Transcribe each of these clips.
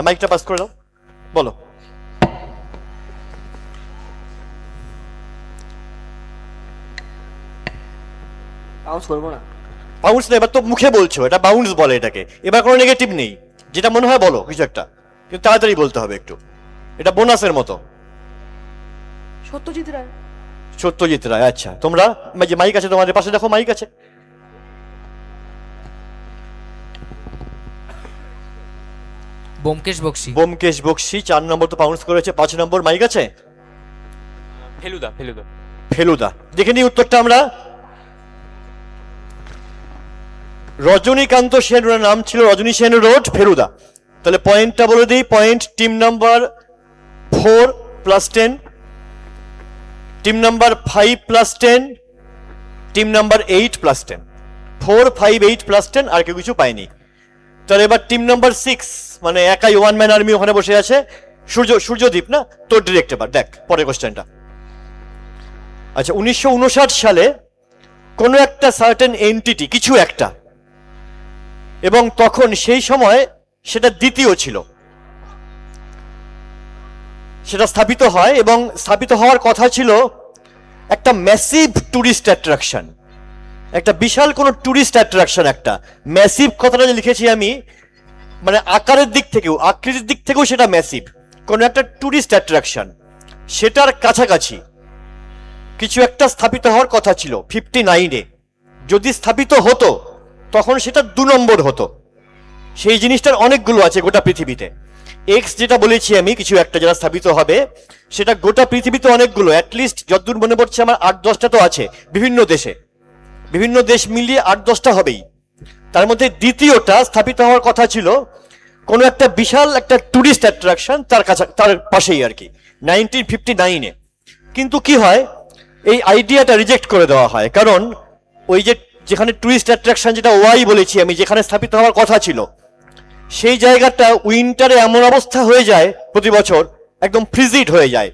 মাইকটা পাস করে দাও, বলো। বাউন্স করবো না, বাউন্স না, এবার তো মুখে বলছো, এটা বাউন্স বলে এটাকে। এবার কোনো নেগেটিভ নেই, যেটা মনে হয় বলো কিছু একটা, কিন্তু তাড়াতাড়ি বলতে হবে একটু, এটা বোনাসের মতো। সত্যজিৎ রায়। সত্যজিৎ রায়, আচ্ছা। তোমরা যে মাইক আছে তোমাদের পাশে, দেখো মাইক আছে। ব্যোমকেশ বক্সী। ব্যোমকেশ বক্সী 4 নম্বর তো বাউন্স করেছে। 5 নম্বর মাইক আছে ফেলুদা। ফেলুদা। ফেলুদা। দেখে নিই উত্তরটা আমরা। রজনীকান্ত সেন ওনার নাম ছিল, রজনী সেন রোড, ফেলুদা। তাহলে পয়েন্টটা বলে দিই, point team number 4 plus 10, team number 5 plus 10, team number 8 plus 10। 4, 5, 8 plus 10, আর কেউ কিছু পায়নি। তাহলে এবার টিম নাম্বার 6, মানে একাই ওয়ান ম্যান আর্মি ওখানে বসে আছে। সূর্যদীপ না তোর ডিরেক্ট। এবার দেখ পরের কোশ্চেনটা। আচ্ছা, 1959 সালে কোনো একটা সার্টেন এন্টিটি, কিছু একটা, এবং তখন সেই সময় সেটা দ্বিতীয় ছিল, সেটা স্থাপিত হয়, এবং স্থাপিত হওয়ার কথা ছিল একটা ম্যাসিভ ট্যুরিস্ট অ্যাট্রাকশন, একটা বিশাল কোনো ট্যুরিস্ট অ্যাট্রাকশন। একটা ম্যাসিভ কথাটা যে লিখেছি আমি, মানে আকারের দিক থেকেও, আকৃতির দিক থেকেও সেটা ম্যাসিভ, কোনো একটা ট্যুরিস্ট অ্যাট্রাকশন, সেটার কাছাকাছি কিছু একটা স্থাপিত হওয়ার কথা ছিল 59-এ। যদি স্থাপিত হতো তখন সেটা 2 নম্বর হতো। সেই জিনিসটার অনেকগুলো আছে গোটা পৃথিবীতে। এক্স যেটা বলেছি আমি, কিছু একটা যেটা স্থাপিত হবে, সেটা গোটা পৃথিবীতে অনেকগুলো, অ্যাটলিস্ট যতদূর মনে পড়ছে আমার 8-10টা তো আছে বিভিন্ন দেশে, বিভিন্ন দেশ মিলিয়ে 8-10টা হবেই। তার মধ্যে দ্বিতীয়টা স্থাপিত হওয়ার কথা ছিল কোনো একটা বিশাল একটা ট্যুরিস্ট অ্যাট্রাকশন, তার পাশেই আর কি, 1959-এ। কিন্তু কি হয়, এই আইডিয়াটা রিজেক্ট করে দেওয়া হয়, কারণ ওই যেখানে টুরিস্ট অ্যাট্রাকশন, যেটা ওয়াই বলেছি আমি, যেখানে স্থাপিত হওয়ার কথা ছিল, সেই জায়গাটা উইন্টারে এমন অবস্থা হয়ে যায় প্রতি বছর, একদম ফ্রিজিড হয়ে যায়।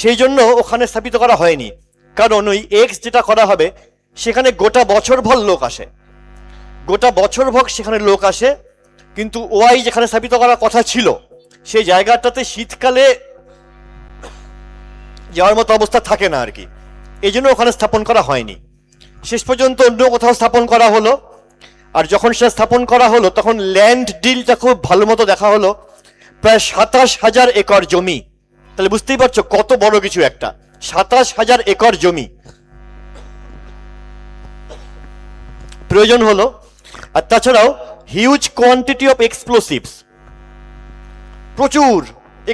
সেই জন্য ওখানে স্থাপিত করা হয়নি। কারণ ওই এক্স যেটা করা হবে, সেখানে গোটা বছর ভর লোক আসে, গোটা বছর ভর সেখানে লোক আসে। কিন্তু ওয়াই যেখানে স্থাপিত করার কথা ছিল, সেই জায়গাটাতে শীতকালে যাওয়ার মতো অবস্থা থাকে না আর কি, এই জন্য ওখানে স্থাপন করা হয়নি। শেষ পর্যন্ত অন্য কোথাও স্থাপন করা হলো। আর যখন সেটা স্থাপন করা হলো, তখন ল্যান্ড ডিলটা খুব ভালো মতো দেখা হলো, প্রায় 27,000 একর জমি। তাহলে বুঝতেই পারছো কত বড় কিছু একটা, 27,000 একর জমি প্রয়োজন হলো। আর তাছাড়াও হিউজ কোয়ান্টিটি অফ এক্সপ্লোসিভস, প্রচুর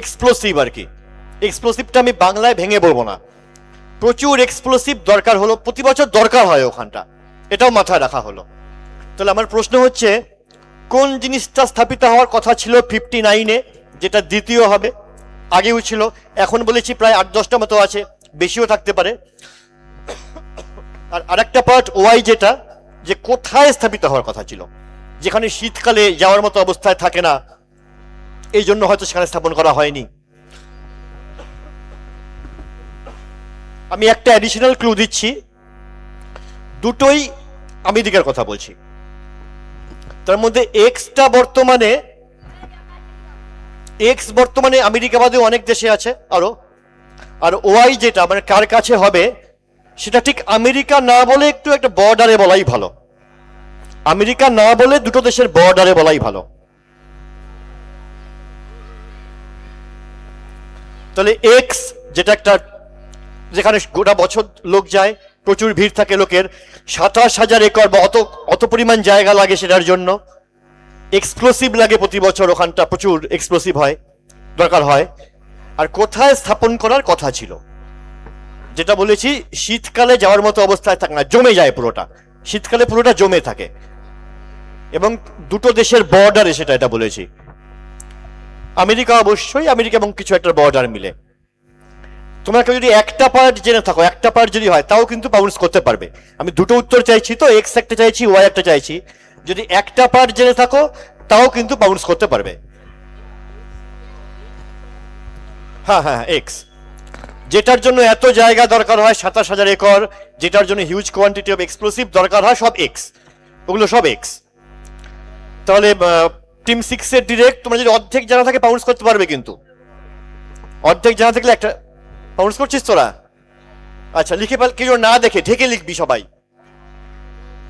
এক্সপ্লোসিভ আর কি। এক্সপ্লোসিভটা আমি বাংলায় ভেঙে বলবো না, প্রচুর এক্সপ্লোসিভ দরকার হলো, প্রতি বছর দরকার হয় ওখানটা, এটাও মাথায় রাখা হলো। তাহলে আমার প্রশ্ন হচ্ছে, কোন জিনিসটা স্থাপিত হওয়ার কথা ছিল 59-এ, যেটা দ্বিতীয় হবে? আগেও ছিল, এখন বলেছি প্রায় 8-10টা মতো আছে, বেশিও থাকতে পারে। আর আরেকটা পার্ট ওয়াই, যেটা যে কোথায় স্থাপিত হওয়ার কথা ছিল, যেখানে শীতকালে যাওয়ার মতো অবস্থায় থাকে না, এই জন্য হয়তো সেখানে স্থাপন করা হয়নি। আমি একটা অ্যাডিশনাল ক্লু দিচ্ছি, দুটোই আমেরিকার কথা বলছি। তার মধ্যে এক্সটা বর্তমানে আমেরিকা বাদে অনেক দেশে আছে আরো। আর ওয়াই যেটা মানে কার কাছে হবে, সেটা ঠিক আমেরিকা না বলে একটু একটা বর্ডারে বলাই ভালো, আমেরিকা না বলে দুটো দেশের বর্ডারে বলাই ভালো। তাহলে এক্স যেটা একটা, যেখানে গোটা বছর লোক যায়, প্রচুর ভিড় থাকে লোকের, 27,000 একর বা অত পরিমাণ জায়গা লাগে সেটার জন্য, এক্সপ্লোসিভ লাগে প্রতি বছর, ওখানটা প্রচুর এক্সপ্লোসিভ হয়, দরকার হয়। আর কোথায় স্থাপন করার কথা ছিল, যেটা বলেছি শীতকালে যাওয়ার মতো অবস্থায় থাকে না, জমে যায় পুরোটা, শীতকালে পুরোটা জমে থাকে, এবং দুটো দেশের বর্ডারে সেটা, এটা বলেছি আমেরিকা, অবশ্যই আমেরিকা এবং কিছু একটা বর্ডার মিলে। তোমাকে যদি একটা পার্ট জেনে থাকো, একটা পার্ট যদি হয়, তাও কিন্তু বাউন্স করতে পারবে। আমি দুটো উত্তর চাইছি তো, এক্স একটা চাইছি, ওয়াই একটা চাইছি, যদি একটা পার্ট জেনে থাকো তাও কিন্তু বাউন্স করতে পারবে। হ্যাঁ হ্যাঁ, এক্স যেটার জন্য এত জায়গা দরকার হয়, 27,000 একর, যেটার জন্য হিউজ কোয়ান্টিটি অফ এক্সপ্লোসিভ দরকার হয়, সব এক্স, ওগুলো সব এক্স। তাহলে টিম 6 এর ডিরেক্ট। তোমরা যদি অর্ধেক জানা থাকে পাউন্স করতে পারবে, কিন্তু অর্ধেক জানা থাকলে একটা পাউন্স করছিস তোরা। আচ্ছা লিখে ফেল, কেউ না দেখে ঢেকে লিখবি সবাই।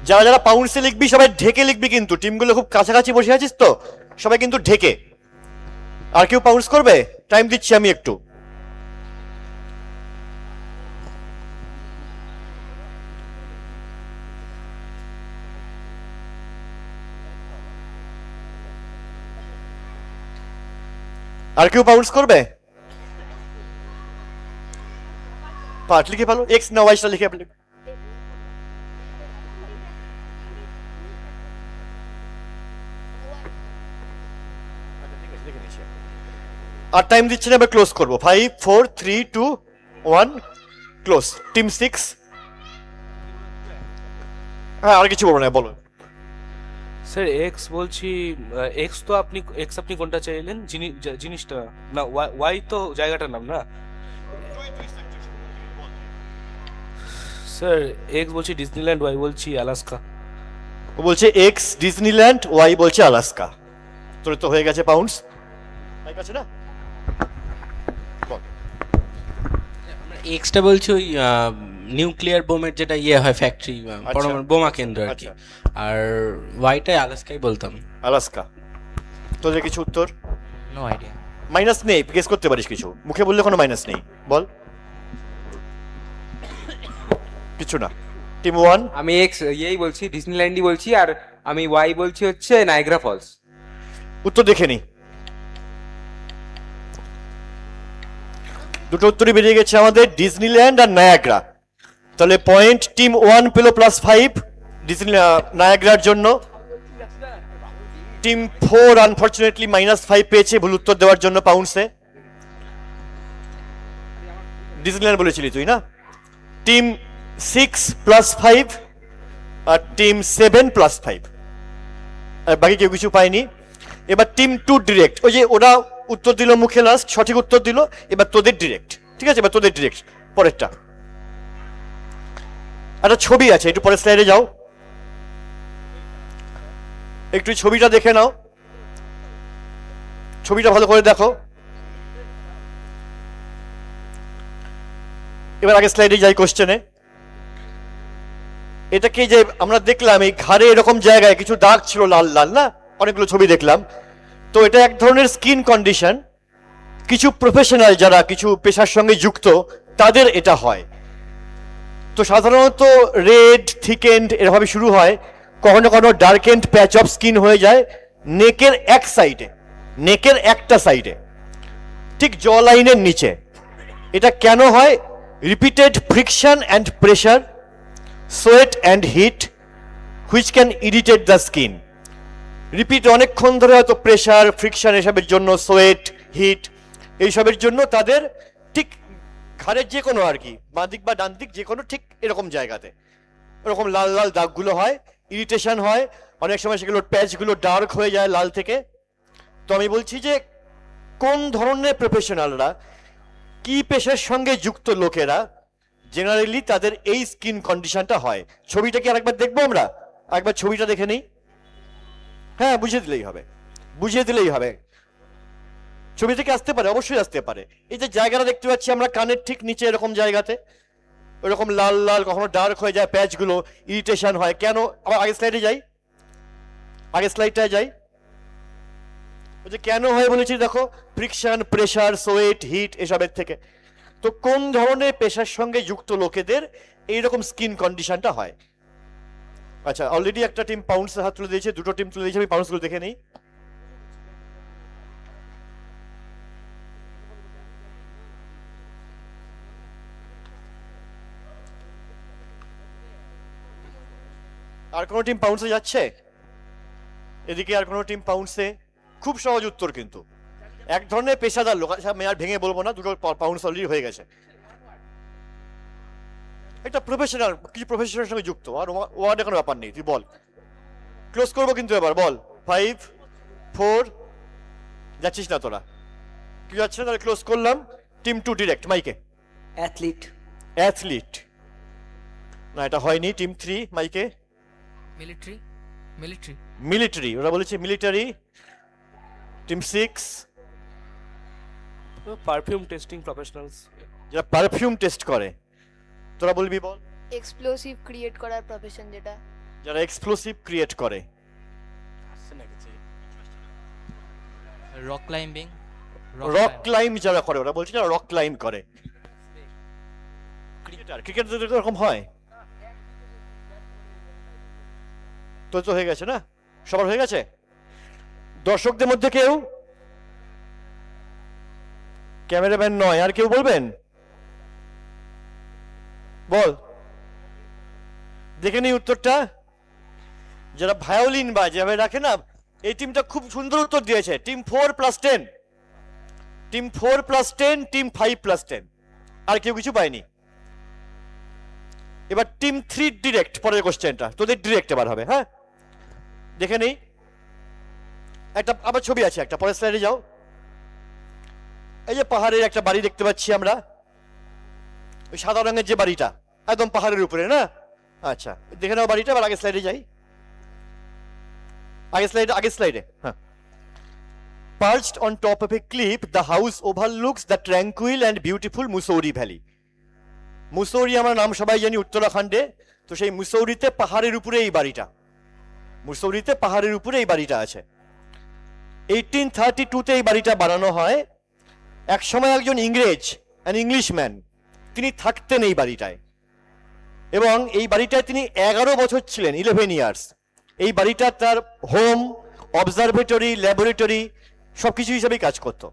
যারা যারা পাউন্সে লিখবি সবাই ঢেকে লিখবি, কিন্তু টিমগুলো খুব কাছাকাছি বসে আছিস তো, সবাই কিন্তু ঢেকে। আর কেউ পাউন্স করবে? টাইম দিচ্ছি আমি একটু। আর কেউ পাউন্স করবে? পার্ট লিখে ফেলো, এক্স না ওয়াইটা লিখে ফেলো। আর টাইম দিচ্ছি না, এবার ক্লোজ করবো। 5 4 3 2 1 ক্লোজ। টিম 6। হ্যাঁ আর কিছু বলবো না, বলো। স্যার এক্স বলছি, এক্স তো আপনি কোনটা চাইলেন? জিনিসটা না, ওয়াই তো জায়গাটার নাম না স্যার। এক্স বলছি ডিজনিল্যান্ড, ওয়াই বলছি আলাস্কা। ও বলছে এক্স ডিজনিল্যান্ড, ওয়াই বলছে আলাস্কা। তোর তো হয়ে গেছে পাউন্ডস। ঠিক আছে না? বল। এক্সটা বলছি ওই নিউক্লিয়ার বোমের যেটা ইয়ে হয় ফ্যাক্টরি, পরমাণু বোমা কেন্দ্র আর কি। আচ্ছা। আর ওয়াইটাই আলাস্কাই বলতাম। আলাস্কা। তোদের কিছু উত্তর? No idea. মাইনাস নেই, গেস করতে পারিস কিছু, মুখে বললে কোনো মাইনাস নেই। বল। কিছু না। টিম 1। আমি এক্স ইয়েই বলছি, ডিজনিল্যান্ডই বলছি। আর আমি ওয়াই বলছি হচ্ছে নায়াগ্রা ফলস। উত্তর দেখে নি। দুটো উত্তরই বেরিয়ে গেছে আমাদের, ডিজনিল্যান্ড আর নায়াগ্রা। তাহলে পয়েন্ট টিম 1 পেলো +5 নায়াগ্রার জন্য। টিম 4 আনফরচুনেটলি -5 পেয়েছে ভুল উত্তর দেওয়ার জন্য পাউন্ডসে। ডিজনিল্যান্ড বলেছিলি তুই না? টিম 6 +5 আর টিম 7 +5। আর বাকি কেউ কিছু পায়নি। এবার টিম 2 ডিরেক্ট, ওই যে ওরা উত্তর দিল মুখে, লাস্ট সঠিক উত্তর দিল। এবার তোদের ডিরেক্ট, ঠিক আছে? এবার তোদের ডিরেক্ট পরেরটা। একটা ছবি আছে, একটু পরের স্লাইডে যাও, একটু ছবিটা দেখে নাও। ছবিটা ভালো করে দেখো। এবার আগে স্লাইডে যাই কোশ্চেনে। এটাকে যে আমরা দেখলাম, এই ঘাড়ে এরকম জায়গায় কিছু দাগ ছিল লাল লাল, না? অনেকগুলো ছবি দেখলাম। তো এটা এক ধরনের স্কিন কন্ডিশন। কিছু প্রফেশনাল যারা কিছু পেশার সঙ্গে যুক্ত তাদের এটা হয়। তো সাধারণত রেড থিকেন্ড এরভাবে শুরু হয়, কখনো কখনো ডার্কেন্ড প্যাচ অফ স্কিন হয়ে যায় নেকের এক সাইডে, নেকের একটা সাইডে, ঠিক জ লাইনের নিচে। এটা কেন হয়? Repeated friction and pressure, sweat and heat which can irritate the skin. Repeat অনেকক্ষণ ধরে হয়তো প্রেশার, ফ্রিকশন এসবের জন্য, সোয়েট, হিট এইসবের জন্য তাদের ঠিক ঘাড়ের যে কোনো আর কি, বাঁ দিক বা ডান দিক যে কোনো ঠিক এরকম জায়গাতে এরকম লাল লাল দাগগুলো হয়, ইরিটেশন হয়। অনেক সময় সেগুলো প্যাচগুলো ডার্ক হয়ে যায় লাল থেকে। তো আমি বলছি যে কোন ধরনের প্রফেশনালরা, কি পেশার সঙ্গে যুক্ত লোকেরা জেনারেলি তাদের এই স্কিন কন্ডিশনটা হয়। ছবিটা কি আরেকবার দেখবো আমরা? একবার ছবিটা দেখে নিই। হ্যাঁ বুঝিয়ে দিলেই হবে, বুঝিয়ে দিলেই হবে। ছবি থেকে আসতে পারে, অবশ্যই আসতে পারে। এই যে জায়গাটা দেখতে পাচ্ছি আমরা কানের ঠিক নিচে এরকম জায়গাতে এরকম লাল লাল, কখনো ডার্ক হয়ে যায়, প্যাচগুলো ইরিটেশন হয় কেন? আবার আগের স্লাইডে যাই, আগের স্লাইডটায় যাই। ওই যে কেন হয় বলেছি দেখো, ফ্রিকশন, প্রেশার, সোয়েট, হিট এসবের থেকে। তো কোন ধরনের পেশার সঙ্গে যুক্ত লোকেদের এইরকম স্কিন কন্ডিশনটা হয়? আচ্ছা অলরেডি একটা টিম পাউন্ডসের হাত তুলে দিয়েছে, দুটো টিম তুলে দিয়েছে, আমি পাউন্ডসগুলো দেখে নিই। আর কোনো টিম পাউন্ডসে যাচ্ছে? এদিকে আর কোনো টিম পাউন্ডসে? খুব সহজ উত্তর কিন্তু, এক ধরনের পেশাদার লোক। আচ্ছা আমি আর ভেঙে বলবো না, দুটো পাউন্ডস অলরেডি হয়ে গেছে। একটা প্রফেশনাল, কিছু প্রফেশনাল সঙ্গে যুক্ত। আর ওয়ার্ডে কোনো ব্যাপার নেই, তুই বল। ক্লোজ করবো কিন্তু এবার, বল। 5 4 যাচ্ছিস না তোরা? কি যাচ্ছে না? তাহলে ক্লোজ করলাম। টিম 2 ডিরেক্ট মাইকে। অ্যাথলিট। অ্যাথলিট না, এটা হয়নি। টিম 3 মাইকে। মিলিটারি। মিলিটারি, ওরা বলেছে military. Team 6, perfume testing professionals. যারা পারফিউম টেস্ট করে। তোরা বলবি বল। এক্সপ্লোসিভ ক্রিয়েট করার প্রফেশন যেটা। যারা এক্সপ্লোসিভ ক্রিয়েট করে। Rock climbing. রক ক্লাইম্ব যারা করে, ওরা বলছে যারা রক ক্লাইম্ব করে। ক্রিকেট এরকম হয় তো, তো হয়ে গেছে না, সবার হয়ে গেছে। দর্শকদের মধ্যে কেউ, ক্যামেরাম্যান নয়, আর কেউ বলবেন? বল, দেখে নিই উত্তরটা। যারা ভায়োলিন বাজাবে রাখে না, এই টিমটা খুব সুন্দর উত্তর দিয়েছে। টিম 4+10, টিম 4+10, টিম 5+10, আর কেউ কিছু পায়নি। এবার টিম 3 ডিরেক্ট, পরের কোশ্চেনটা তোদের ডিরেক্ট এবার হবে। হ্যাঁ, দেখে নেই একটা, আবার ছবি আছে একটা, পরের স্লাইডে যাও। এই যে পাহাড়ের একটা বাড়ি দেখতে পাচ্ছি আমরা, ওই সাদা রঙের যে বাড়িটা একদম পাহাড়ের উপরে না। আচ্ছা, দেখে নাও বাড়িটা। আবার আগের স্লাইডে যাই, আগের স্লাইডে। হ্যাঁ, perched on top of a cliff, the house overlooks the tranquil and beautiful Mussoorie Valley. Mussoorie আমার নাম সবাই জানি, উত্তরাখণ্ডে। তো সেই মুসৌরিতে পাহাড়ের উপরে এই বাড়িটা, মুসৌরিতে পাহাড়ের উপরে এই বাড়িটা আছে। 1832-তে এই বাড়িটা বানানো হয়। এক সময় একজন ইংরেজ, অ্যান ইংলিশম্যান, তিনি থাকতেন এই বাড়িটায়, এবং এই বাড়িটায় তিনি 11 বছর ছিলেন, 11 ইয়ার্স। এই বাড়িটা তার হোম, অবজারভেটরি, ল্যাবরেটরি সবকিছু হিসাবেই কাজ করতো।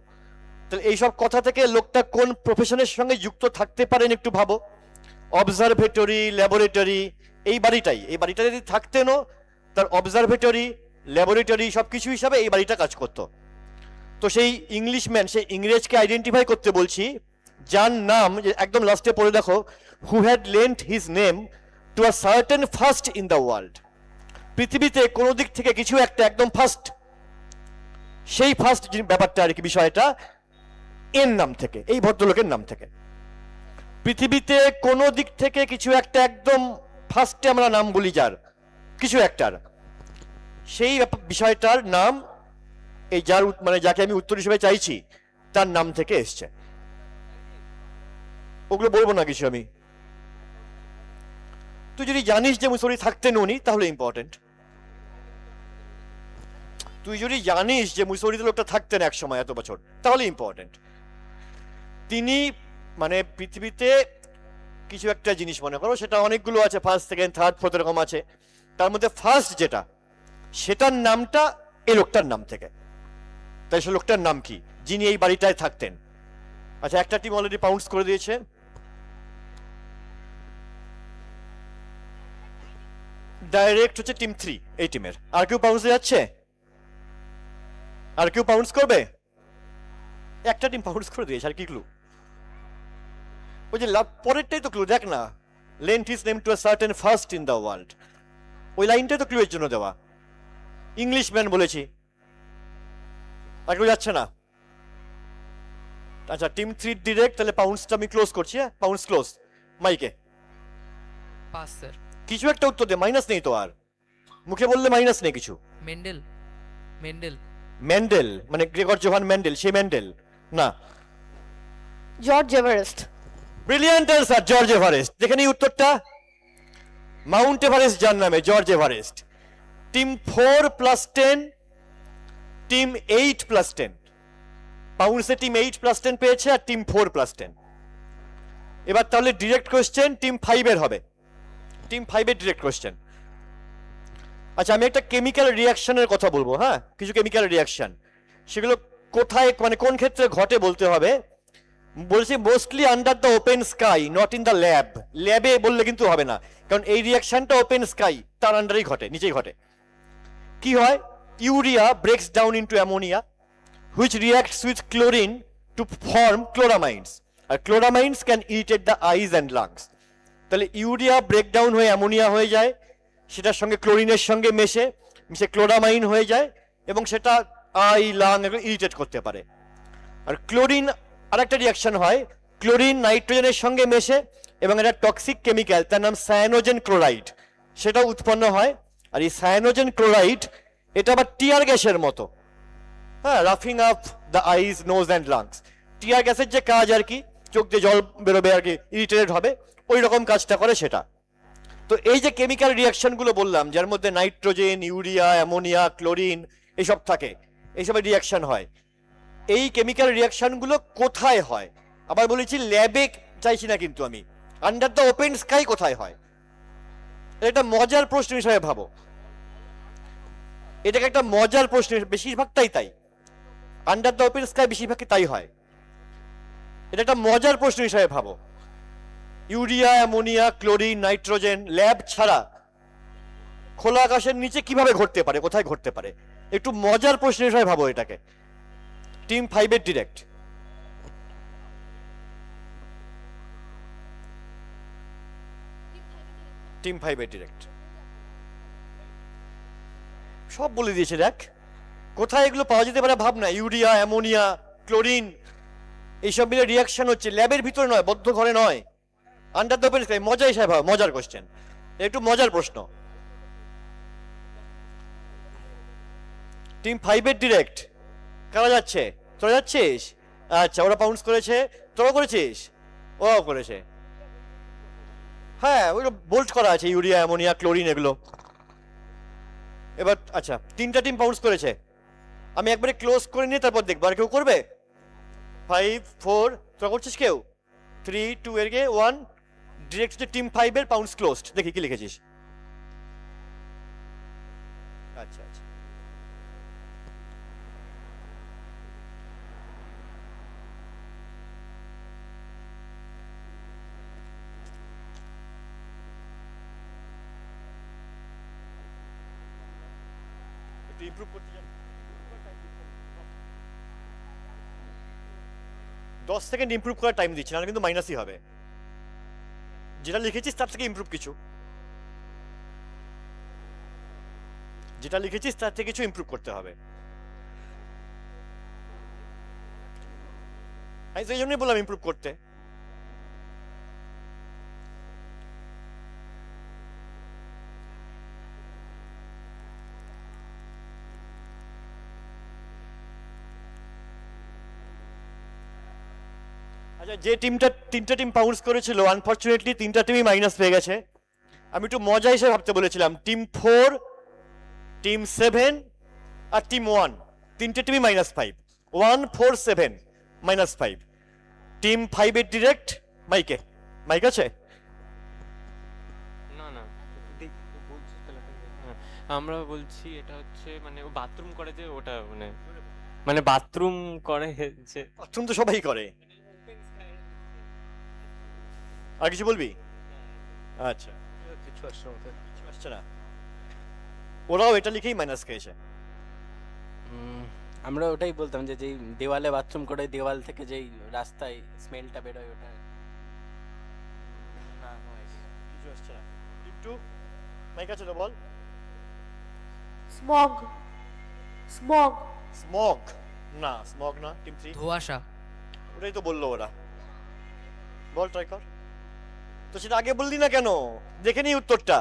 তাহলে এইসব কথা থেকে লোকটা কোন প্রফেশনের সঙ্গে যুক্ত থাকতে পারেন একটু ভাবো। অবজারভেটরি, ল্যাবরেটরি, এই বাড়িটা যদি থাকতেনও, তার অবজারভেটরি, ল্যাবরেটরি সবকিছু হিসাবে এই বাড়িটা কাজ করতো। তো সেই ইংলিশম্যান, সেই ইংরেজকে আইডেন্টিফাই করতে বলছি, যার নাম একদম লাস্টে পড়ে দেখো, who had lent his name to a certain first in the world. পৃথিবীতে কোনো দিক থেকে কিছু একটা একদম ফার্স্ট, সেই ফার্স্ট ব্যাপারটা আর কি, বিষয়টা এর নাম থেকে, এই ভদ্রলোকের নাম থেকে। পৃথিবীতে কোনো দিক থেকে কিছু একটা একদম ফার্স্টে আমরা নাম বলি যার, কিছু একটার, সেই বিষয়টার নাম এই যার মানে যাকে আমি উত্তর হিসেবে চাইছি তার নাম থেকে এসছে। ওগুলো বলবো না কিছু আমি। তুই যদি জানিস যে মুসৌরি থাকতেন উনি, তাহলে ইম্পর্টেন্ট। তুই যদি জানিস যে মুসৌরিতে লোকটা থাকতেন এক সময় এত বছর, তাহলে ইম্পর্টেন্ট। তিনি মানে পৃথিবীতে কিছু একটা জিনিস মনে করো, সেটা অনেকগুলো আছে, ফার্স্ট, সেকেন্ড, থার্ড, ফোর্থ এরকম আছে। তার মধ্যে ফার্স্ট যেটা, সেটার নামটা এই লোকটার নাম থেকে। তাই সে লোকটার নাম কি, যিনি এই বাড়িটায় থাকতেন? আচ্ছা, একটা টিম অলরেডি পাউন্স করে দিয়েছে। ডাইরেক্ট হচ্ছে টিম 3 এই টিমের। আর কেউ পাউন্স যাচ্ছে? আর কেউ পাউন্স করবে? একটা টিম পাউন্স করে দিয়েছে, আর কি ক্লু? ওই যে পরেরটাই তো ক্লু, দেখ না, lent his name to a certain first in the world, ওই লাইনটাই তো ক্লু এর জন্য দেওয়া। ইংলিশম্যান বলেছি, আর কেউ যাচ্ছে না। আচ্ছা, টিম 3 ডিরেক্ট, তাহলে পাউন্সটা আমি ক্লোজ করছি। হ্যাঁ, পাউন্স ক্লোজ। মাইকে পাস স্যার। কিছু একটা উত্তর দে, মাইনাস নেই তো, আর মুখে বললে মাইনাস নেই কিছু। মেন্ডেল। মেন্ডেল। মেন্ডেল মানে গ্রেগর জোহান মেন্ডেল, সে মেন্ডেল না। George Everest. Brilliant answer, George Everest. দেখে নিই উত্তরটা। মাউন্ট এভারেস্ট যার নামে, জর্জ এভারেস্ট। Team 4+10, team 8+10। পাউন্সে টিম 8+10 পেয়েছে, আর টিম 4+10। এবার তাহলে ডিরেক্ট কোশ্চেন টিম 5 এর হবে, টিম 5 এর ডিরেক্ট কোশ্চেন। আচ্ছা, আমি একটা কেমিক্যাল রিয়াকশনের কথা বলবো। হ্যাঁ, কিছু কেমিক্যাল রিয়াকশন, সেগুলো কোথায় মানে কোন ক্ষেত্রে ঘটে বলতে হবে। বলছি mostly under the open sky, not in the lab. ল্যাবে বললে কিন্তু হবে না, কারণ এই রিয়াকশনটা ওপেন স্কাই, তার আন্ডারেই ঘটে, নিচেই ঘটে। কি হয়? Urea breaks down into ammonia, which reacts with chlorine to form chloramines, আর chloramines can irritate the eyes and lungs. তাহলে ইউরিয়া ব্রেকডাউন হয়ে অ্যামোনিয়া হয়ে যায়, সেটার সঙ্গে ক্লোরিনের সঙ্গে মিশে ক্লোরামাইন হয়ে যায়, এবং সেটা আই, লাং এগুলো ইরিটেট করতে পারে। আর ক্লোরিন আরেকটা রিয়াকশন হয়, ক্লোরিন নাইট্রোজেনের সঙ্গে মেশে, এবং একটা টক্সিক কেমিক্যাল, তার নাম সায়ানোজেন ক্লোরাইড, সেটাও উৎপন্ন হয়। আর এই সায়ানোজেন ক্লোরাইড, এটা আবার টিয়ার গ্যাসের মতো, হ্যাঁ, রাফিং up the eyes, nose and lungs. Tear গ্যাসের যে কাজ আর কি, চোখ দিয়ে জল বেরোবে আর কি, ইরিটেটেড হবে, ওই রকম কাজটা করে সেটা। তো এই যে কেমিক্যাল রিয়াকশনগুলো বললাম, যার মধ্যে নাইট্রোজেন, ইউরিয়া, অ্যামোনিয়া, ক্লোরিন এইসব থাকে, এইসবের রিয়াকশন হয়। এই কেমিক্যাল রিয়াকশনগুলো কোথায় হয়? আবার বলেছি ল্যাবে চাইছি না কিন্তু আমি, আন্ডার দ্য ওপেন স্কাই কোথায় হয়? এটা মজার প্রশ্ন হিসাবে ভাবো, এটাকে একটা মজার প্রশ্ন, বেশিরভাগটাই তাই। আন্ডার দ্য ওপেন স্কাই বেশিরভাগই তাই হয়। এটা একটা মজার প্রশ্ন হিসাবে ভাবো। Urea, ammonia, chlorine, nitrogen lab ছাড়া খোলা আকাশের নিচে কিভাবে ঘটতে পারে, কোথায় ঘটতে পারে? একটু মজার প্রশ্ন হিসাবে ভাবো এটাকে। টিম 5 এর ডিরেক্ট। টিম 5 এর ডিরেক্ট সব বলে দিয়েছে। দেখ কোথায় এগুলো পাওয়া যেতে পারে ভাব না। ইউরিয়া, অ্যামোনিয়া, ক্লোরিন এইসব মিলে রিয়াকশন হচ্ছে, ল্যাবের ভিতরে নয়, বদ্ধ ঘরে নয়, আন্ডার দ্য ওপেন স্কাই। মজা হিসাবে ভাব, মজার কোশ্চেন, একটু মজার প্রশ্ন। টিম 5 এর ডিরেক্ট কারা যাচ্ছে? তোরা যাচ্ছিস? আচ্ছা, ওরা পাউন্স করেছে, তোরা করেছিস? ওরাও করেছে। হ্যাঁ, ওইগুলো বোল্ট করা আছে, ইউরিয়া, অ্যামোনিয়া, ক্লোরিন এগুলো। এবার আচ্ছা, 3টা টিম পাউন্স করেছে, আমি একবারে ক্লোজ করে নিয়ে তারপর দেখবো। আর কেউ করবে? 5, 4, তোরা করছিস কেউ? 3, 2 এর গে 1। ডিরেক্ট হচ্ছে টিম 5 এর পাউন্স ক্লোজড। দেখি কি লিখেছিস। আচ্ছা আচ্ছা, একটু ইমপ্রুভ করতে চান? 10 সেকেন্ড ইমপ্রুভ করার টাইম দিচ্ছি, না কিন্তু মাইনাসই হবে। যেটা লিখেছিস তার থেকে ইমপ্রুভ কিছু, যেটা লিখেছিস তার থেকে কিছু ইমপ্রুভ করতে হবে। আমি সেই জন্যই বললাম ইমপ্রুভ করতে। আচ্ছা, যে টিমটা 3টা টিম পাউন্স করেছিল, আনফরচুনেটলি 3টা টিমই মাইনাস পেয়ে গেছে। আমি একটু মজা হিসেবে ভাবতে বলেছিলাম, টিম 4, টিম 7 আর টিম 1, 3টে টিমই -5। 1, 4, 7 -5। টিম 5 এর ডিরেক্ট মাইকে, মাইক আছে? না না হ্যাঁ, আমরা বলছি এটা হচ্ছে মানে ও বাথরুম করে যে ওটা মানে মানে বাথরুম করে যে বাথরুম তো সবাই করে। আর কিছু বলবি? আচ্ছা, কিছু আসছে মাথায়। কিছু আসছে না। ওরাও এটা লিখেই মাইনাস খেয়েছে। আমরা ওটাই বলতাম যে যেই দেওয়ালে বাথরুম করে দেওয়াল থেকে যেই রাস্তায় স্মেলটা বেরোয় ওটা। কিছু আসছে না। টিম 2 মাইক আছে তো বল। স্মগ, স্মগ, স্মগ না, স্মগ না। টিম 3 ধোঁয়াশা। ওটাই তো বললো ওরা। বল, ট্রাই কর। তো সেটা আগে বললি না কেন? দেখে নি উত্তরটা।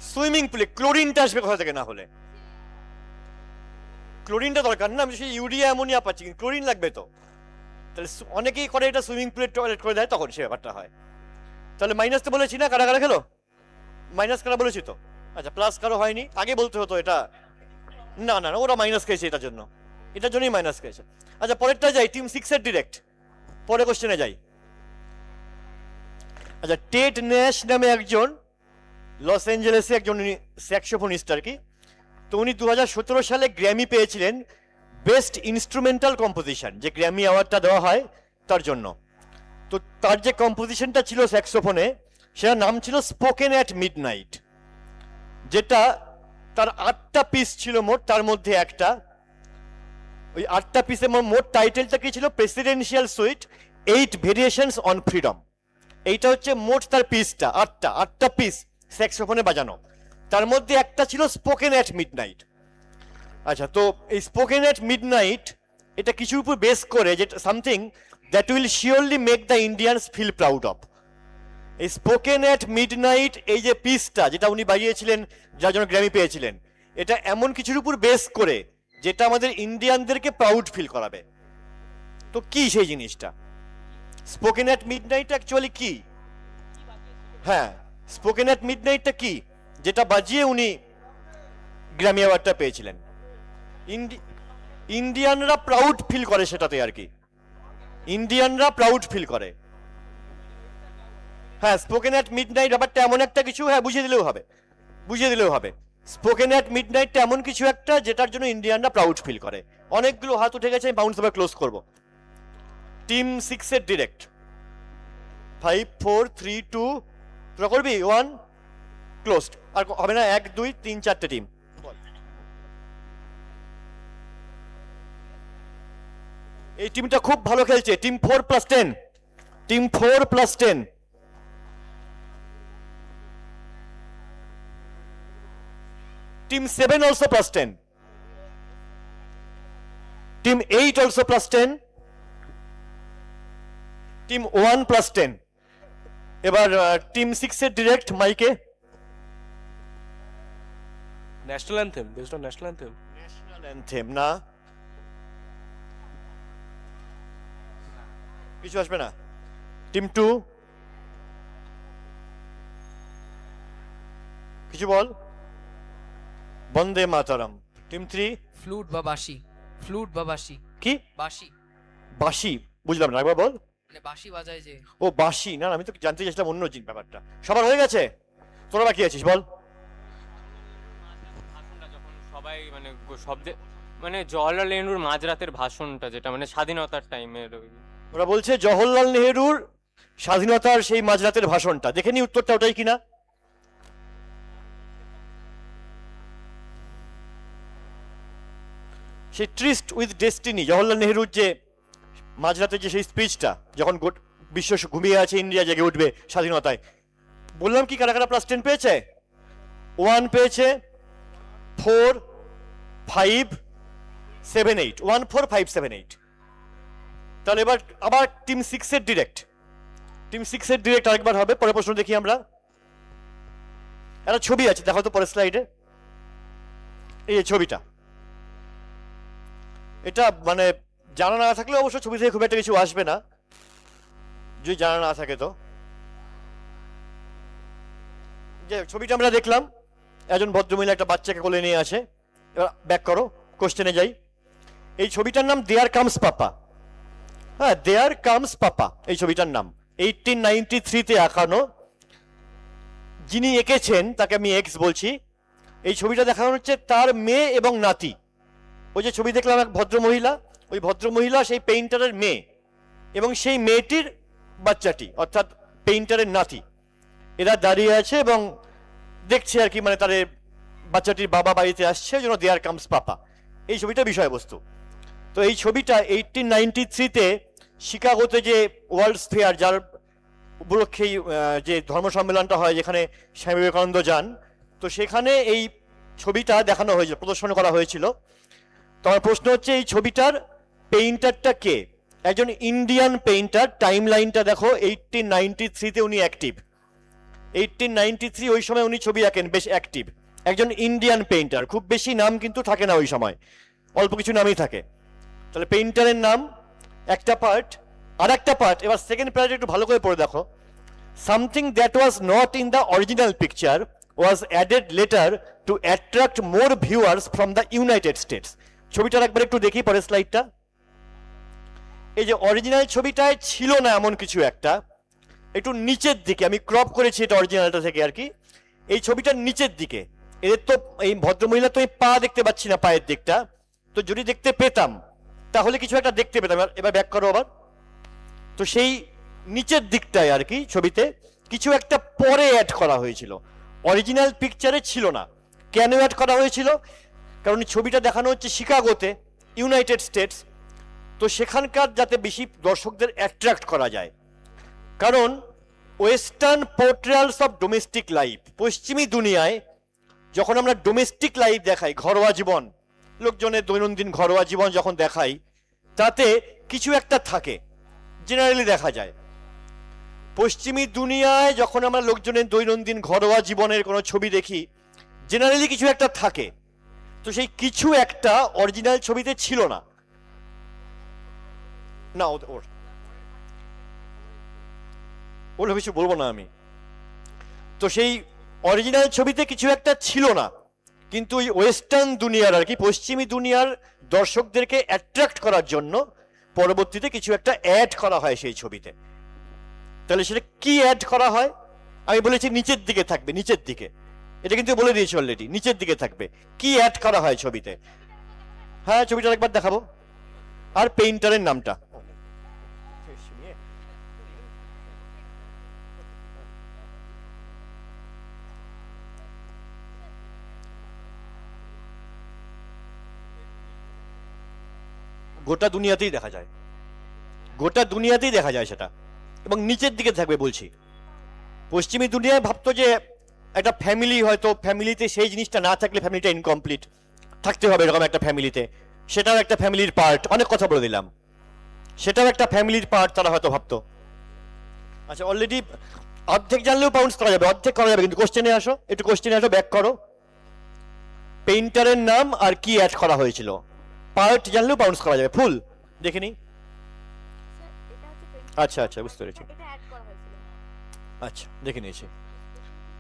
সুইমিং পুলে ক্লোরিনটা আসবে কোথা থেকে? না হলে ক্লোরিনটা দরকার না। আমি সেই ইউরিয়া, অ্যামোনিয়া পাচ্ছি, কিন্তু ক্লোরিন লাগবে তো। তাহলে অনেকেই করে এটা সুইমিং পুলে টয়লেট করে দেয়, তখন সে ব্যাপারটা হয়। তাহলে মাইনাস তো বলেছি না, কারা কারা খেলো? মাইনাস কারা বলেছি তো। আচ্ছা, প্লাস কারো হয়নি? আগে বলতে হতো এটা। না না না, ওরা মাইনাস খেয়েছে এটার জন্য, এটার জন্যই মাইনাস খেয়েছে। আচ্ছা, পরেরটা যাই, টিম 6 এর ডিরেক্ট। পরে কোশ্চেনে যাই। আচ্ছা, টেড ন্যাশ নামে একজন লস অ্যাঞ্জেলেসে একজন স্যাক্সোফোনিস্ট আর কি। তো উনি 2017 সালে গ্র্যামি পেয়েছিলেন বেস্ট ইনস্ট্রুমেন্টাল কম্পোজিশন, যে গ্র্যামি অ্যাওয়ার্ডটা দেওয়া হয় তার জন্য। তো তার যে কম্পোজিশনটা ছিল স্যাক্সোফোনে, সেটার নাম ছিল স্পোকেন অ্যাট মিডনাইট, যেটা তার 8টা পিস ছিল মোট, তার মধ্যে একটা। ওই 8টা পিসের মোট টাইটেলটা কি ছিল? Presidential sweet 8 variations on freedom. এইটা হচ্ছে মোট তার পিসটা, 8টা পিস স্যাক্সোফোনে বাজানো। তার মধ্যে একটা ছিল স্পোকেন অ্যাট মিডনাইট। আচ্ছা, তো এই স্পোকেন অ্যাট মিডনাইট এটা কিছুর উপর বেস করে, যেটা something that will surely make the Indians feel proud of. এই স্পোকেন অ্যাট মিডনাইট, এই যে পিসটা যেটা উনি বাজিয়েছিলেন, যার জন্য গ্র্যামি পেয়েছিলেন, এটা এমন কিছুর উপর বেস করে যেটা আমাদের ইন্ডিয়ানদেরকে প্রাউড ফিল করাবে। তো কি সেই জিনিসটা? স্পোকেন অ্যাট মিডনাইট অ্যাকচুয়ালি কি? হ্যাঁ, স্পোকেন অ্যাট মিডনাইটটা কি যেটা বাজিয়ে উনি গ্র্যামি অ্যাওয়ার্ডটা পেয়েছিলেন? ইন্ডিয়ানরা প্রাউড ফিল করে সেটাতে আর কি, ইন্ডিয়ানরা প্রাউড ফিল করে। হ্যাঁ, স্পোকেন অ্যাট মিডনাইট ব্যাপারটা এমন একটা কিছু, হ্যাঁ বুঝিয়ে দিলেও হবে, বুঝিয়ে দিলেও হবে। স্পোকেন অ্যাট মিডনাইটটা এমন কিছু একটা যেটার জন্য ইন্ডিয়ানরা প্রাউড ফিল করে। অনেকগুলো হাত উঠে গেছে, আমি বাউন্স আবার ক্লোজ করব। টিম 6 এর ডিরেক্ট 5 4 3 2 তোরা করবি 1 ক্লোজড। আর হবে না 1 2 3 4টে টিম। এই টিমটা খুব ভালো খেলছে, team 4+10, team 4+10। Team 7 also +10, team 8 also +10, team 1+10। এবার টিম 6 এর ডিরেক্ট মাইকে। National anthem, based on national anthem. National anthem না, কিছু আসবে না। টিম 2 কিছু বল। বন্দে মাতারাম। টিম 3 ফ্লুট বা বাঁশি, ফ্লুট বা বাঁশি, কি? বাঁশি বাঁশি? বুঝলাম না, একবার বল। মানে বাঁশি বাজায় যে। ও বাঁশি, না না, আমি তো জানতে চাইছিলাম অন্য ব্যাপারটা। সবার হয়ে গেছে, তোরা বাকি আছিস বল। ভাষণটা যখন সবাই মানে শব্দে মানে জওয়াহরলাল নেহরুর মাঝরাতের ভাষণটা, যেটা মানে স্বাধীনতার টাইমের ওই ওরা বলছে জওহরলাল নেহরুর স্বাধীনতার সেই মাঝরাতের ভাষণটা। দেখে নি উত্তরটা ওটাই কিনা। সেই ট্রিস্ট উইথ ডেস্টিনি, জওহরলাল নেহরুর যে মাঝরাতে যে সেই স্পিচটা, যখন বিশ্ব ঘুমিয়ে আছে, ইন্ডিয়া জেগে উঠবে স্বাধীনতায়। বললাম কি কারা কারা +10 পেয়েছে? 1 পেয়েছে, 4 5 7 8, 1 4 5 7 8। তাহলে এবার আবার টিম 6 এর ডিরেক্ট, টিম 6 এর ডিরেক্ট আরেকবার হবে। পরের প্রশ্ন দেখি আমরা। একটা ছবি আছে, দেখো তো পরের স্লাইডে। এই যে ছবিটা, এটা মানে জানা না থাকলে অবশ্য ছবি থেকে খুব একটা কিছু আসবে না, যদি জানা না থাকে তো। যে ছবিটা আমরা দেখলাম, একজন ভদ্রমহিলা একটা বাচ্চাকে কোলে নিয়ে আসে। এবার ব্যাক করো, কোশ্চেনে যাই। এই ছবিটার নাম দেয়ার কামস পাপা। হ্যাঁ, দেয়ার কামস পাপা এই ছবিটার নাম। 1893-তে আঁকানো। যিনি এঁকেছেন তাকে আমি এক্স বলছি। এই ছবিটা দেখানো হচ্ছে তার মেয়ে এবং নাতি। ওই যে ছবি দেখলাম এক ভদ্রমহিলা, ওই ভদ্রমহিলা সেই পেইন্টারের মেয়ে, এবং সেই মেয়েটির বাচ্চাটি অর্থাৎ পেইন্টারের নাতি। এরা দাঁড়িয়ে আছে এবং দেখছে আর কি, মানে তাদের বাচ্চাটির বাবা বাড়িতে আসছে, ওই জন্য দেয়ার কামস পাপা এই ছবিটা বিষয়বস্তু। তো এই ছবিটা 1893-তে শিকাগোতে যে ওয়ার্ল্ডস ফেয়ার, যার উপলক্ষেই যে ধর্ম সম্মেলনটা হয়, যেখানে স্বামী বিবেকানন্দ যান, তো সেখানে এই ছবিটা দেখানো হয়েছিল, প্রদর্শন করা হয়েছিল। তো আমার প্রশ্ন হচ্ছে, এই ছবিটার পেইন্টারটা কে? একজন ইন্ডিয়ান পেইন্টার। টাইম লাইনটা দেখো, 1893-তে উনি অ্যাক্টিভ। 1893 ওই সময় উনি ছবি আঁকেন, বেশ অ্যাক্টিভ। একজন ইন্ডিয়ান পেইন্টার, খুব বেশি নাম কিন্তু থাকে না ওই সময়, অল্প কিছু নামই থাকে। তাহলে পেইন্টারের নাম একটা পার্ট। আর একটা পার্ট, এবার সেকেন্ড পার্ট একটু ভালো করে পড়ে দেখো। Something that was not in the original picture was added letter to attract more viewers from the United states. ছবিটার একবার একটু দেখি পরের স্লাইডটা। এই যে অরিজিনাল ছবিটায় ছিল না এমন কিছু একটা, একটু নিচের দিকে, আমি ক্রপ করেছি এটা অরিজিনালটা থেকে আর কি। এই ছবিটার নিচের দিকে এদের তো, এই ভদ্রমহিলা তো এই পা দেখতে পাচ্ছি না, পায়ের দিকটা। তো যদি দেখতে পেতাম তাহলে কিছু একটা দেখতে পেতাম। এবার ব্যাক করো আবার। তো সেই নিচের দিকটায় আর কি ছবিতে কিছু একটা পরে অ্যাড করা হয়েছিল, অরিজিনাল পিকচারে ছিল না। কেন অ্যাড করা হয়েছিল? কারণ ছবিটা দেখানো হচ্ছে শিকাগোতে, ইউনাইটেড স্টেটস। তো সেখানকার যাতে বেশি দর্শকদের অ্যাট্রাক্ট করা যায়, কারণ ওয়েস্টার্ন পোর্ট্রেয়ালস অফ ডোমেস্টিক লাইফ, পশ্চিমী দুনিয়ায় যখন আমরা ডোমেস্টিক লাইফ দেখাই, ঘরোয়া জীবন, লোকজনের দৈনন্দিন ঘরোয়া জীবন যখন দেখাই, তাতে কিছু একটা থাকে, জেনারেলি দেখা যায়। পশ্চিমী দুনিয়ায় যখন আমরা লোকজনের দৈনন্দিন ঘরোয়া জীবনের কোনো ছবি দেখি, জেনারেলি কিছু একটা থাকে। তো সেই কিছু একটা অরিজিনাল ছবিতে ছিল না। না ওর ওর কিছু বলবো না আমি। তো সেই অরিজিনাল ছবিতে কিছু একটা ছিল না, কিন্তু ওই ওয়েস্টার্ন দুনিয়ার আর কি পশ্চিমী দুনিয়ার দর্শকদেরকে অ্যাট্রাক্ট করার জন্য পরবর্তীতে কিছু একটা অ্যাড করা হয় সেই ছবিতে। তাহলে সেটা কি অ্যাড করা হয়? আমি বলেছি নিচের দিকে থাকবে, নিচের দিকে। এটা কিন্তু বলে দিয়েছি অলরেডি, নিচের দিকে থাকবে। কি অ্যাড করা হয় ছবিতে? হ্যাঁ, ছবিটা একবার দেখাবো। আর পেইন্টারের নামটা। গোটা দুনিয়াতেই দেখা যায়, গোটা দুনিয়াতেই দেখা যায় সেটা, এবং নিচের দিকে থাকবে বলছি। পশ্চিমী দুনিয়ায় ভাবতো যে একটা ফ্যামিলি, হয়তো ফ্যামিলিতে সেই জিনিসটা না থাকলে ফ্যামিলিটা ইনকমপ্লিট, থাকতে হবে এরকম একটা ফ্যামিলিতে, সেটাও একটা ফ্যামিলির পার্ট। অনেক কথা বলে দিলাম, সেটাও একটা ফ্যামিলির পার্ট তারা হয়তো ভাবতো। আচ্ছা, অলরেডি অর্ধেক জানলেও বাউন্স করা যাবে, অর্ধেক করা যাবে, কিন্তু কোশ্চেনে আসো, একটু কোশ্চেনে আসো, ব্যাক করো। পেইন্টারের নাম আর কি অ্যাড করা হয়েছিল, পার্ট জানলেও বাউন্স করা যাবে। ফুল দেখে নি। আচ্ছা আচ্ছা, বুঝতে পেরেছি। এটা অ্যাড করা হয়েছিল। আচ্ছা, দেখে নিয়েছি।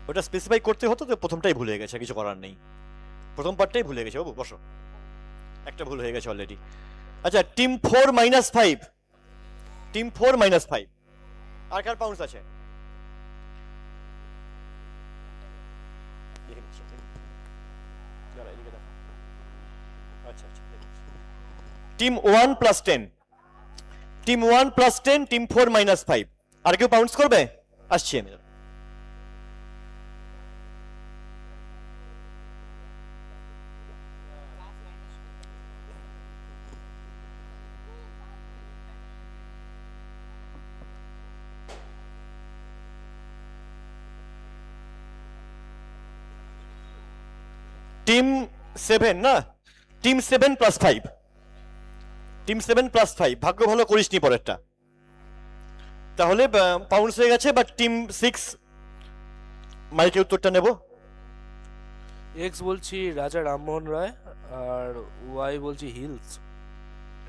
ওটা স্পেসিফাই করতে হতো তো, প্রথমটাই ভুল হয়ে গেছে, কিছু করার নেই। প্রথম পার্টটাই ভুলে গেছে। বাবু বসো, একটা ভুল হয়ে গেছে অলরেডি। আচ্ছা, টিম 4-5, টিম 4-5 আর কার পাউন্স আছে? দেখে নিচ্ছি। দাঁড়া, এদিকে দেখো। আচ্ছা আচ্ছা, টিম 1+10, টিম 1+10, টিম 4-5। আর কেউ পাউন্স করবে? আসছি আমি। টিম 7 না, টিম 7+5, টিম 7+5। ভাগ্য ভালো করিসনি পরেরটা, তাহলে পাউন্স হয়ে গেছে। বাট টিম 6, মাইকে উত্তরটা নেব। এক্স বলছি রাজা রামমোহন রায়, আর ওয়াই বলছি হিলস।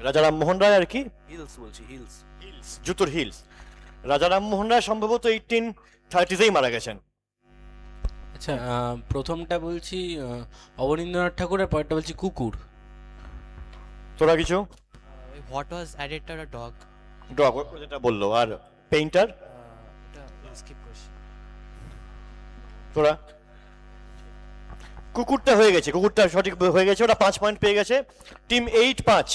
রাজা রামমোহন রায় আর কি? হিলস বলছি, হিলস। হিলস, জুতোর হিলস। রাজা রামমোহন রায় সম্ভবত 1830-তেই মারা গেছেন। আচ্ছা, প্রথমটা বলছি অবনীন্দ্রনাথ ঠাকুর, আর পরেরটা বলছি কুকুর। তোরা কিছু? What was added to a dog? Dog, যেটা বললো। আর পেইন্টার? এটা স্কিপ করছি। তোরা? কুকুরটা হয়ে গেছে, কুকুরটা সঠিক হয়ে গেছে, ওরা 5 পয়েন্ট পেয়ে গেছে। টিম 8 5,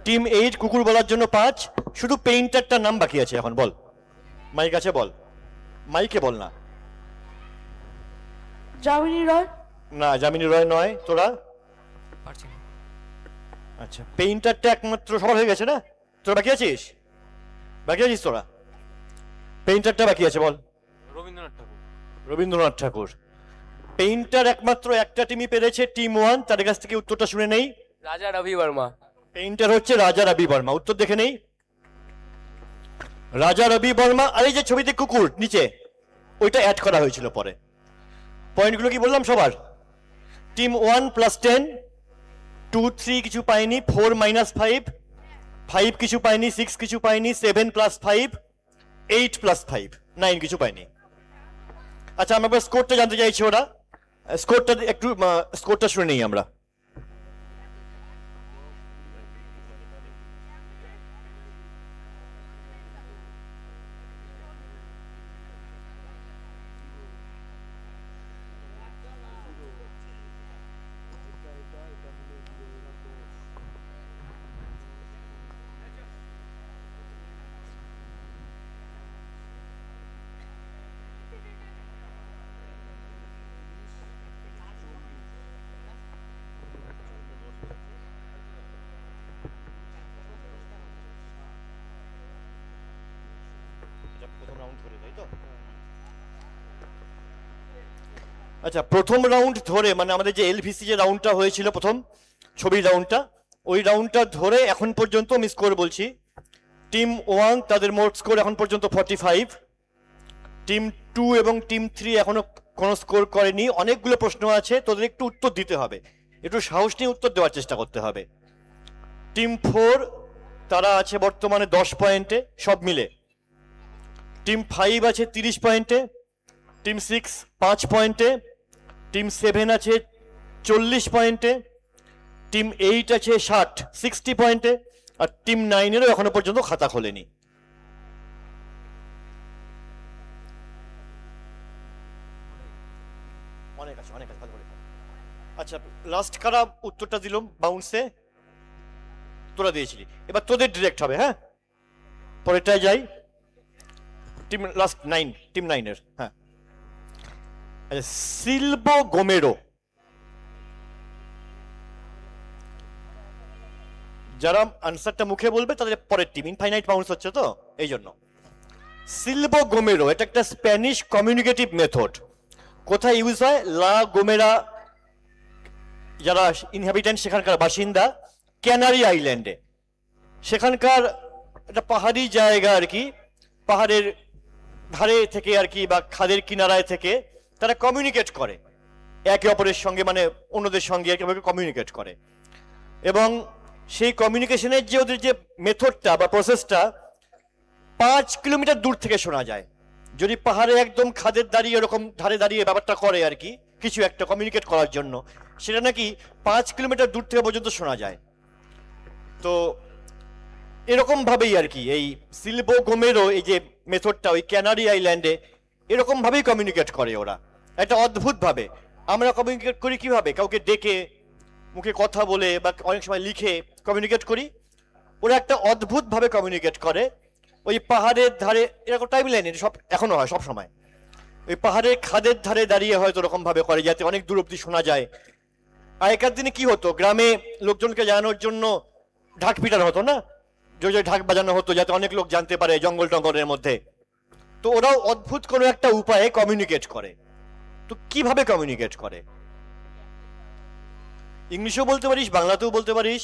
টিম 8 কুকুর বলার জন্য 5। শুধু পেইন্টারটার নাম বাকি আছে এখন, বল। মাইক আছে, বল। মাইকে বল না। যামিনী রয়। না, যামিনী রয় নয়। তোরা? পারছি না। আচ্ছা, পেইন্টারটা একমাত্র সবার হয়ে গেছে না? তোরা বাকি আছিস? বাকি আছিস তোরা? পেইন্টারটা বাকি আছে, বল। রবীন্দ্রনাথ ঠাকুর। রবীন্দ্রনাথ ঠাকুর। পেইন্টার একমাত্র একটা টিমই পেরেছে, টিম 1। তাদের কাছ থেকে উত্তরটা শুনে নেই। রাজা রবি বর্মা। পেইন্টার হচ্ছে রাজা রবি বর্মা। উত্তর দেখে নেই। রাজা রবি বর্মা। আর এই যে ছবিতে কুকুর নিচে, ওইটা অ্যাড করা হয়েছিল পরে। পয়েন্টগুলো কি বললাম সবার? টিম 1+10, 2 3 কিছু পায়নি, 4-5, 5 কিছু পায়নি, 6 কিছু পায়নি, 7+5, 8+5, 9 কিছু পায়নি। আচ্ছা, আমরা স্কোরটা জানতে চাইছি। ওরা স্কোরটা একটু, স্কোরটা শুনে নেই আমরা। আচ্ছা, প্রথম রাউন্ড ধরে, মানে আমাদের যে এলভিসি যে রাউন্ডটা হয়েছিল প্রথম, ছবির রাউন্ডটা, ওই রাউন্ডটা ধরে এখন পর্যন্ত আমি স্কোর বলছি। টিম 1 তাদের মোট স্কোর এখন পর্যন্ত 45, টিম 2 এবং টিম 3 এখনো কোনো স্কোর করেনি। অনেকগুলো প্রশ্ন আছে, তোদের একটু উত্তর দিতে হবে। একটু সাহস নিয়ে উত্তর দেওয়ার চেষ্টা করতে হবে। টিম 4 তারা আছে বর্তমানে 10 পয়েন্টে সব মিলে। টিম 5 আছে 30 পয়েন্টে, টিম 6 5 পয়েন্টে, টিম 7 আছে 40 পয়েন্টে, টিম 8 আছে 60 পয়েন্টে, আর টিম 9-এরও এখনো পর্যন্ত খাতা খোলেনি। অনেক আছে, অনেক আছে, ভালো করে। আচ্ছা, লাস্ট কারা উত্তরটা দিল বাউন্সে? তোরা দিয়েছিলি। এবার তোদের ডিরেক্ট হবে, হ্যাঁ? পরেরটায় যাই। টিম লাস্ট 9, টিম 9-এর, হ্যাঁ। আচ্ছা, সিলভো গোমেরো। যারা আনসারটা মুখে বলবে তাদের পরের টিম। ইনফাইনাইট বাউন্স হচ্ছে তো, এই জন্য। সিলভো গোমেরো এটা একটা স্প্যানিশ কমিউনিকেটিভ মেথড। কোথায় ইউজ হয়? লা গোমেরা, যারা ইনহ্যাবিটেন্ট সেখানকার বাসিন্দা, ক্যানারি আইল্যান্ডে। সেখানকার একটা পাহাড়ি জায়গা আর কি, পাহাড়ের ধারে থেকে আর কি, বা খাদের কিনারায় থেকে তারা কমিউনিকেট করে একে অপরের সঙ্গে, মানে অন্যদের সঙ্গে একেভাবে কমিউনিকেট করে। এবং সেই কমিউনিকেশনের যে ওদের যে মেথডটা বা প্রসেসটা 5 কিলোমিটার দূর থেকে শোনা যায়। যদি পাহাড়ে একদম খাদের দাঁড়িয়ে এরকম ধারে দাঁড়িয়ে ব্যাপারটা করে আর কি, কিছু একটা কমিউনিকেট করার জন্য, সেটা নাকি 5 কিলোমিটার দূর থেকে পর্যন্ত শোনা যায়। তো এরকম ভাবেই আর কি এই সিলভো গোমেরো এই যে মেথডটা ওই ক্যানারি আইল্যান্ডে এরকম ভাবেই কমিউনিকেট করে ওরা, একটা অদ্ভুত ভাবে। আমরা কমিউনিকেট করি কিভাবে? কাউকে ডেকে, মুখে কথা বলে, বা অনেক সময় লিখে কমিউনিকেট করি। ওরা একটা অদ্ভুত ভাবে কমিউনিকেট করে। ওই পাহাড়ের ধারে, এরকম টাইম লাইন সব এখনো হয় সব সময়, ওই পাহাড়ের খাদের ধারে দাঁড়িয়ে হয়তো ওরকম ভাবে করে যাতে অনেক দূর অব্দি শোনা যায়। আগেকার দিনে কি হতো, গ্রামে লোকজনকে জানানোর জন্য ঢাক পিটানো হতো না, জোরে জোরে ঢাক বাজানো হতো যাতে অনেক লোক জানতে পারে জঙ্গল টঙ্গলের মধ্যে। তো ওরাও অদ্ভুত কোনো একটা উপায়ে কমিউনিকেট করে। তো কিভাবে কমিউনিকেট করে? ইংলিশেও বলতে পারিস, বাংলাতেও বলতে পারিস।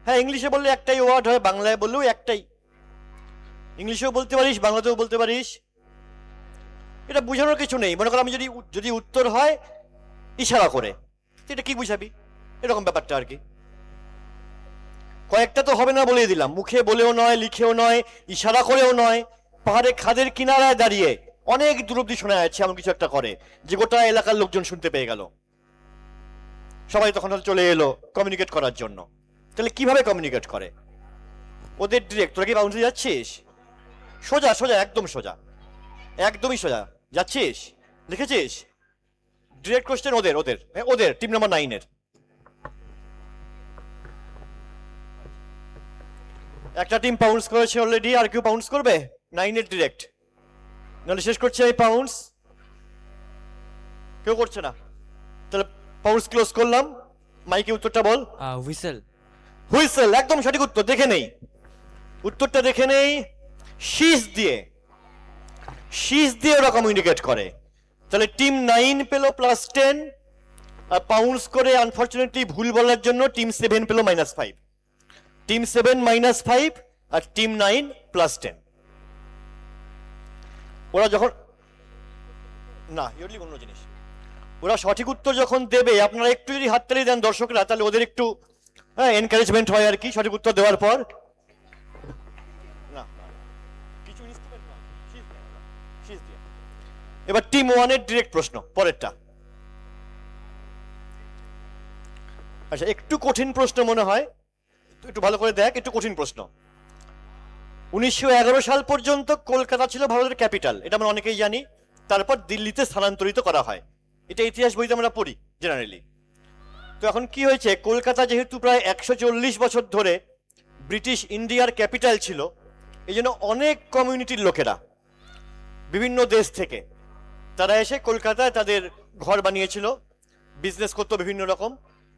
হ্যাঁ, ইংলিশে বললে একটাই ওয়ার্ড হয়, বাংলায় বললেও একটাই। ইংলিশেও বলতে পারিস, বাংলাতেও বলতে পারিস। এটা বোঝানোর কিছু নেই। মনে করো আমি যদি উত্তর হয় ইশারা করে, এটা কি বুঝাবি? এরকম ব্যাপারটা আর কি। কয়েকটা তো হবে না বলে দিলাম, মুখে বলেও নয়, লিখেও নয়, ইশারা করেও নয়। পাহাড়ে খাদের কিনারায় দাঁড়িয়ে অনেক দূর অব্দি শোনা যাচ্ছে এমন কিছু একটা করে, যে গোটা এলাকার লোকজন শুনতে পেয়ে গেল। সবাই তখন চলে এলো কমিউনিকেট করার জন্য। তাহলে কিভাবে কমিউনিকেট করে? ওদের ডিরেক্ট। তোরা কি বাউন্সে যাচ্ছিস? সোজা সোজা, একদম সোজা, একদমই সোজা যাচ্ছিস, লিখেছিস? ডিরেক্ট কোশ্চেন ওদের, ওদের ওদের টিম নাম্বার 9-এর। একটা টিম পাউন্স করেছে অলরেডি, আর কেউ পাউন্স করবে? 9-এর ডিরেক্ট, নাহলে শেষ করছে এই পাউন্স। কেউ করছে না, তাহলে পাউন্স ক্লোজ করলাম। মাইকে উত্তরটা বল। হুইসেল। হুইসেল, একদম সঠিক উত্তর। দেখে নেই উত্তরটা, দেখে নেই। শীষ দিয়ে, শীষ দিয়ে ওরা কমিউনিকেট করে। তাহলে টিম 9 পেল +10, আর পাউন্স করে আনফরচুনেটলি ভুল বলার জন্য টিম 7 পেল -5। টিম 7 -5 আর টিম 9 +10। ওরা যখন না, ইউরলি অন্য জিনিস। ওরা সঠিক উত্তর যখন দেবে, আপনারা একটু যদি হাততালি দেন দর্শকরা, তাহলে ওদের একটু এনকারেজমেন্ট হয় আর কি সঠিক উত্তর দেওয়ার পর। না, কিছু ইনস্ট্রুমেন্ট না, শীষ দিয়ে। এবার টিম 1-এর ডিরেক্ট প্রশ্ন, পরেরটা। আচ্ছা, একটু কঠিন প্রশ্ন মনে হয়, একটু ভালো করে দেখ, একটু কঠিন প্রশ্ন। 1911 সাল পর্যন্ত কলকাতা ছিল ভারতের ক্যাপিটাল, এটা আমরা অনেকেই জানি। তারপর দিল্লিতে স্থানান্তরিত করা হয়, এটা ইতিহাস বইতে আমরা পড়ি জেনারেলি। তো এখন কি হয়েছে, কলকাতা যেহেতু প্রায় 140 বছর ধরে ব্রিটিশ ইন্ডিয়ার ক্যাপিটাল ছিল, এই জন্য অনেক কমিউনিটির লোকেরা বিভিন্ন দেশ থেকে তারা এসে কলকাতায় তাদের ঘর বানিয়েছিল, বিজনেস করতো বিভিন্ন রকম।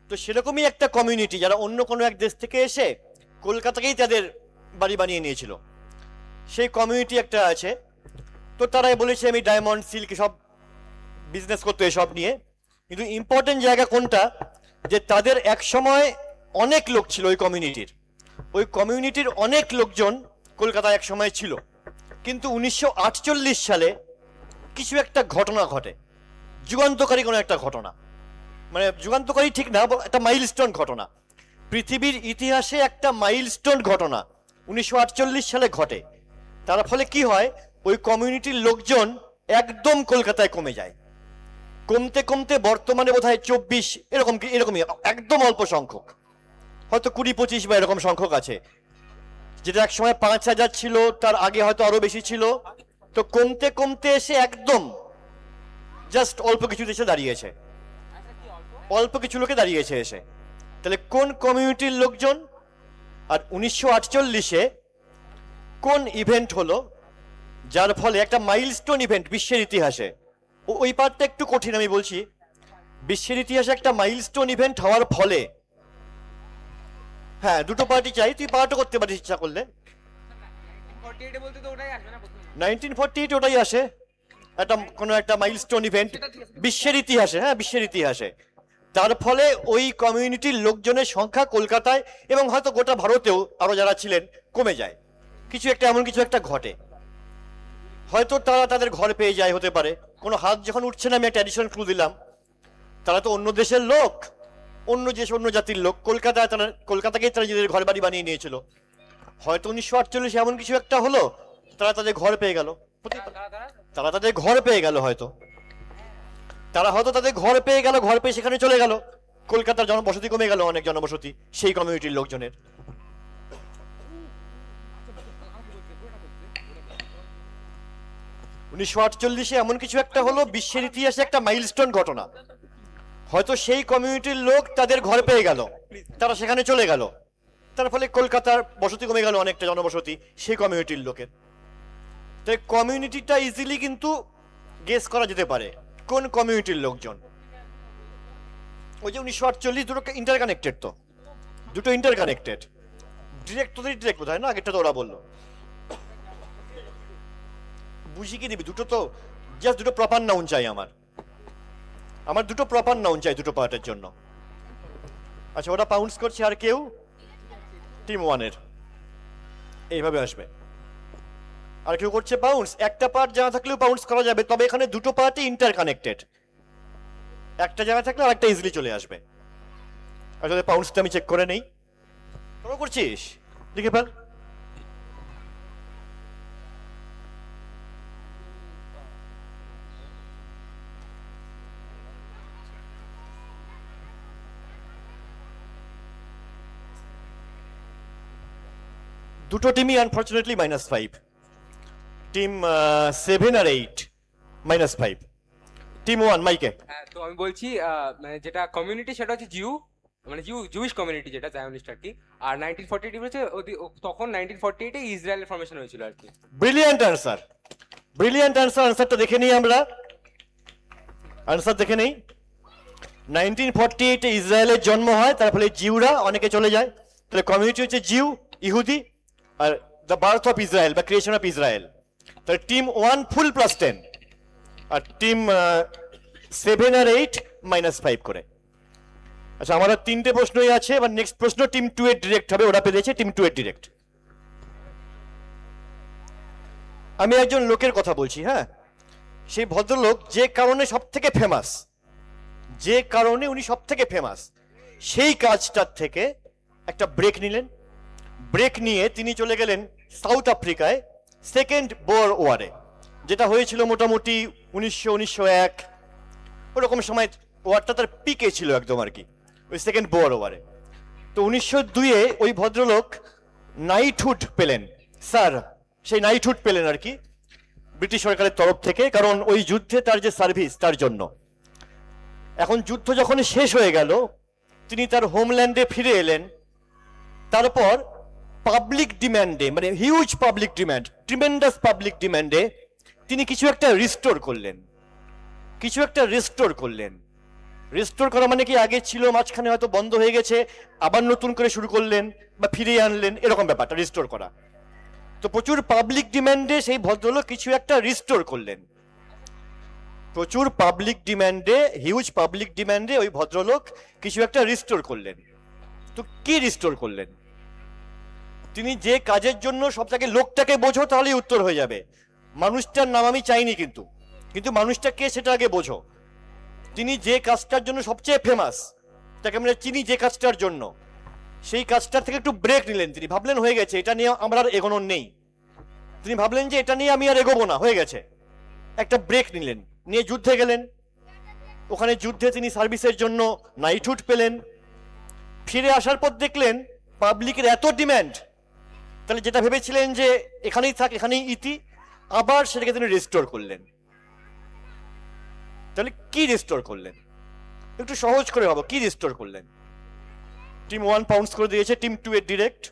তো সেরকমই একটা কমিউনিটি যারা অন্য কোনো এক দেশ থেকে এসে কলকাতাকেই তাদের বাড়ি বানিয়ে নিয়েছিল, সেই কমিউনিটি একটা আছে। তো তারাই বলেছে আমি ডায়মন্ড, সিল্ক সব বিজনেস করতো এসব নিয়ে। কিন্তু ইম্পর্টেন্ট জায়গা কোনটা, যে তাদের এক সময় অনেক লোক ছিল ওই কমিউনিটির, ওই কমিউনিটির অনেক লোকজন কলকাতায় এক সময় ছিল। কিন্তু 1948 সালে কিছু একটা ঘটনা ঘটে, যুগান্তকারী কোনো একটা ঘটনা। মানে যুগান্তকারী ঠিক না, একটা মাইলস্টোন ঘটনা, পৃথিবীর ইতিহাসে একটা মাইলস্টোন ঘটনা 1948 সালে ঘটে। তার ফলে কি হয়, ওই কমিউনিটির লোকজন একদম কলকাতায় কমে যায়, কমতে কমতে বর্তমানে বোধহয় 24 এরকমই একদম অল্প সংখ্যক, হয়তো 20-25 বা এরকম সংখ্যক আছে, যেটা এক সময় 5000 ছিল, তার আগে হয়তো আরো বেশি ছিল। তো কমতে কমতে এসে একদম জাস্ট অল্প কিছু দেশে দাঁড়িয়েছে, অল্প কিছু লোকে দাঁড়িয়েছে এসে। তাহলে কোন কমিউনিটির লোকজন? আর 1948-এ কোন ইভেন্ট হলো যার ফলে একটা মাইলস্টোন ইভেন্ট বিশ্বের ইতিহাসে, ওই পার্টটা একটু কঠিন আমি বলছি, বিশ্বের ইতিহাসে একটা মাইলস্টোন ইভেন্ট হওয়ার ফলে, হ্যাঁ দুটো পার্টি চাই, তুই পার্টও করতে পারিস ইচ্ছা করলে। 48 বলতে তো ওটাই আসবে না প্রথমে। 1948 ওটাই আসে, একটা কোনো একটা মাইলস্টোন ইভেন্ট বিশ্বের ইতিহাসে, হ্যাঁ বিশ্বের ইতিহাসে। তার ফলে ওই কমিউনিটির লোকজনের সংখ্যা কলকাতায় এবং হয়তো গোটা ভারতেও আরো যারা ছিলেন কমে যায়, কিছু একটা এমন কিছু একটা ঘটে, হয়তো তারা তাদের ঘর পেয়ে যায়, হতে পারে। কোনো হাত যখন উঠছে না, আমি একটা অ্যাডিশনাল ক্লু দিলাম, তারা তো অন্য দেশের লোক, অন্য জাতির লোক, কলকাতাকেই তারা নিজেদের ঘর বাড়ি বানিয়ে নিয়েছিল, হয়তো 1948 এমন কিছু একটা হলো, তারা তাদের ঘর পেয়ে গেল, তারা তাদের ঘর পেয়ে গেল, হয়তো তাদের ঘর পেয়ে গেল, ঘর পেয়ে সেখানে চলে গেল, কলকাতার জনবসতি কমে গেল, অনেক জনবসতি সেই কমিউনিটির লোকজনের। 1948-এ এমন কিছু একটা হলো, বিশ্বের ইতিহাসে একটা মাইলস্টোন ঘটনা, হয়তো সেই কমিউনিটির লোক তাদের ঘর পেয়ে গেল, তারা সেখানে চলে গেল, তার ফলে কলকাতার বসতি কমে গেল, অনেকটা জনবসতি সেই কমিউনিটির লোকের। তাই কমিউনিটিটা ইজিলি কিন্তু গেস করা যেতে পারে কোন কমিউনিটির লোকজন। ওই যে 1948 দুটো ইন্টারকানেক্টেড, তো দুটো ইন্টারকানেক্টেড, ডিরেক্ট বোধ হয় না, আগেরটা তো ওরা বললো, বুঝি কি দিবি, দুটো তো জাস্ট দুটো প্রপার নাউন চাই আমার দুটো প্রপার নাউন চাই দুটো পার্টের জন্য। আচ্ছা, ওরা পাউন্স করছে, আর কেউ টিম 1-এর এইভাবে আসবে, আর কেউ করছে পাউন্স। একটা পার্ট জানা থাকলেও পাউন্স করা যাবে, তবে এখানে দুটো পার্টই ইন্টারকানেক্টেড, একটা জায়গা থাকলে আরেকটা ইজিলি চলে আসবে। আর যদি পাউন্সটা আমি চেক করে নেই, তোরা করছিস লিখে ফেল। দুটো টিমই আনফর্চুনেটলি -5, টিম 7 আর 8 -5, টিম 1 মাইকে। হ্যাঁ, তো আমি বলছি মানে যেটা কমিউনিটি সেটা হচ্ছে মানে জুইশ কমিউনিটি, যেটা জায়নিস্ট আর কি। আর 1948 হচ্ছে তখন 1948-এ ইসরায়েলের ফর্মেশন হয়েছিল আর কি। ব্রিলিয়ান্ট আনসার, আনসারটা দেখে নিই আমরা, আনসার দেখে নেই। 1948-এ ইসরায়েলের জন্ম হয়, তার ফলে জিউরা অনেকে চলে যায়, তাহলে কমিউনিটি হচ্ছে জিউ, ইহুদি, are the birth of Israel বা ক্রিয়েশন অফ ইসরায়েল। তাহলে টিম 1 ফুল +10, আর টিম 7 আর 8 -5 করে। আচ্ছা, আমার আর 3টে প্রশ্নই আছে, এবার নেক্সট প্রশ্ন টিম 2 এর ডিরেক্ট হবে, ওরা পেয়েছে টিম 2 এর ডিরেক্ট। আমি একজন লোকের কথা বলছি, হ্যাঁ, সেই ভদ্রলোক যে কারণে সব থেকে ফেমাস, উনি সব থেকে ফেমাস, সেই কাজটার থেকে একটা ব্রেক নিলেন, ব্রেক নিয়ে তিনি চলে গেলেন সাউথ আফ্রিকায় সেকেন্ড বোয়ার ওয়ারে, যেটা হয়েছিল মোটামুটি 1901 ওরকম সময়, ওয়ারটা তার পিকে ছিল একদম আর কি, ওই সেকেন্ড বোয়ার ওয়ারে। তো 1902-এ ওই ভদ্রলোক নাইটহুড পেলেন, স্যার সেই নাইটহুড পেলেন আর কি ব্রিটিশ সরকারের তরফ থেকে, কারণ ওই যুদ্ধে তার যে সার্ভিস তার জন্য। এখন যুদ্ধ যখন শেষ হয়ে গেল, তিনি তার হোমল্যান্ডে ফিরে এলেন, তারপর পাবলিক ডিম্যান্ডে, মানে huge public demand, tremendous public ডিম্যান্ডে তিনি কিছু একটা রিস্টোর করলেন। রিস্টোর করা মানে কি, আগে ছিল, মাঝখানে হয়তো বন্ধ হয়ে গেছে, আবার নতুন করে শুরু করলেন বা ফিরিয়ে আনলেন, এরকম ব্যাপারটা রিস্টোর করা। তো প্রচুর পাবলিক ডিম্যান্ডে সেই ভদ্রলোক কিছু একটা রিস্টোর করলেন, প্রচুর পাবলিক ডিম্যান্ডে, হিউজ পাবলিক ডিম্যান্ডে ওই ভদ্রলোক কিছু একটা রিস্টোর করলেন। তো কি রিস্টোর করলেন? তিনি যে কাজের জন্য সবটাকে, লোকটাকে বোঝো তাহলেই উত্তর হয়ে যাবে, মানুষটার নাম আমি চাইনি, কিন্তু মানুষটা কে সেটা আগে বোঝো। তিনি যে কাজটার জন্য সবচেয়ে ফেমাস, তাকে আমরা চিনি যে কাজটার জন্য, সেই কাজটার থেকে একটু ব্রেক নিলেন। তিনি ভাবলেন হয়ে গেছে, এটা নিয়ে আমার আর এগোনোর নেই। তিনি ভাবলেন যে এটা নিয়ে আমি আর এগোবো না, হয়ে গেছে, একটা ব্রেক নিলেন, নিয়ে যুদ্ধে গেলেন। ওখানে যুদ্ধে তিনি সার্ভিসের জন্য নাইটহুড পেলেন। ফিরে আসার পর দেখলেন পাবলিকের এত ডিম্যান্ড, তাহলে যেটা ভেবেছিলেন যে এখানেই থাক, এখানেই ইতি, আবার সেটাকে তিনি রেস্টোর করলেন। তাহলে কি রেস্টোর করলেন? একটু সহজ করে ভাবো, কি রেস্টোর করলেন? টিম 1 পাউন্ডস করে দিয়েছে, টিম 2 এর ডিরেক্ট।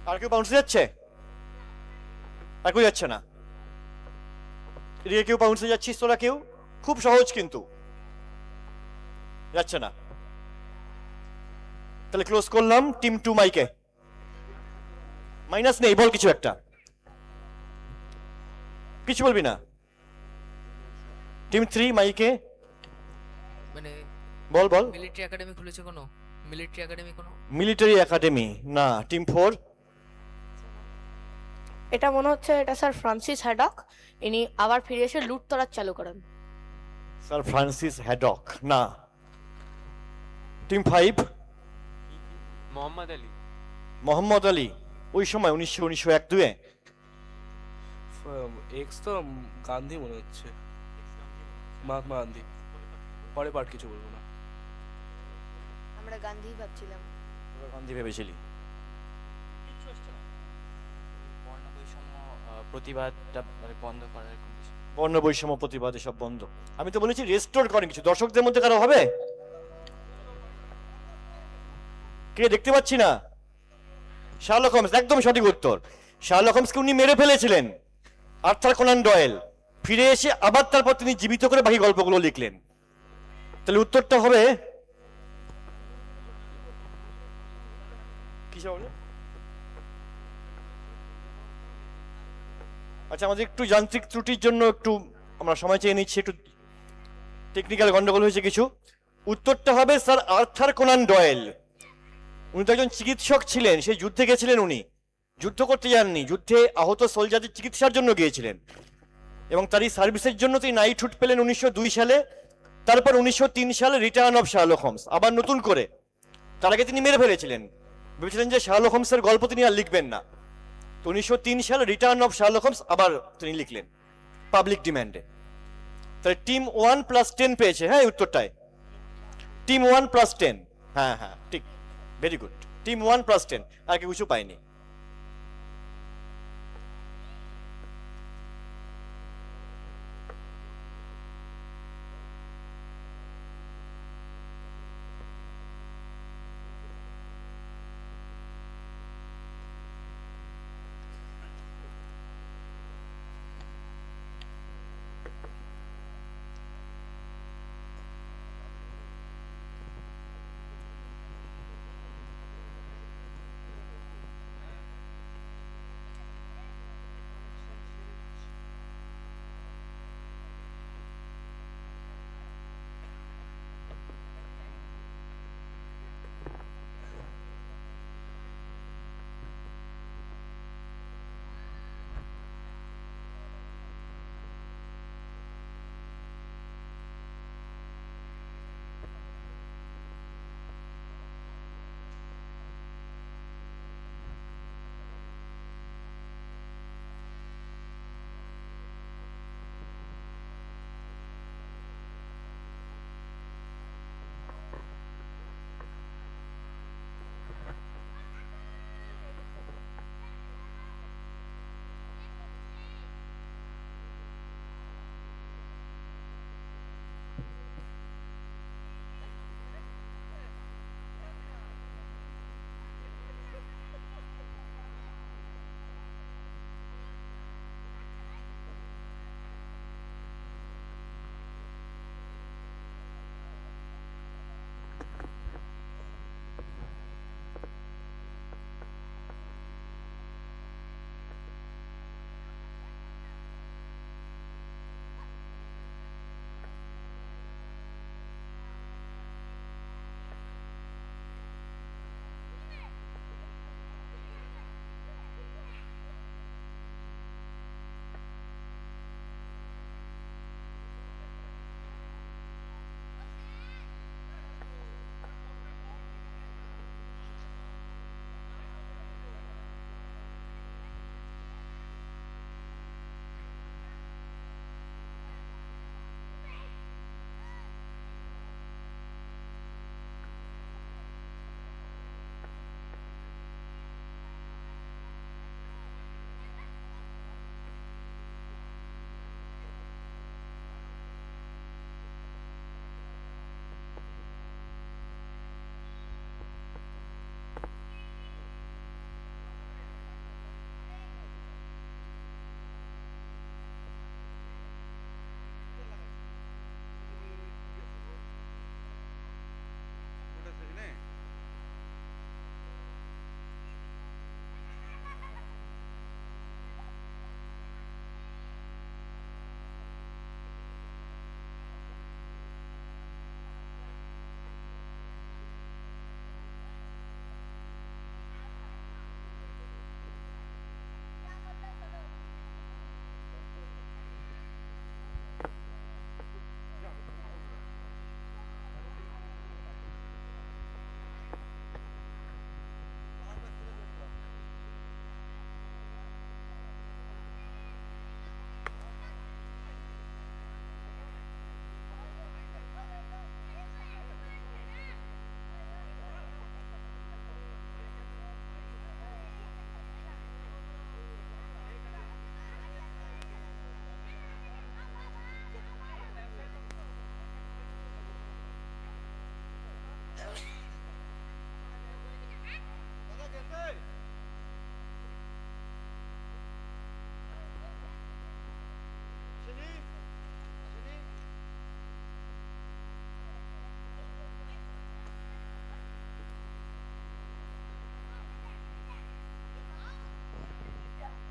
আর কেউ পাউন্ডস যাচ্ছে? আর কেউ যাচ্ছে না? এদিকে কেউ পাউন্ডসে যাচ্ছিস তোরা কেউ? খুব সহজ কিন্তু যাচ্ছে না। তাহলে ক্লোজ করলাম। টিম 2 মাইকে মাইনাস নেই, বল কিছু একটা। কিছু বলবি না? টিম 3 মাইকে মানে বল বল। মিলিটারি একাডেমি খুলেছে কোনো? মিলিটারি একাডেমি কোনো? মিলিটারি একাডেমি না। টিম 4 এটা মনে হচ্ছে এটা স্যার ফ্রান্সিস হ্যাডক, ইনি আবার ফিরে এসে লুটতরাজ চালু করেন। স্যার ফ্রান্সিস হ্যাডক না। টিম 5 মোহাম্মদ আলী। মোহাম্মদ আলী, ওই সময় 1901-2-এ। এক্স তো গান্ধী মনে হচ্ছে, মহাত্মা গান্ধী। পরে পার্ট কিছু বলবো না। আমরা গান্ধী ভাবছিলাম। গান্ধী ভেবেছিলি? বর্ণ বৈষম্য প্রতিবাদটা মানে বন্ধ করার এরকম কিছু। বর্ণ বৈষম্য প্রতিবাদ এসব বন্ধ। আমি তো বলেছি রেস্টোর করেন কিছু। দর্শকদের মধ্যে কারো হবে? কে দেখতে পাচ্ছি না। শার্লক হোমস, একদম সঠিক উত্তর। শার্লক হোমসকে উনি মেরে ফেলেছিলেন, আর্থার কোনান ডয়েল। ফিরে এসে আবার তারপর তিনি জীবিত করে বাকি গল্পগুলো লিখলেন। তাহলে উত্তরটা হবে কি হবে? আচ্ছা, আমাদের একটু যান্ত্রিক ত্রুটির জন্য একটু আমরা সময় চেয়ে নিচ্ছি, একটু টেকনিক্যাল গন্ডগোল হয়েছে কিছু। উত্তরটা হবে স্যার আর্থার কোনান ডয়েল। উনি তো একজন চিকিৎসক ছিলেন, সেই যুদ্ধে গেছিলেন। উনি যুদ্ধ করতে যাননি, যুদ্ধে আহত সোলজারদের চিকিৎসার জন্য গিয়েছিলেন, এবং তারই সার্ভিসের জন্য তিনি নাইটহুড পেলেন 1902 সালে। তারপর 1903 সালে রিটার্ন অফ শার্লক হোমস, আবার নতুন করে। তার আগে তিনি মেরে ফেলেছিলেন, ভেবেছিলেন যে শার্লক হোমসের গল্প তিনি আর লিখবেন না। তো 1903 সালে রিটার্ন অফ শার্লক হোমস আবার তিনি লিখলেন পাবলিক ডিম্যান্ডে। তাহলে টিম 1 + 10 পেয়েছে, হ্যাঁ উত্তরটায় টিম 1 + 10। হ্যাঁ হ্যাঁ ঠিক, ভেরি গুড। টিম 1 + 10, আর কেউ কিছু পায়নি।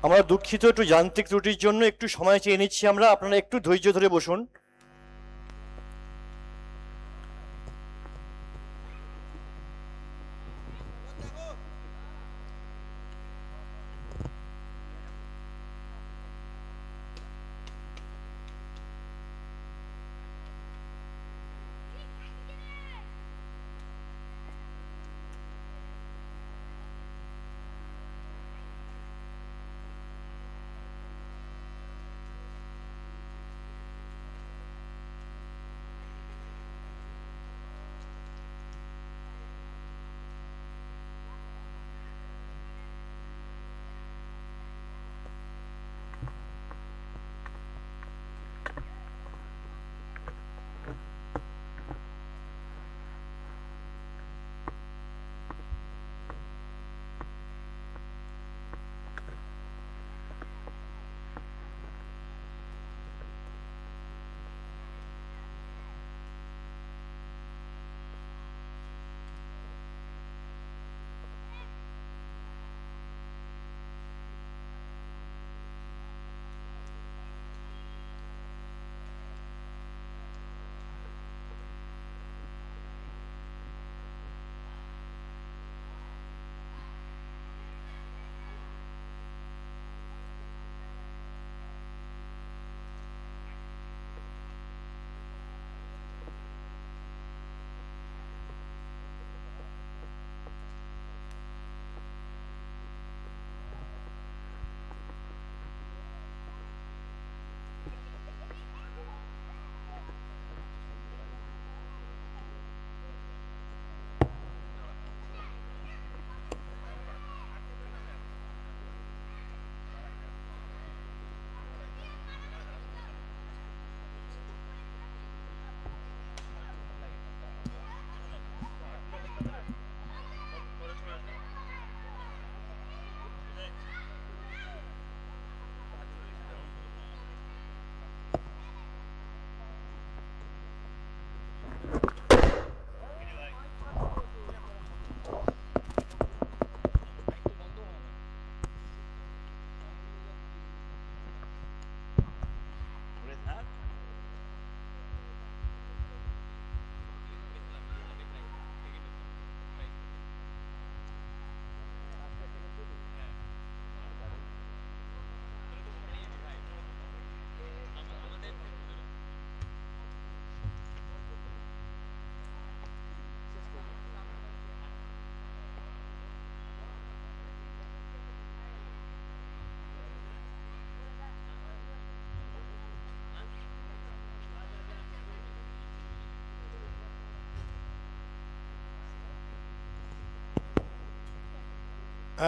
আমরা দুঃখিত, একটু যান্ত্রিক ত্রুটির জন্য একটু সময় চেয়ে নিচ্ছি আমরা, আপনারা একটু ধৈর্য ধরে বসুন।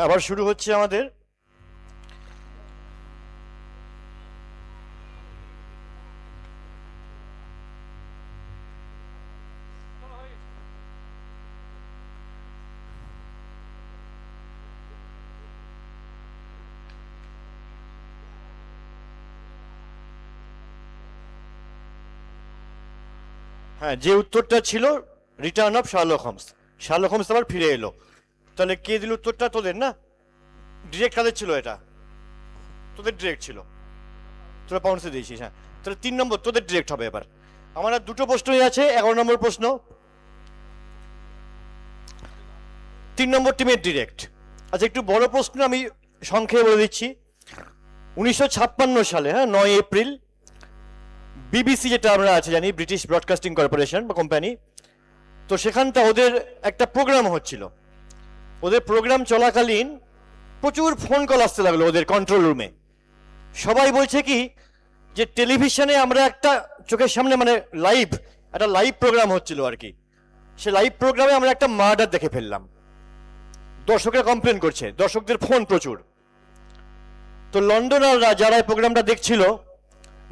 আবার শুরু হচ্ছে আমাদের। হ্যাঁ, যে উত্তরটা ছিল return of Sherlock Holmes, Sherlock Holmes আবার ফিরে এলো। তাহলে কে দিল উত্তরটা? তোদের না? ডিরেক্ট কাদের ছিল এটা? তোদের ডিরেক্ট ছিল, তোরা পাউন্ডসে দিয়েছিস। হ্যাঁ, তাহলে 3 নম্বর তোদের ডিরেক্ট হবে। এবার আমার আর দুটো প্রশ্নই আছে। 11 নম্বর প্রশ্ন, 3 নম্বর টিমের ডিরেক্ট। আচ্ছা, একটু বড় প্রশ্ন আমি সংক্ষেপে বলে দিচ্ছি। 1956 সালে, হ্যাঁ, 9 এপ্রিল, বিবিসি যেটা আমরা আছে জানি, ব্রিটিশ ব্রডকাস্টিং কর্পোরেশন বা কোম্পানি, তো সেখানটা ওদের একটা প্রোগ্রাম হচ্ছিল। ওদের প্রোগ্রাম চলাকালীন প্রচুর ফোন কল আসতে লাগলো ওদের কন্ট্রোল রুমে। সবাই বলছে কি যে টেলিভিশনে আমরা একটা চোখের সামনে মানে একটা লাইভ প্রোগ্রাম হচ্ছিল আর কি, সে লাইভ প্রোগ্রামে আমরা একটা মার্ডার দেখে ফেললাম। দর্শকরা কমপ্লেন করছে, দর্শকদের ফোন প্রচুর। তো লন্ডনাররা যারা এই প্রোগ্রামটা দেখছিল,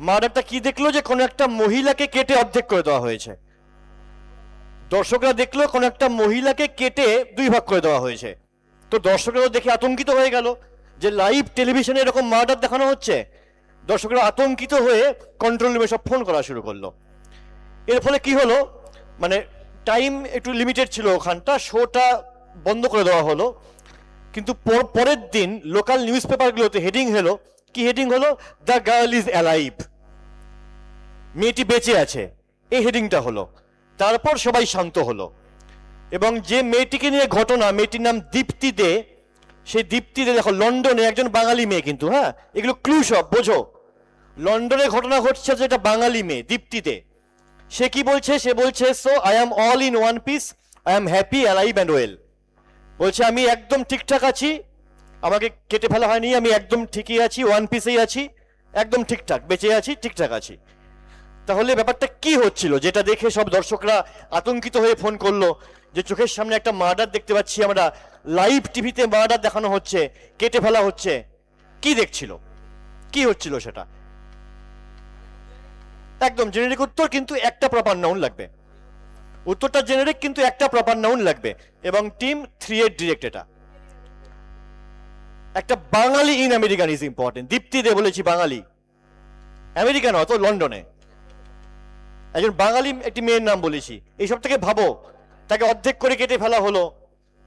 মার্ডারটা কি দেখলো যে কোনো একটা মহিলাকে কেটে অর্ধেক করে দেওয়া হয়েছে। দর্শকরা দেখলো কোনো একটা মহিলাকে কেটে 2 ভাগ করে দেওয়া হয়েছে। তো দর্শকরা দেখে আতঙ্কিত হয়ে গেল যে লাইভ টেলিভিশনে এরকম মার্ডার দেখানো হচ্ছে। দর্শকরা আতঙ্কিত হয়ে কন্ট্রোল রুমে সব ফোন করা শুরু করলো। এর ফলে কি হলো, মানে টাইম একটু লিমিটেড ছিল ওখানটা, শোটা বন্ধ করে দেওয়া হলো। কিন্তু পরের দিন লোকাল নিউজ পেপারগুলোতে হেডিং হলো, কি হেডিং হলো? দ্য গার্ল ইজ অ্যালাইভ, মেয়েটি বেঁচে আছে, এই হেডিংটা হলো। তারপর সবাই শান্ত হলো এবং যে মেয়েটিকে নিয়ে ঘটনা, মেয়েটির নাম দীপ্তি দে। সেই দীপ্তি দে দেখো লন্ডনে একজন বাঙালি মেয়ে কিন্তু, হ্যাঁ এগুলো ক্লু সব বোঝো। লন্ডনে ঘটনা ঘটছে যে এটা বাঙালি মেয়ে দীপ্তি দে। সে কি বলছে? সে বলছে so I am all in one piece, I am happy alive and well. বলছে আমি একদম ঠিকঠাক আছি, আমাকে কেটে ফেলা হয়নি, আমি একদম ঠিকই আছি, ওয়ান পিসেই আছি, একদম ঠিকঠাক বেঁচে আছি, ঠিকঠাক আছি। তাহলে ব্যাপারটা কি হচ্ছিল, যেটা দেখে সব দর্শকরা আতঙ্কিত হয়ে ফোন করলো যে চোখের সামনে একটা মার্ডার দেখতে পাচ্ছি আমরা, লাইভ টিভিতে মার্ডার দেখানো হচ্ছে, কেটে ফেলা হচ্ছে, কি দেখছিল, কি হচ্ছিল সেটা? একদম জেনেরিক উত্তর, কিন্তু একটা প্রপার নাউন লাগবে। উত্তরটা জেনেরিক কিন্তু একটা প্রপার নাউন লাগবে। এবং টিম 3 এর ডিরেক্ট এটা একটা বাঙালি ইন আমেরিকান ইজ ইম্পর্টেন্ট। দীপ্তি দে বলেছি বাঙালি, আমেরিকান অত লন্ডনে একজন বাঙালি একটি মেয়ের নাম বলেছি। এইসব থেকে ভাবো, তাকে অর্ধেক করে কেটে ফেলা হলো,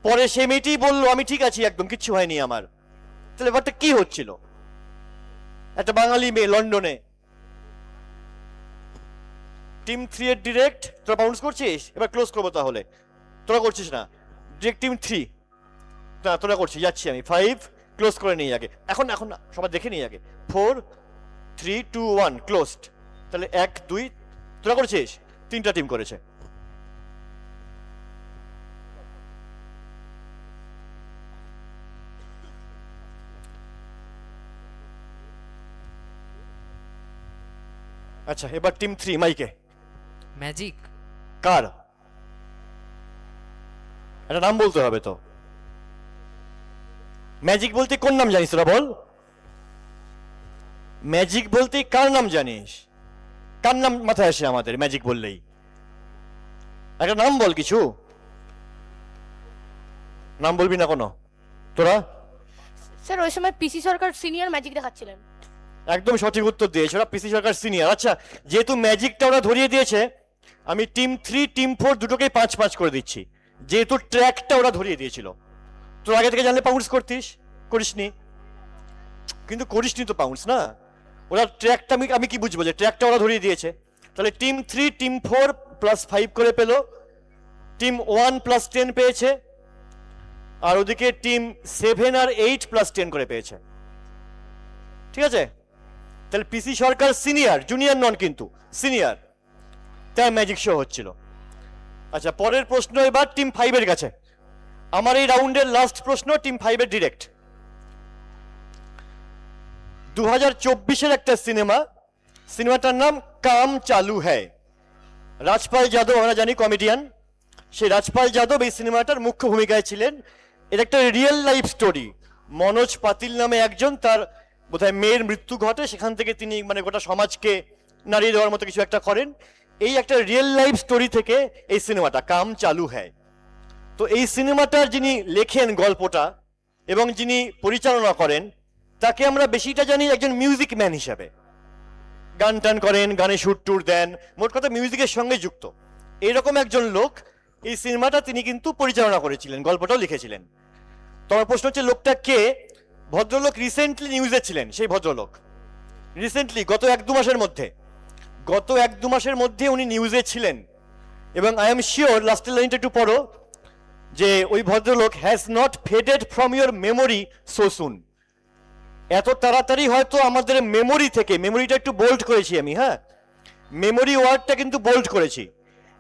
পরে সে মেয়েটি বললো আমি ঠিক আছি, একদম কিচ্ছু হয়নি আমার। তাহলে ব্যাপারটা কি হচ্ছিল? একটা বাঙালি মেয়ে লন্ডনে। টিম 3 এর ডিরেক্ট, তোরা বাউন্স করছিস? এবার ক্লোজ করবো তাহলে। তোরা করছিস না? ডিরেক্ট টিম 3 না, তোরা করছিস, যাচ্ছি আমি। 5 ক্লোজ করে নিই আগে, এখন এখন না, সবাই দেখে নিই আগে। 4 3 2 1 ক্লোজড। তাহলে 1 2 তোরা করেছিস, 3টা টিম করেছে। আচ্ছা এবার টিম 3 মাইকে। ম্যাজিক। কার? একটা নাম বলতে হবে তো। ম্যাজিক বলতে কোন নাম জানিস তোরা বল? ম্যাজিক বলতে কার নাম জানিস? কার নাম মাথায় আসে আমাদের ম্যাজিক বললেই? একটা নাম বল, কিছু নাম বলবি না কোনো তোরা? স্যার ওই সময় পিসি সরকার সিনিয়র ম্যাজিক দেখাচ্ছিলেন। একদম সঠিক উত্তর দিয়েছে, ওরা পিসি সরকার সিনিয়র। আচ্ছা যেহেতু ম্যাজিকটা ওরা ধরিয়ে দিয়েছে, আমি টিম 3 টিম 4 দুটোকেই 5-5 করে দিচ্ছি, যেহেতু ট্র্যাকটা ওরা ধরিয়ে দিয়েছিল। তোর আগে থেকে জানলে পাউন্স করতিস, করিসনি, কিন্তু করিসনি তো পাউন্স না। ওরা ট্র্যাকটা আমি কি বুঝবো যে ট্র্যাকটা ওরা ধরিয়ে দিয়েছে? তাহলে টিম 3 টিম 4 +5 করে পেল, টিম 1 +10 পেয়েছে, আর ওদিকে টিম 7 আর 8 +10 করে পেয়েছে। ঠিক আছে, তাহলে পিসি সরকার সিনিয়র, জুনিয়র নন কিন্তু সিনিয়র, তাই ম্যাজিক শো হচ্ছিল। আচ্ছা পরের প্রশ্ন এবার টিম 5 এর কাছে। আমার এই রাউন্ডের লাস্ট প্রশ্ন টিম 5 এর ডিরেক্ট। 2024-এর একটা সিনেমা, সিনেমাটার নাম কাম চালু হ্যায়। রাজপাল যাদব আমরা জানি কমেডিয়ান, সেই রাজপাল যাদব এই সিনেমাটার মুখ্য ভূমিকায় ছিলেন। এটা একটা রিয়েল লাইফ স্টোরি। মনোজ পাতিল নামে একজন, তার বোধহয় মেয়ের মৃত্যু ঘটে, সেখান থেকে তিনি মানে গোটা সমাজকে নাড়িয়ে দেওয়ার মতো কিছু একটা করেন। এই একটা রিয়েল লাইফ স্টোরি থেকে এই সিনেমাটা কাম চালু হ্যায়। তো এই সিনেমাটার যিনি লেখেন গল্পটা এবং যিনি পরিচালনা করেন, তাকে আমরা বেশিটা জানি একজন মিউজিক ম্যান হিসাবে। গান টান করেন, গানে সুর টুর দেন, মোট কথা মিউজিকের সঙ্গে যুক্ত। এইরকম একজন লোক এই সিনেমাটা তিনি কিন্তু পরিচালনা করেছিলেন, গল্পটাও লিখেছিলেন। তোমার প্রশ্ন হচ্ছে লোকটা কে? ভদ্রলোক রিসেন্টলি নিউজে ছিলেন। সেই ভদ্রলোক রিসেন্টলি গত 1-2 মাসের মধ্যে, গত 1-2 মাসের মধ্যে উনি নিউজে ছিলেন। এবং আই এম শিওর, লাস্টের লাইনটা একটু পড়ো, যে ওই ভদ্রলোক has not faded from your memory so soon. এত তাড়াতাড়ি হয়তো আমাদের মেমোরি থেকে, মেমোরিটা একটু বোল্ড করেছি আমি, হ্যাঁ মেমোরি ওয়ার্ডটা কিন্তু বোল্ড করেছি,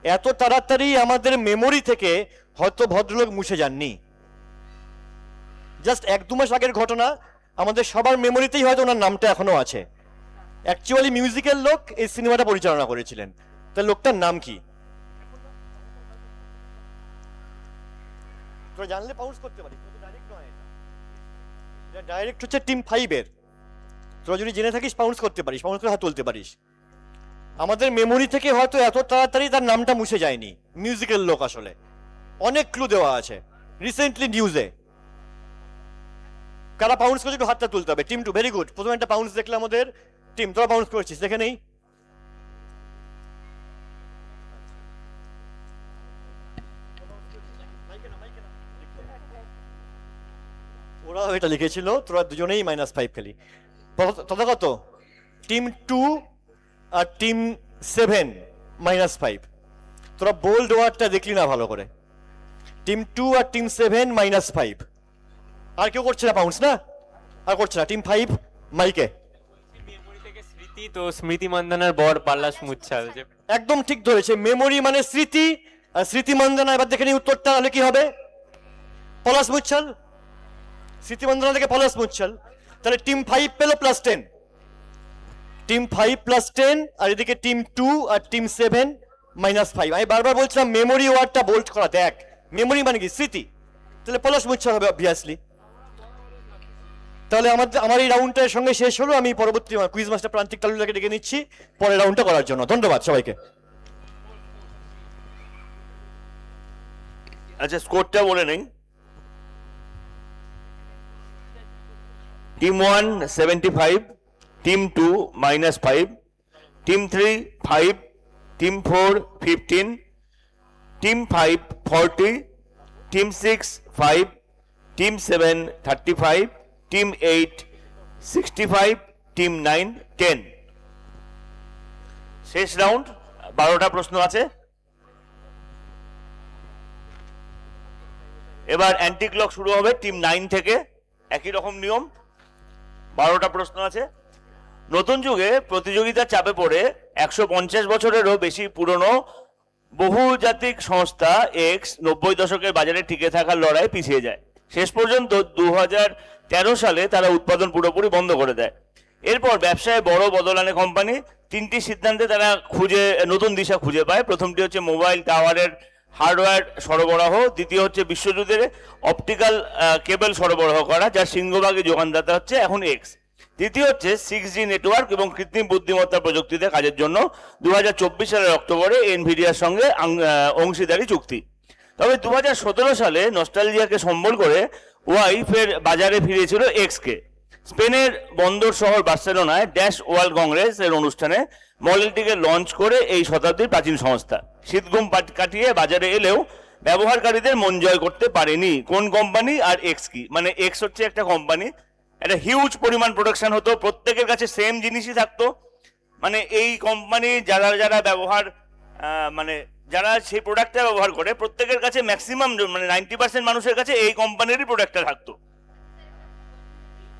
এত তাড়াতাড়ি আমাদের মেমোরি থেকে হয়তো ভদ্রলোক মুছে যাননি। জাস্ট 1-2 মাস আগের ঘটনা, আমাদের সবার মেমোরিতেই হয়তো ওনার নামটা এখনো আছে। অ্যাকচুয়ালি মিউজিক্যাল লোক এই সিনেমাটা পরিচালনা করেছিলেন। তা লোকটার নাম কি? তোরা জানলে পাউন্স করতে পারিস, ডাইরেক্ট নয় এটা, ডাইরেক্ট হচ্ছে টিম 5 এর। তোরা যদি জেনে থাকিস পাউন্স করতে পারিস, পাউন্স করে হাত তুলতে পারিস। আমাদের মেমোরি থেকে হয়তো এত তাড়াতাড়ি তার নামটা মুছে যায়নি। মিউজিক্যাল লোক আসলে, অনেক ক্লু দেওয়া আছে রিসেন্টলি নিউজে। কারা পাউন্স করছে একটু হাতটা তুলতে হবে। টিম 2 ভেরি গুড, প্রথমে একটা পাউন্স দেখলাম ওদের। টিম তোরা পাউন্স করছিস, দেখে নেই। তোরাও এটা লিখেছিল, তোরা দুজনেই -5 পেলি। তথাগত টিম 2 আর টিম 7 -5। তোরা বোল্ড ওয়ার্ডটা দেখলি না ভালো করে। টিম 2 আর টিম 7 -5। আর কেউ করছে না পাউন্ডস না? আর করছে না। টিম 5 মাইকে। মেমোরি থেকে স্মৃতি, তো স্মৃতি মান্দানার বর পাল্লাস মুচ্ছাল যে একদম ঠিক ধরেছে। মেমোরি মানে স্মৃতি, আর স্মৃতি মান্দানা। এবার দেখে নিই উত্তরটা হলে কি হবে। পলাশ মুচ্ছাল। স্মৃতি মান্দানা থেকে পলাশ মুচ্ছাল। তাহলে টিম 5 পেল +10। টিম 5 +10, আর এদিকে টিম 2 আর টিম 7 -5। আমি বারবার বলছিলাম মেমোরি ওয়ার্ডটা বোল্ড করা। দেখ মেমোরি মানে কি? স্মৃতি। তাহলে পলাশ মুচ্ছাল হবে অবভিয়াসলি। তাহলে আমার এই রাউন্ডটার সঙ্গে শেষ হলো। আমি পরবর্তী কুইজ মাস্টার প্রান্তিক তালুদাকে ডেকে নিচ্ছি পরের রাউন্ডটা করার জন্য। ধন্যবাদ সবাইকে। আচ্ছা, স্কোরটা বলে নেই। Team 1 75, team 2 -5, team 3 5, team 4 15, team 5 40, team 6 5, team 7 35, team 8 65, team 9 10। শেষ রাউন্ড, 12টা প্রশ্ন আছে। এবার অ্যান্টি ক্লক শুরু হবে টিম 9 থেকে। একই রকম নিয়ম, 12টা প্রশ্ন আছে। নতুন যুগে প্রতিযোগিতার চাপে পড়ে 150 বছরেরও বেশি পুরনো বহুজাতিক সংস্থা এক্স 90 দশকের বাজারে টিকে থাকার লড়াই পিছিয়ে যায়। শেষ পর্যন্ত 2013 সালে তারা উৎপাদন পুরোপুরি বন্ধ করে দেয়। এরপর ব্যবসায় বড় বদল আনে কোম্পানি। 3টি সিদ্ধান্তে তারা নতুন দিশা খুঁজে পায়। প্রথমটি হচ্ছে মোবাইল টাওয়ারের হার্ডওয়্যার সরবরাহ, দ্বিতীয় হচ্ছে বিশ্বজুড়ে অপটিক্যাল কেবল সরবরাহ করা, যার সিংহভাগী যোগানদাতা হচ্ছে এখন এক্স। তৃতীয় হচ্ছে 6G নেটওয়ার্ক এবং কৃত্রিম বুদ্ধিমত্তা প্রযুক্তিতে কাজের জন্য 2024 সালের অক্টোবরে এনভিডিয়ার সঙ্গে অংশীদারি চুক্তি। তবে 2017 সালে নস্টালজিয়াকে সম্বল করে ওয়াই ফের বাজারে ফিরেছিল এক্সকে। স্পেনের বন্দর শহর বার্সেলোনায় ড্যাশ ওয়ার্ল্ড কংগ্রেস এর অনুষ্ঠানে মডেলটিকে লঞ্চ করে এই শতাব্দীর প্রাচীন সংস্থা শীতঘুম কাটিয়ে বাজারে এলেও ব্যবহারকারীদের মন জয় করতে পারেনি। কোন কোম্পানি আর এক্স কি? মানে এক্স হচ্ছে একটা কোম্পানি, একটা হিউজ পরিমাণ প্রোডাকশন হতো, প্রত্যেকের কাছে সেম জিনিসই থাকতো। মানে এই কোম্পানি যারা ব্যবহার মানে যারা সেই প্রোডাক্টটা ব্যবহার করে প্রত্যেকের কাছে ম্যাক্সিমাম মানে 90% মানুষের কাছে এই কোম্পানিরই প্রোডাক্টটা থাকতো।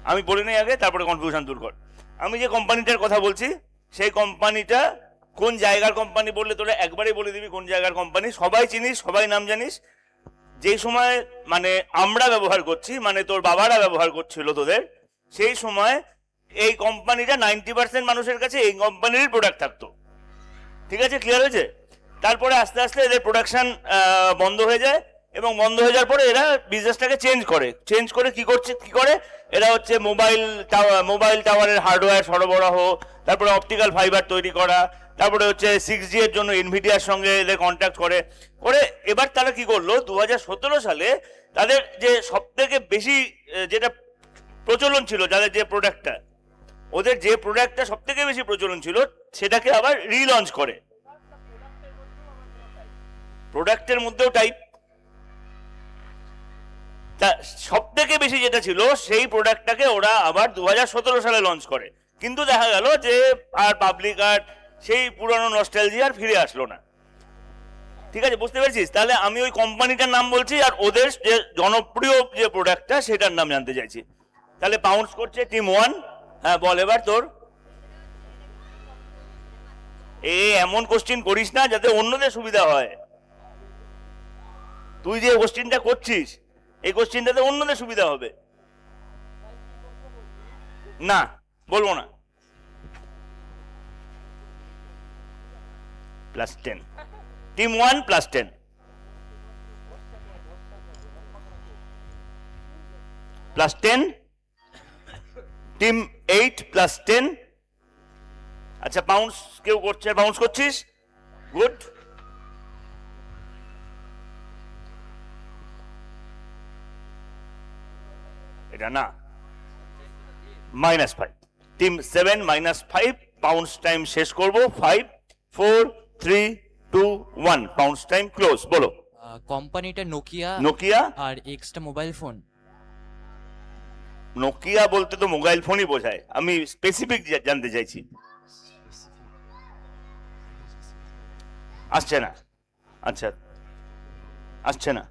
আমি বলে নেই আগে, তারপরে কনফিউশন দূর কর। আমি যে কোম্পানিটার কথা বলছি সেই কোম্পানিটা কোন জায়গার কোম্পানি বললে তোরা একবারেই বলে দিবি কোন জায়গার কোম্পানি। সবাই চিনিস, সবাই নাম জানিস। যেই সময় মানে আমরা ব্যবহার করছি, মানে তোর বাবারা ব্যবহার করছিল তোদের, সেই সময় এই কোম্পানিটা 90% মানুষের কাছে এই কোম্পানিরই প্রোডাক্ট থাকতো। ঠিক আছে, ক্লিয়ার হয়েছে? তারপরে আস্তে আস্তে এদের প্রোডাকশন বন্ধ হয়ে যায়, এবং বন্ধ হয়ে যাওয়ার পরে এরা বিজনেসটাকে চেঞ্জ করে কি করে এরা হচ্ছে মোবাইল টাওয়ারের হার্ডওয়্যার সরবরাহ, তারপরে অপটিক্যাল ফাইবার তৈরি করা, তারপরে হচ্ছে 6G এর জন্য এনভিডিয়ার সঙ্গে এদের কন্ট্যাক্ট করে এবার তারা কি করলো 2017 সালে তাদের যে সব থেকে বেশি যেটা প্রচলন ছিল, যাদের যে প্রোডাক্টটা ওদের যে প্রোডাক্টটা সব থেকে বেশি প্রচলন ছিল সেটাকে আবার রিলঞ্চ করে। প্রোডাক্টের মধ্যেও টাইপ, তা সব থেকে বেশি যেটা ছিল সেই প্রোডাক্টটাকে ওরা আবার 2017 সালে লঞ্চ করে। কিন্তু দেখা গেল যে আর পাবলিক আর সেই পুরনো নস্টালজিয়া আর ফিরে আসলো না। ঠিক আছে, বুঝতে পেরেছিস? তাহলে আমি ওই কোম্পানিটার নাম বলছি আর ওদের যে জনপ্রিয় যে প্রোডাক্টটা সেটার নাম জানতে চাইছি। তাহলে পাউন্স করছে টিম 1। হ্যাঁ বল এবার তোর। এমন কোশ্চিন করিস না যাতে অন্যদের সুবিধা হয়। তুই যে কোশ্চিনটা করছিস এই কোশ্চিনটাতে অন্যদের সুবিধা হবে না, বলবো না। +10 টিম 1 +10 +10 টিম 8 +10। আচ্ছা বাউন্স কেউ করছে? বাউন্স করছিস? গুড। এটা না, -5 টিম 7 -5। পাউন্স টাইম শেষ করব। 5 4 3 2 1 পাউন্স টাইম ক্লোজ। বলো। কোম্পানিটা নোকিয়া নোকিয়া আর এক্সটা মোবাইল ফোন। নোকিয়া বলতে তো মোবাইল ফোনই বোঝায়, আমি স্পেসিফিক জানতে চাইছি। আসছে না, আচ্ছা আসছে না।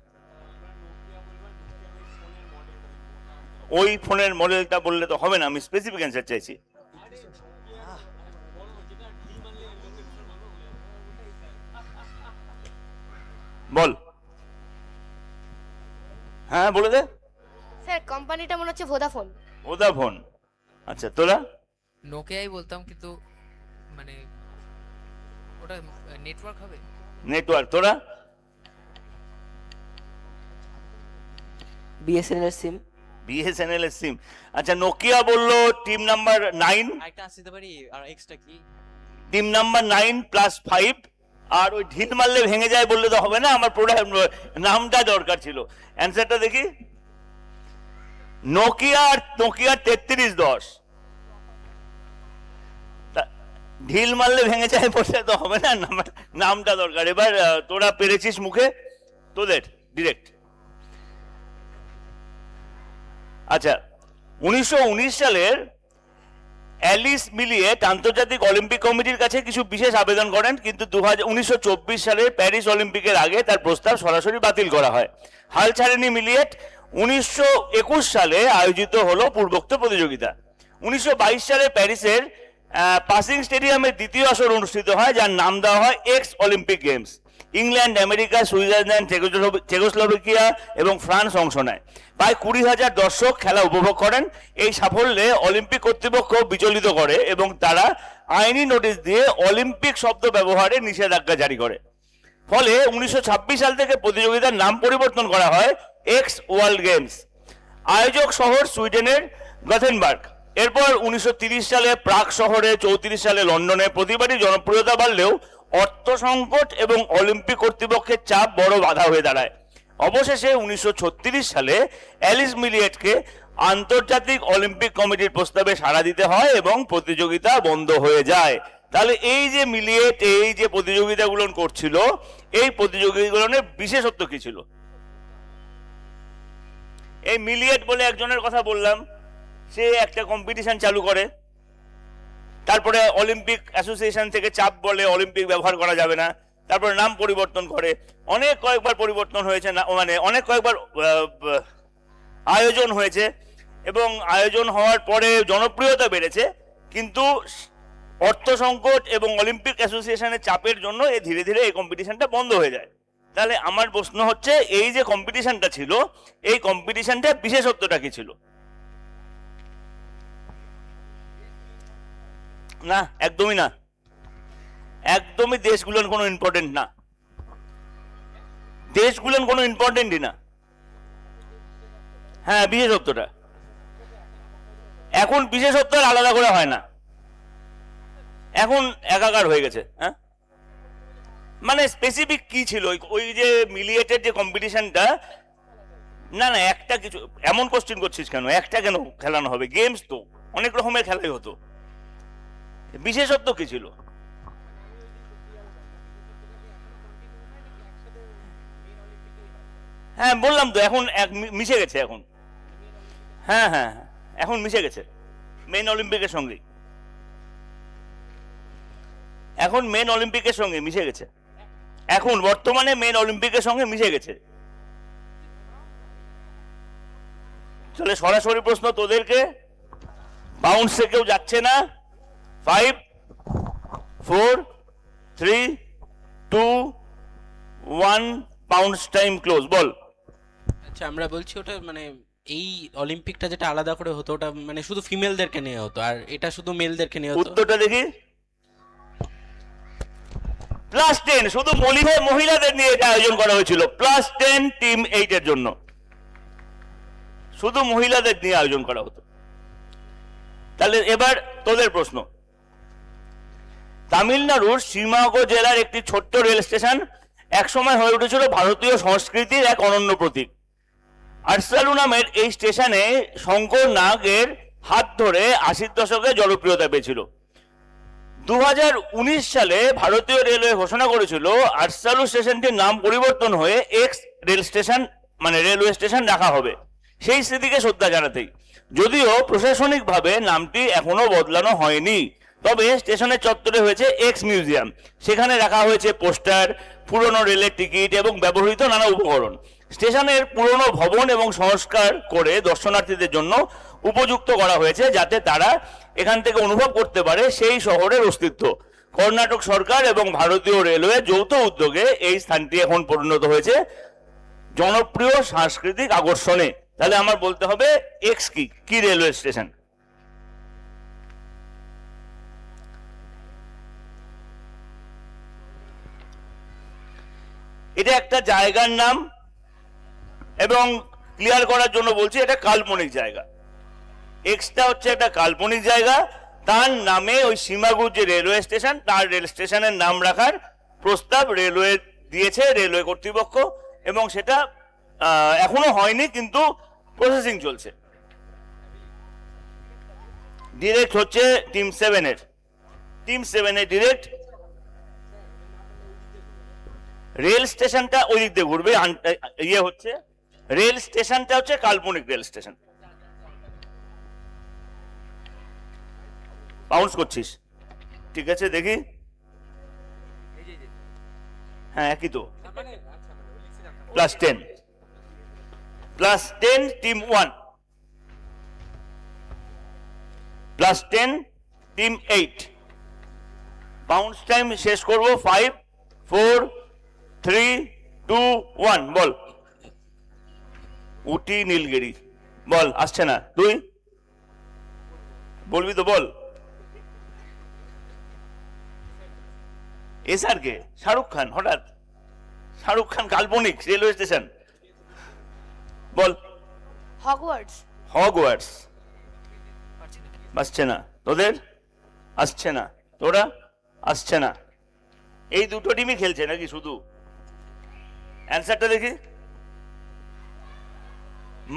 ওই ফোনের মডেলটা বললে তো হবে না, আমি স্পেসিফিক অ্যান্সার চাইছি। বল, হ্যাঁ বলে দে। স্যার কোম্পানিটা মনে হচ্ছে ভোদাফোন। ভোদাফোন, আচ্ছা তোরা? নোকিয়াই বলতাম কিন্তু মানে ওটা নেটওয়ার্ক হবে। নেটওয়ার্ক, তোরা? বিএসএনএল এর সিম। বিএসএনএল এর সিম, আচ্ছা। নোকিয়া বললো টিম নাম্বার 9, একটা আসতে পারি আর এক্সট্রা কি? টিম নাম্বার 9 + 5, আর ওই ঢিল মারলে ভেঙে যায় বললে তো হবে না, আমার প্রোডাক্ট নামটা দরকার ছিল। অ্যান্সারটা দেখি, নোকিয়া 3310। ঢিল মারলে ভেঙে যায় বললে তো হবে না, নামটা দরকার। এবার তোরা পেরেছিস মুখে, তোদের ডিরেক্ট। আচ্ছা, 1919 সালের অ্যালিস মিলিয়েট আন্তর্জাতিক অলিম্পিক কমিটির কাছে কিছু বিশেষ আবেদন করেন, কিন্তু 1924 সালের প্যারিস অলিম্পিকের আগে তার প্রস্তাব সরাসরি বাতিল করা হয়। হাল ছাড়েনি মিলিয়েট। 1921 সালে আয়োজিত হলো পূর্বোক্ত প্রতিযোগিতা। 1922 সালে প্যারিসের পাসিং স্টেডিয়ামে দ্বিতীয় আসর অনুষ্ঠিত হয়, যার নাম দেওয়া হয় x Olympic games. England, America, Switzerland, Czechoslovakia এবং ফ্রান্স অংশ নেয়। প্রায় 20,000 দর্শক খেলা উপভোগ করেন। এই সাফল্যে অলিম্পিক কর্তৃপক্ষ বিচলিত করে এবং তারা আইনি নোটিশ দিয়ে অলিম্পিক শব্দ ব্যবহারে নিষেধাজ্ঞা জারি করে। ফলে 1926 সাল থেকে প্রতিযোগিতার নাম পরিবর্তন করা হয় এক্স ওয়ার্ল্ড গেমস। আয়োজক শহর সুইডেনের গথেনবার্গ। এরপর 1930 সালে প্রাগ শহরে, 34 সালে লন্ডনে প্রতিবারই জনপ্রিয়তা বাড়লেও অর্থ সংকট এবং অলিম্পিক কর্তৃপক্ষের চাপ বড় বাধা হয়ে দাঁড়ায়। অবশেষে 1936 সালে অ্যালিস মিলিয়েটকে আন্তর্জাতিক অলিম্পিক কমিটির প্রস্তাবে সাড়া দিতে হয় এবং প্রতিযোগিতা বন্ধ হয়ে যায়। তাহলে এই যে মিলিয়েট এই যে প্রতিযোগিতাগুলো করছিল, এই প্রতিযোগিতাগুলোর বিশেষত্ব কি ছিল? এই মিলিয়েট বলে একজনের কথা বললাম, সে একটা কম্পিটিশন চালু করে, তারপরে অলিম্পিক অ্যাসোসিয়েশন থেকে চাপ বলে অলিম্পিক ব্যবহার করা যাবে না, তারপরে নাম পরিবর্তন করে। অনেক কয়েকবার পরিবর্তন হয়েছে, না মানে অনেক কয়েকবার আয়োজন হয়েছে এবং আয়োজন হওয়ার পরে জনপ্রিয়তা বেড়েছে, কিন্তু অর্থ সংকট এবং অলিম্পিক অ্যাসোসিয়েশনের চাপের জন্য ধীরে ধীরে এই কম্পিটিশনটা বন্ধ হয়ে যায়। তাহলে আমার প্রশ্ন হচ্ছে, এই যে কম্পিটিশনটা ছিল, এই কম্পিটিশনটা বিশেষত্বটা কি ছিল? না, একদমই না, একদমই দেশগুলোর কোনো ইম্পর্টেন্ট না, দেশগুলোর কোনো ইম্পর্টেন্টই না। হ্যাঁ, বিশেষত্বটা এখন বিশেষত্ব আলাদা করে হয় না, এখন একাকার হয়ে গেছে। হ্যাঁ, মানে স্পেসিফিক কি ছিল ওই যে মিলিয়েটের যে কম্পিটিশনটা? না না, একটা কিছু এমন কোশ্চেন করছিস কেন? একটা কেন খেলানো হবে? গেমস তো অনেক রকমের খেলাই হতো, বিশেষত্ব কি ছিল? হ্যাঁ বললাম তো, এখন মিশে গেছে এখন। হ্যাঁ হ্যাঁ, এখন মিশে গেছে মেন অলিম্পিকের সঙ্গে, এখন মেন অলিম্পিকের সঙ্গে মিশে গেছে, এখন বর্তমানে মেন অলিম্পিকের সঙ্গে মিশে গেছে। চলে সরাসরি প্রশ্ন তোদেরকে, বাউন্সে কেউ যাচ্ছে না। 5 4 3 2 1 বাউন্স টাইম ক্লোজ। বল। আচ্ছা, আমরা বলছি ওটা মানে এই অলিম্পিকটা যেটা আলাদা করে হতো, ওটা মানে শুধু ফিমেলদেরকে নিয়ে হতো, আর এটা শুধু মেলদেরকে নিয়ে হতো। উত্তরটা দেখি। +10, শুধু মহিলাদের নিয়ে এটা আয়োজন করা হয়েছিল। +10 টিম 8 এর জন্য, শুধু মহিলাদের নিয়ে আয়োজন করা হতো। তাহলে এবার তোদের প্রশ্ন। তামিলনাড়ুর শিমাগো জেলার একটি ছোট্ট রেল স্টেশন একসময় হয়ে উঠেছিল ভারতীয় সংস্কৃতির এক অনন্য প্রতীক। আরসালু নামের এই স্টেশনে শঙ্কর নাগের হাত ধরে 80-র দশকে জনপ্রিয়তা পেয়েছিল। 2019 সালে ভারতীয় রেলওয়ে ঘোষণা করেছিল আরসালু স্টেশনটির নাম পরিবর্তন হয়ে এক্স রেল স্টেশন মানে রেলওয়ে স্টেশন রাখা হবে, সেই স্মৃতিকে শ্রদ্ধা জানাতেই। যদিও প্রশাসনিকভাবে নামটি এখনো বদলানো হয়নি, তবে স্টেশনের চত্বরে হয়েছে এক্স মিউজিয়াম। সেখানে রাখা হয়েছে পোস্টার, পুরনো রেলের টিকিট এবং ব্যবহৃত নানা উপকরণ। স্টেশনের পুরনো ভবন এবং সংস্কার করে দর্শনার্থীদের জন্য উপযুক্ত করা হয়েছে, যাতে তারা এখান থেকে অনুভব করতে পারে সেই শহরের অস্তিত্ব। কর্ণাটক সরকার এবং ভারতীয় রেলওয়ে যৌথ উদ্যোগে এই স্থানটি এখন পরিণত হয়েছে জনপ্রিয় সাংস্কৃতিক আকর্ষণে। তাহলে আমার বলতে হবে এক্স কি কি রেলওয়ে স্টেশন? এটা একটা জায়গার নাম, এবং ক্লিয়ার করার জন্য বলছি এটা কাল্পনিক জায়গা। এক্সটা হচ্ছে একটা কাল্পনিক জায়গা, তার নামে ওই সীমাগুর যে রেলওয়ে স্টেশন, তার রেল স্টেশনের নাম রাখার প্রস্তাব রেলওয়ে দিয়েছে রেলওয়ে কর্তৃপক্ষ, এবং সেটা এখনো হয়নি, কিন্তু প্রসেসিং চলছে। ডিরেক্ট হচ্ছে টিম 7-এর, টিম 7-এর ডিরেক্ট। রেল স্টেশনটা ওই দিক দিয়ে ঘুরবে, ইয়ে হচ্ছে রেল স্টেশনটা হচ্ছে কাল্পনিক রেল স্টেশন। বাউন্স করছিস, ঠিক আছে দেখি। হ্যাঁ একই তো, +10 +10 টিম 1, +10 টিম 8। বাউন্স টাইম শেষ করব 5 4 3 2 1। বল। উটি নীলগিরি, বল। আসছে না, তুই বলবি তো, বল। এসআর কে? শাহরুখ খান। হঠাৎ শাহরুখ খান কাল্পনিক রেলওয়ে স্টেশন, বল। হগওয়ার্টস। হগওয়ার্টস পারছি না। আসছে না তোদের, আসছে না তোরা, আসছে না। এই দুটো টিমই খেলছে নাকি শুধু? অ্যান্সারটা দেখি।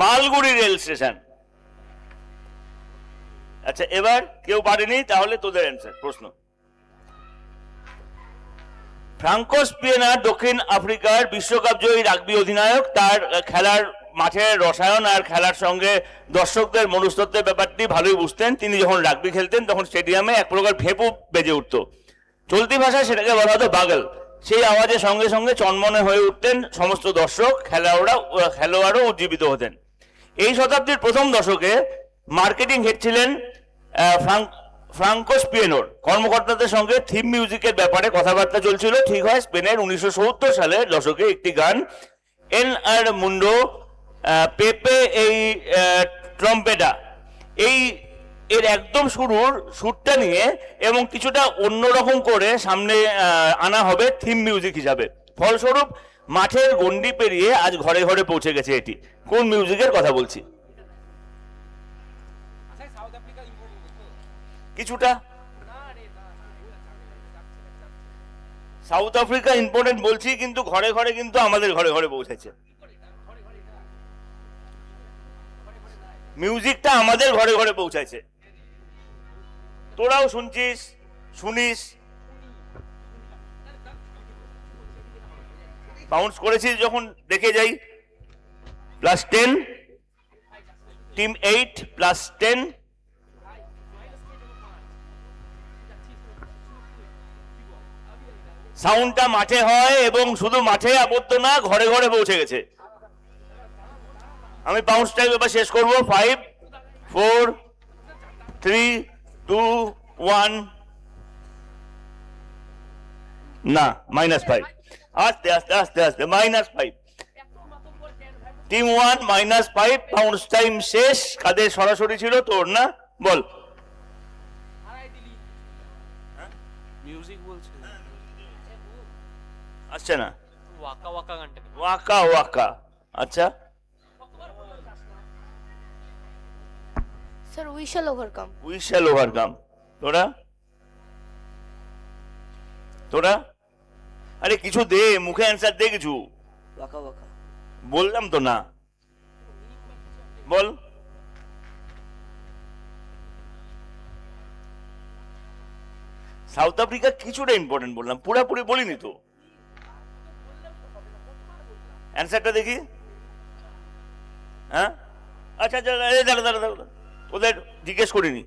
Malgudi rail station. আচ্ছা এবার কেউ পারেনি, তাহলে তোদের অ্যান্সার প্রশ্ন। ফ্রাঙ্কোস পিয়েনার দক্ষিণ আফ্রিকার বিশ্বকাপ জয়ী রাগবি অধিনায়ক, তার খেলার মাঠের রসায়ন আর খেলার সঙ্গে দর্শকদের মনস্তত্ত্বের ব্যাপারটি ভালোই বুঝতেন। তিনি যখন রাগবি খেলতেন তখন স্টেডিয়ামে এক প্রকার ভেপু বেজে উঠত, চলতি ভাষায় সেটাকে বলা হতো বাগল। সেই আওয়াজের সঙ্গে সঙ্গে চনমনে হয়ে উঠতেন সমস্ত দর্শক, খেলোয়াড়ও উজ্জীবিত হতেন। এই শতাব্দীর প্রথম দশকে মার্কেটিং হেড ছিলেন ফ্রাঙ্কোস পিয়েনোর। কর্মকর্তাদের সঙ্গে থিম মিউজিকের ব্যাপারে কথাবার্তা চলছিল। ঠিক হয় স্পেনের 1970 সালের দশকে একটি গান, এন আর মুন্ডো পেপে এই ট্রম্পেটা, এর একদম সুরটা নিয়ে এবং কিছুটা অন্যরকম করে সামনে আনা হবে থিম মিউজিক হিসাবে। ফলস্বরূপ মাঠের গণ্ডি পেরিয়ে আজ ঘরে ঘরে পৌঁছে গেছে এটি। কোন মিউজিকের কথা বলছি? কিছুটা সাউথ আফ্রিকা ইম্পর্টেন্ট বলছি, কিন্তু ঘরে ঘরে কিন্তু আমাদের ঘরে ঘরে পৌঁছেছে। মিউজিকটা আমাদের ঘরে ঘরে পৌঁছাইছে, তোরাও শুনছিস, শুনিস, বাউন্স করেছিস যখন দেখে যাই। +10 টিম 8 +10। সাউন্ডটা মাঠে হয় এবং শুধু মাঠে আবদ্ধ না, ঘরে ঘরে পৌঁছে গেছে। আমি বাউন্স টাইম এবার শেষ করবো। 5 4 3 2 1। না, -5। আস্তে আস্তে আস্তে আস্তে, -5। টিম 1 -5। বাউন্স টাইম শেষ। কাদের সরাসরি ছিল? তোর না, বল। মিউজিক বলছে। আসছে না। ওয়াকা ওয়াকা গানটা কি? Waka waka. আচ্ছা sir we shall overcome. We shall overcome. তোরা তোরা আরে কিছু দে, মুখে অ্যান্সার দে কিছু। Waka waka. বললাম তো না, বল। সাউথ আফ্রিকা কিছুটা ইম্পর্টেন্ট বললাম, পুরোপুরি বলিনি তো। অ্যান্সারটা দেখি। হ্যাঁ আচ্ছা আচ্ছা, দাঁড়া দাঁড়া দাঁড়া। তোদের জিজ্ঞেস করিনি।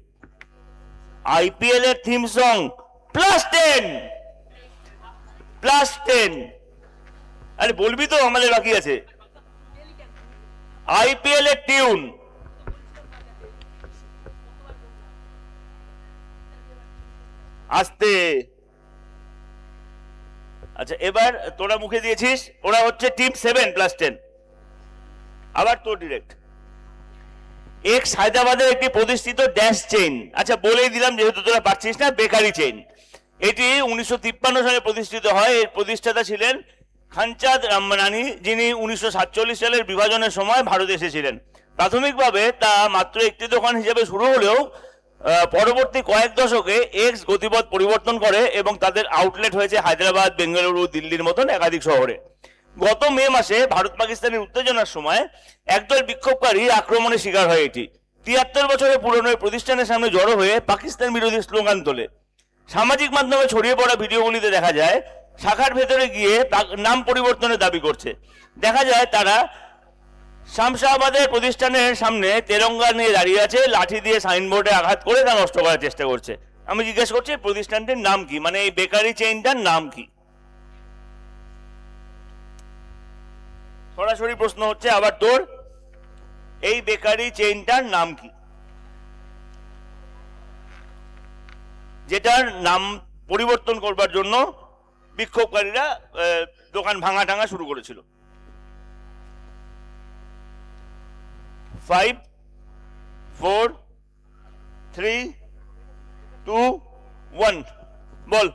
আইপিএল এর থিম সং +10 +10। আরে বলবি তো, আমাদের বাকি আছে। আইপিএল এর টিউন আস্তে। আচ্ছা এবার তোরা মুখে দিয়েছিস, ওরা হচ্ছে টিম 7+10। আবার তোর ডিরেক্ট। এক্স হায়দ্রাবাদের একটি প্রতিষ্ঠিত ড্যাশ চেইন, আচ্ছা বলেই দিলাম যেহেতু তোরা পাচ্ছিস না, বেকারি চেইন। এটি 1953 সালে প্রতিষ্ঠিত হয়। এর প্রতিষ্ঠাতা ছিলেন খানচাঁদ রামমানানি, যিনি 1947 সালের বিভাজনের সময় ভারতে এসেছিলেন। প্রাথমিকভাবে তা মাত্র একটি দোকান হিসেবে শুরু হলেও পরবর্তী কয়েক দশকে এক্স গতিপথ পরিবর্তন করে এবং তাদের আউটলেট হয়েছে হায়দ্রাবাদ, বেঙ্গালুরু, দিল্লির মতন একাধিক শহরে। গত মে মাসে ভারত পাকিস্তানের উত্তেজনার সময় একদল বিক্ষোভকারী আক্রমণের শিকার হয় এটি। 73 বছরের পুরনো এই প্রতিষ্ঠানের সামনে জড়ো হয়ে পাকিস্তান বিরোধী স্লোগান তোলে। সামাজিক মাধ্যমে ছড়িয়ে পড়া ভিডিওগুলিতে দেখা যায় শাখার ভেতরে গিয়ে নাম পরিবর্তনের দাবি করছে। দেখা যায় তারা শামশাবাদের প্রতিষ্ঠানের সামনে তেরঙ্গা নিয়ে দাঁড়িয়ে আছে, লাঠি দিয়ে সাইনবোর্ডে আঘাত করে তা নষ্ট করার চেষ্টা করছে। আমি জিজ্ঞেস করছি প্রতিষ্ঠানটির নাম কি, মানে এই বেকারি চেইনটার নাম কি? সরাসরি প্রশ্ন হচ্ছে আবার তোর, এই বেকারি চেইনটার নাম কি, যেটার নাম পরিবর্তন করবার জন্য বিক্ষোভকারীরা দোকান ভাঙা টাঙা শুরু করেছিল? 5 4 3 2 1 বল।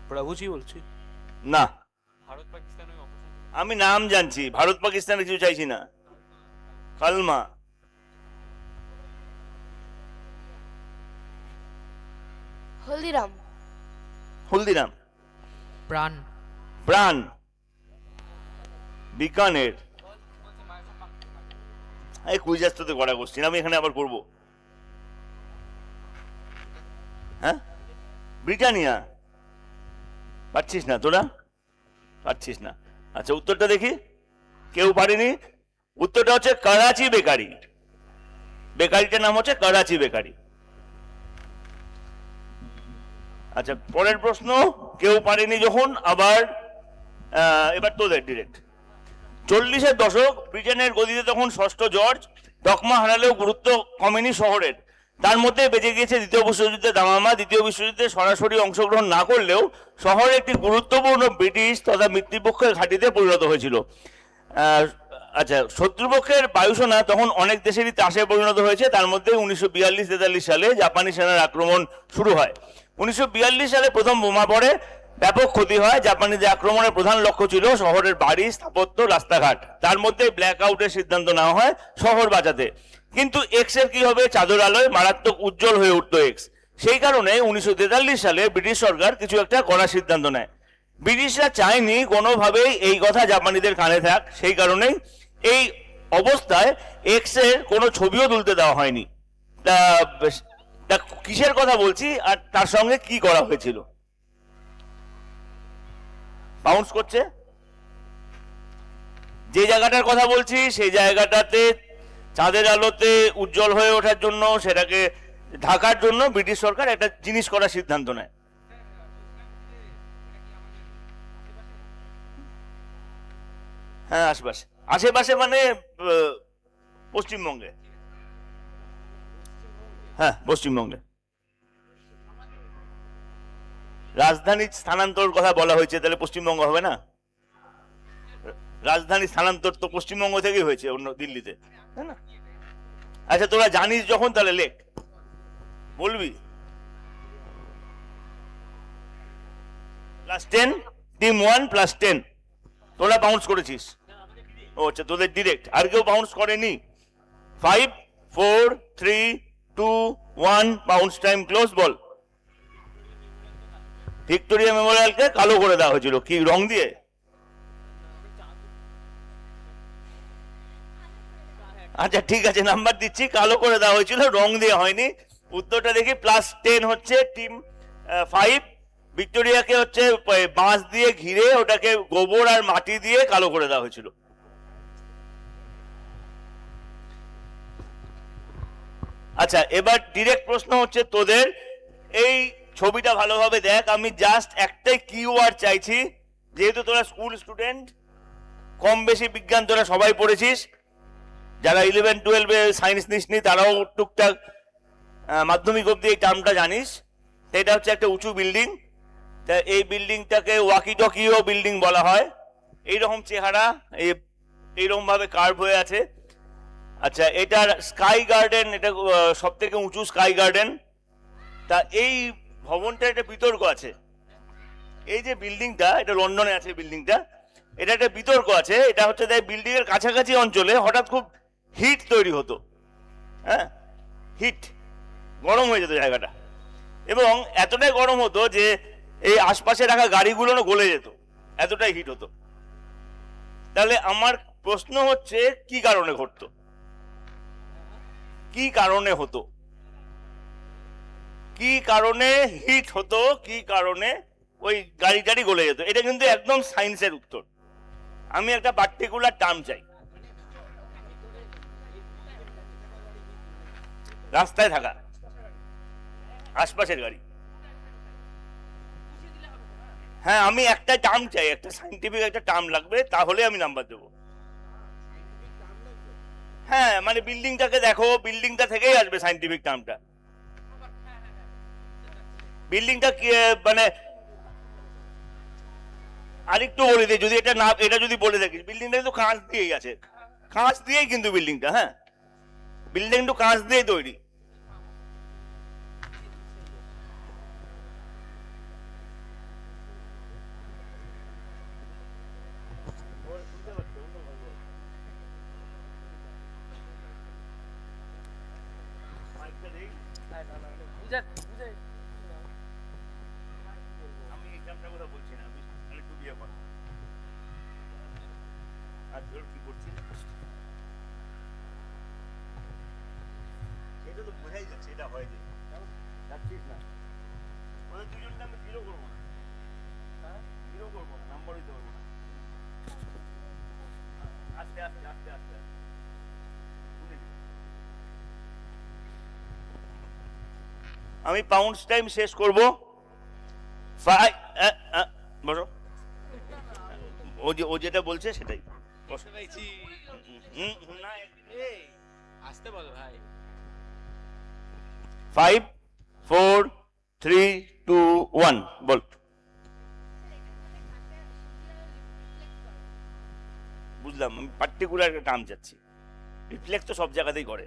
প্রভুজি বলছি। না, ভারত পাকিস্তান ওই অপশন। আমি নাম জানছি, ভারত পাকিস্তানের কিছু চাইছি না। কালমা। হলদিরাম। হলদিরাম। প্রাণ। প্রাণ। বিকানের। এই কুইজ আসতে করা কোশ্চেন আমি এখানে আবার করব। হ্যাঁ, ব্রিটানিয়া। পাচ্ছিস না তোরা, পাচ্ছিস না। আচ্ছা উত্তরটা দেখি, কেউ পারেনি। উত্তরটা হচ্ছে করাচি বেকারি। বেকারিটার নাম হচ্ছে করাচি বেকারি। আচ্ছা পরের প্রশ্ন, কেউ পারেনি যখন, আবার এবার তোদের ডিরেক্ট। 40-এর দশক, ব্রিটেনের গদিতে তখন ষষ্ঠ জর্জ। তকমা হারালেও গুরুত্ব কমেনি শহরের। তার মধ্যে বেঁচে গিয়েছে দ্বিতীয় বিশ্বযুদ্ধে দামামা। দ্বিতীয় বিশ্বযুদ্ধে সরাসরি অংশগ্রহণ না করলেও শহরে একটি গুরুত্বপূর্ণ ব্রিটিশ তথা মিত্রপক্ষের ঘাঁটিতে পরিণত হয়েছিল। আচ্ছা, শত্রুপক্ষের বায়ুসেনা তখন অনেক দেশেরই তাসে পরিণত হয়েছে। তার মধ্যে 1942-43 সালে জাপানি সেনার আক্রমণ শুরু হয়। 1942 সালে প্রথম বোমা পড়ে, ব্যাপক ক্ষতি হয়। জাপানিদের আক্রমণের প্রধান লক্ষ্য ছিল শহরের বাড়ি, স্থাপত্য, রাস্তাঘাট। তার মধ্যে ব্ল্যাক আউটের সিদ্ধান্ত নেওয়া হয় শহর বাঁচাতে। কিন্তু এক্স এর কি হবে? চাদর আলোয় মারাত্মক উজ্জ্বল হয়ে উঠতো এক্স। সেই কারণে 1943 সালে ব্রিটিশ সরকার কিছু একটা করার সিদ্ধান্ত নেয়। ব্রিটিশরা চায়নি কোনোভাবেই এই কথা জাপানিদের কানে থাক, সেই কারণেই এই অবস্থায় এক্স এর কোনো ছবিও তুলতে দেওয়া হয়নি। তা কিসের কথা বলছি আর তার সঙ্গে কি করা হয়েছিল? বাউন্স করছে। যে জায়গাটার কথা বলছি সেই জায়গাটাতে চাঁদের আলোতে উজ্জ্বল হয়ে ওঠার জন্য, সেটাকে ঢাকার জন্য ব্রিটিশ সরকার একটা জিনিস করার সিদ্ধান্ত নেয়। হ্যাঁ আশেপাশে, আশেপাশে মানে পশ্চিমবঙ্গে। হ্যাঁ পশ্চিমবঙ্গে। রাজধানী স্থানান্তর কথা বলা হয়েছে, তাহলে পশ্চিমবঙ্গ হবে না? রাজধানী স্থানান্তর তো পশ্চিমবঙ্গ থেকেই হয়েছে, অন্য দিল্লিতে, তাই না? আচ্ছা তোরা জানিস যখন, তাহলে লেখ, বলবি। +10, টিম 1 +10। তোরা বাউন্স করেছিস। ও আচ্ছা, তোদের ডিরেক্ট, আর কেউ বাউন্স করেনি। 5 4 3 2 1 বাউন্স টাইম ক্লোজ। বল। ভিক্টোরিয়া মেমোরিয়ালকে কালো করে দেওয়া হয়েছিল, কি রং দিয়ে? আচ্ছা ঠিক আছে, নাম্বার দিচ্ছি, কালো করে দেওয়া হয়েছিল, রং দিয়ে হয়নি। উত্তরটা দেখি, +10 হচ্ছে টিম 5। ভিক্টোরিয়াকে হচ্ছে বাঁশ দিয়ে ঘিরে ওটাকে গোবর আর মাটি দিয়ে কালো করে দেওয়া হয়েছিল। আচ্ছা, এবার ডিরেক্ট প্রশ্ন হচ্ছে তোদের, এই ছবিটা ভালোভাবে দেখ। আমি জাস্ট একটাই কিওয়ার্ড চাইছি, যেহেতু তোরা স্কুল স্টুডেন্ট, কম বেশি বিজ্ঞান তোরা সবাই পড়েছিস, যারা 11-12 সায়েন্স নিসনি তারাও টুকটাক মাধ্যমিক অবধি এই টার্মটা জানিস। এটা হচ্ছে একটা উঁচু বিল্ডিং, তা এই বিল্ডিংটাকে ওয়াকি টকিও বিল্ডিং বলা হয়। এইরকম চেহারা, এইরকম ভাবে কার্ভ হয়ে আছে। আচ্ছা, এটার স্কাই গার্ডেন, এটা সব থেকে উঁচু স্কাই গার্ডেন। তা এই ভবনটা একটা বিতর্ক আছে, এই যে বিল্ডিংটা, এটা লন্ডনে আছে বিল্ডিংটা, এটা একটা বিতর্ক আছে। এটা হচ্ছে বিল্ডিং এর কাছাকাছি অঞ্চলে হঠাৎ খুব হিট তৈরি হতো, হ্যাঁ, হিট, গরম হয়ে যেত জায়গাটা, এবং এতটাই গরম হতো যে এই আশপাশে রাখা গাড়িগুলো গলে যেত, এতটাই হিট হতো। তাহলে আমার প্রশ্ন হচ্ছে, কি কারণে ঘটতো, কি কারণে হতো, কি কারণে হিট হতো, কি কারণে ওই গাড়ি টাড়ি গলে যেত? এটা কিন্তু একদম সায়েন্সের উত্তর। আমি একটা পার্টিকুলার টার্ম চাই। রাস্তায় থাকা আশপাশের গাড়ি, হ্যাঁ, আমি একটা টার্ম চাই, একটা সাইন্টিফিক একটা টার্ম লাগবে, তাহলে আমি নাম্বার দেবো। হ্যাঁ, মানে বিল্ডিংটাকে দেখো, বিল্ডিংটা থেকেই আসবে সাইন্টিফিক টার্মটা। বিল্ডিংটা মানে আরেকটু বলে দিই, যদি এটা না, এটা যদি বলে থাকিস, বিল্ডিংটা কিন্তু কাঁচ দিয়েই আছে, কাঁচ দিয়েই কিন্তু বিল্ডিংটা, হ্যাঁ, বিল্ডিং তো কাঁচ দিয়ে তৈরি। আমি এক্সামটার কথা বলছি না, আমি একটু বিয়ে কর। আর ধর কি করছিস, এটা তো বোঝাই যাচ্ছে এটা হয় যে যাচ্ছিস না, ওদের দুজনকে আমি জিরো করবো না, জিরো করবো না, নাম্বার দিতে পারবো না। আস্তে আস্তে আস্তে আস্তে আমি পাউন্ডস টাইম শেষ করব। বসো, ও যেটা বলছে সেটাই। আসতে বলো ভাই। 5, 4, 3, 2, 1 বল। বুঝলাম, আমি পার্টিকুলার একটা টার্ম যাচ্ছি। রিফ্লেক্ট তো সব জায়গাতেই করে,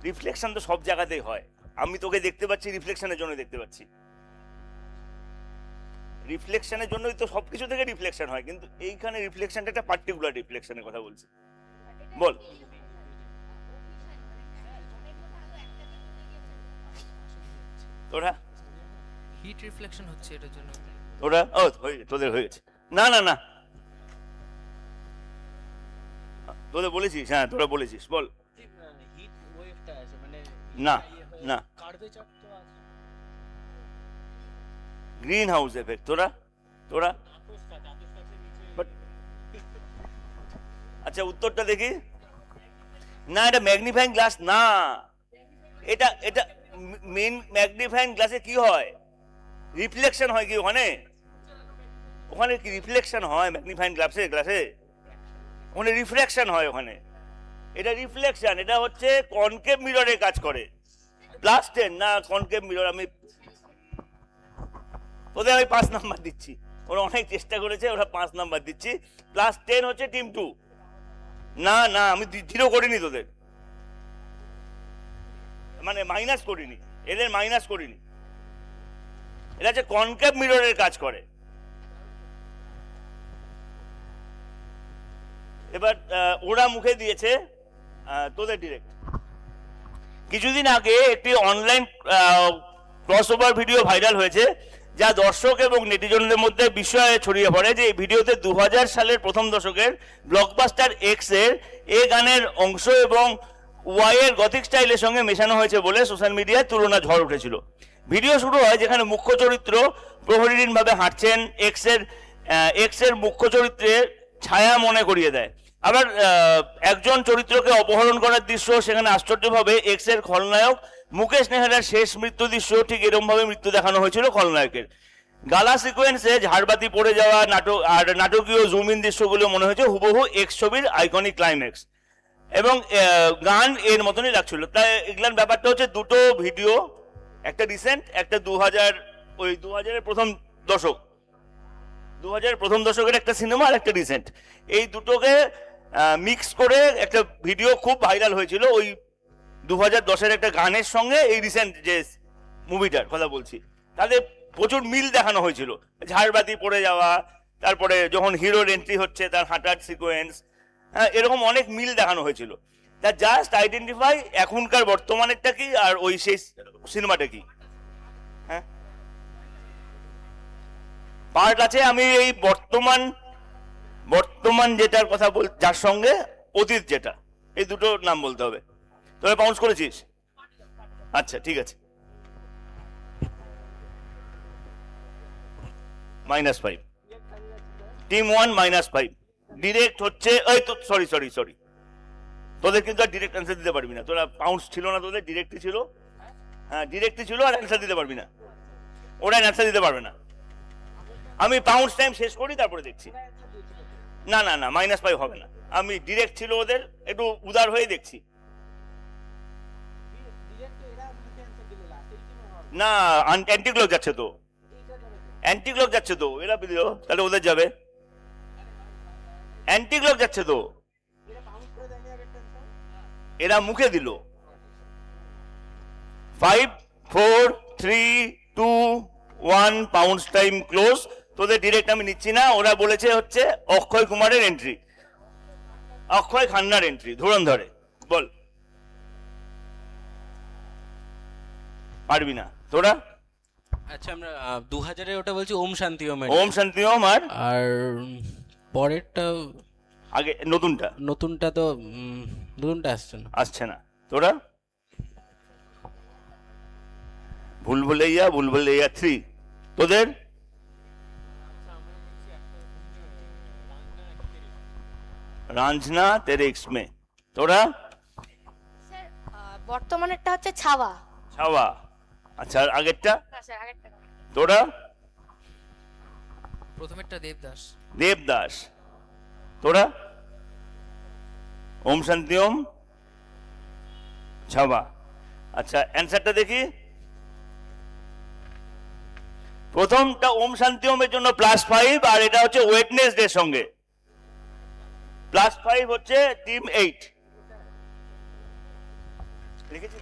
রিফ্লেকশন তো সব জায়গাতেই হয়। আমি তোকে দেখতে পাচ্ছি রিফ্লেকশনের জন্য দেখতে পাচ্ছি, রিফ্লেকশনের জন্যই তো সবকিছু থেকে রিফ্লেকশন হয়, কিন্তু এইখানে রিফ্লেকশনটা একটা পার্টিকুলার রিফ্লেকশনের কথা বলছি। বল, তোরা হিট রিফ্লেকশন হচ্ছে এটার জন্য। তোরা ও তোদের হয়ে গেছে, না না না, তোদের বলেছিস, হ্যাঁ তোরা বলেছিস, বল। হিট ওয়েভটা আছে মানে না না, কার্ভে চাপ তো আছে। Green house effect. তোরা তোরা But আচ্ছা, উত্তরটা দেখি। না, এটা ম্যাগনিফাইং গ্লাস না, এটা এটা মেন ম্যাগনিফাইং গ্লাসে কি হয়, রিফ্লেকশন হয় কি ওখানে, ওখানে কি রিফ্লেকশন হয় ম্যাগনিফাইং গ্লাসে, গ্লাসে ওখানে রিফ্লেকশন হয় ওখানে। এটা রিফ্লেকশন, এটা হচ্ছে কনকেভ মিররে কাজ করে। +10 না, কনকেভ মিরর। আমি ওদের আমি 5 নাম্বার দিচ্ছি, ওরা অনেক চেষ্টা করেছে, ওরা 5 নাম্বার দিচ্ছি। +10 হচ্ছে টিম 2। না না, আমি 0 করিনি তোদের, মানে মাইনাস করিনি, এদের মাইনাস করিনি। এটা হচ্ছে কনকেভ মিররের কাজ করে। এবার ওরা মুখে দিয়েছে, তোদের ডিরেক্ট। কিছুদিন আগে একটি অনলাইন ক্রসওভার ভিডিও ভাইরাল হয়েছে, যা দর্শক এবং নেটিজনদের মধ্যে বিষয়ে ছড়িয়ে পড়ে যে এই ভিডিওতে 2000 সালের প্রথম দশকের ব্লকবাস্টার এক্স এর এ গানের অংশ এবং ওয়াই এর গথিক স্টাইলের সঙ্গে মেশানো হয়েছে বলে সোশ্যাল মিডিয়ায় তুলনা ঝড় উঠেছিল। ভিডিও শুরু হয় যেখানে মুখ্য চরিত্র প্রহরীহীনভাবে হাঁটছেন, এক্স এর মুখ্য চরিত্রের ছায়া মনে করিয়ে দেয়। আবার একজন চরিত্রকে অপহরণ করার দৃশ্য, সেখানে আশ্চর্যভাবে এক্স এর খলনায়ক মুকেশ নেহরার শেষ মৃত্যু দৃশ্য ঠিক এরকম ভাবে মৃত্যু দেখানো হয়েছিল খলনায়কের। গালা সিকোয়েন্সে ঝাড়বাতি পড়ে যাওয়া নাটক আর নাটকীয় জুম ইন দৃশ্যগুলো মনে হয়েছে হুবহু এক্স ছবির আইকনিক ক্লাইম্যাক্স, এবং গান এর মতনই লাগছিল। তাই এগুলার ব্যাপারটা হচ্ছে দুটো ভিডিও, একটা রিসেন্ট, একটা 2000-এর প্রথম দশক, 2000-এর প্রথম দশকের একটা সিনেমা আর একটা রিসেন্ট, এই দুটোকে মিক্স করে একটা ভিডিও খুব ভাইরাল হয়েছিল ওই 2010-এর একটা গানের সঙ্গে এই রিসেন্ট যে মুভিটার কথা বলছি, তাদের প্রচুর মিল দেখানো হয়েছিল। ঝাড়বাতি পড়ে যাওয়া, তারপরে যখন হিরোর এন্ট্রি হচ্ছে তার হাঁটার সিকোয়েন্স, হ্যাঁ, এরকম অনেক মিল দেখানো হয়েছিল। তা জাস্ট আইডেন্টিফাই এখনকার বর্তমানেরটা কি আর ওই সেই সিনেমাটা কি। হ্যাঁ, পার্ট আছে। আমি এই বর্তমান যেটার কথা যার সঙ্গে অতীত যেটা, এই দুটো নাম বলতে হবে। তোরা বাউন্স করেছিস? আচ্ছা, ঠিক আছে। -5, টিম 1 -5। ডিরেক্ট হচ্ছে এই তো, সরি, তোদের কিন্তু আর ডিরেক্ট অ্যান্সার দিতে পারবি না, তোরা পাউন্স ছিল না, তোদের ডিরেক্টই ছিল। হ্যাঁ, ডিরেক্টই ছিল, আর অ্যান্সার দিতে পারবি না, ওরা অ্যান্সার দিতে পারবে না। আমি পাউন্স টাইম শেষ করি, তারপরে দেখছি। না, -5 হবে না, আমি ডিরেক্ট ছিল ওদের, একটু উদার হয়ে দেখছি। না, অ্যান্টি ক্লক যাচ্ছে তো, এরা দিল, তাহলে ওদের যাবে। অ্যান্টি ক্লক যাচ্ছে তো, এরা মুখে দিল। 5, 4, 3, 2, 1, পাউন্স টাইম ক্লোজ। তোদের ডিরেক্ট আমি নিচ্ছি না, ওরা বলেছে হচ্ছে অক্ষয় কুমারের এন্ট্রি, অক্ষয় খান্নার এন্ট্রি ধুরন্ধরে। বল, পারবি না তোরা? আচ্ছা, আমরা 2000-এর ওটা বলছি ওম শান্তি ওম। ওম শান্তি ওম। আর পরেরটা আগে নতুনটা তো নতুনটা আসছে না। তোরা? ভুলভুলাইয়া 3। তোদের? রাঞ্ঝনা তেরে এক্স মে। তোরা? স্যার বর্তমানেরটা হচ্ছে ছাওয়া। আচ্ছা, আর আগেরটা? না স্যার, আগেরটা না। তোরা? প্রথমেরটা দেবদাস। তোরা? ওম শান্তি ওম, ছাওয়া। আচ্ছা, অ্যান্সারটা দেখি। প্রথমটা ওম শান্তি ওমের জন্য +5, আর এটা হচ্ছে ওয়েডনেসডে সঙ্গে +5 হচ্ছে টিম 8। লিখেছি?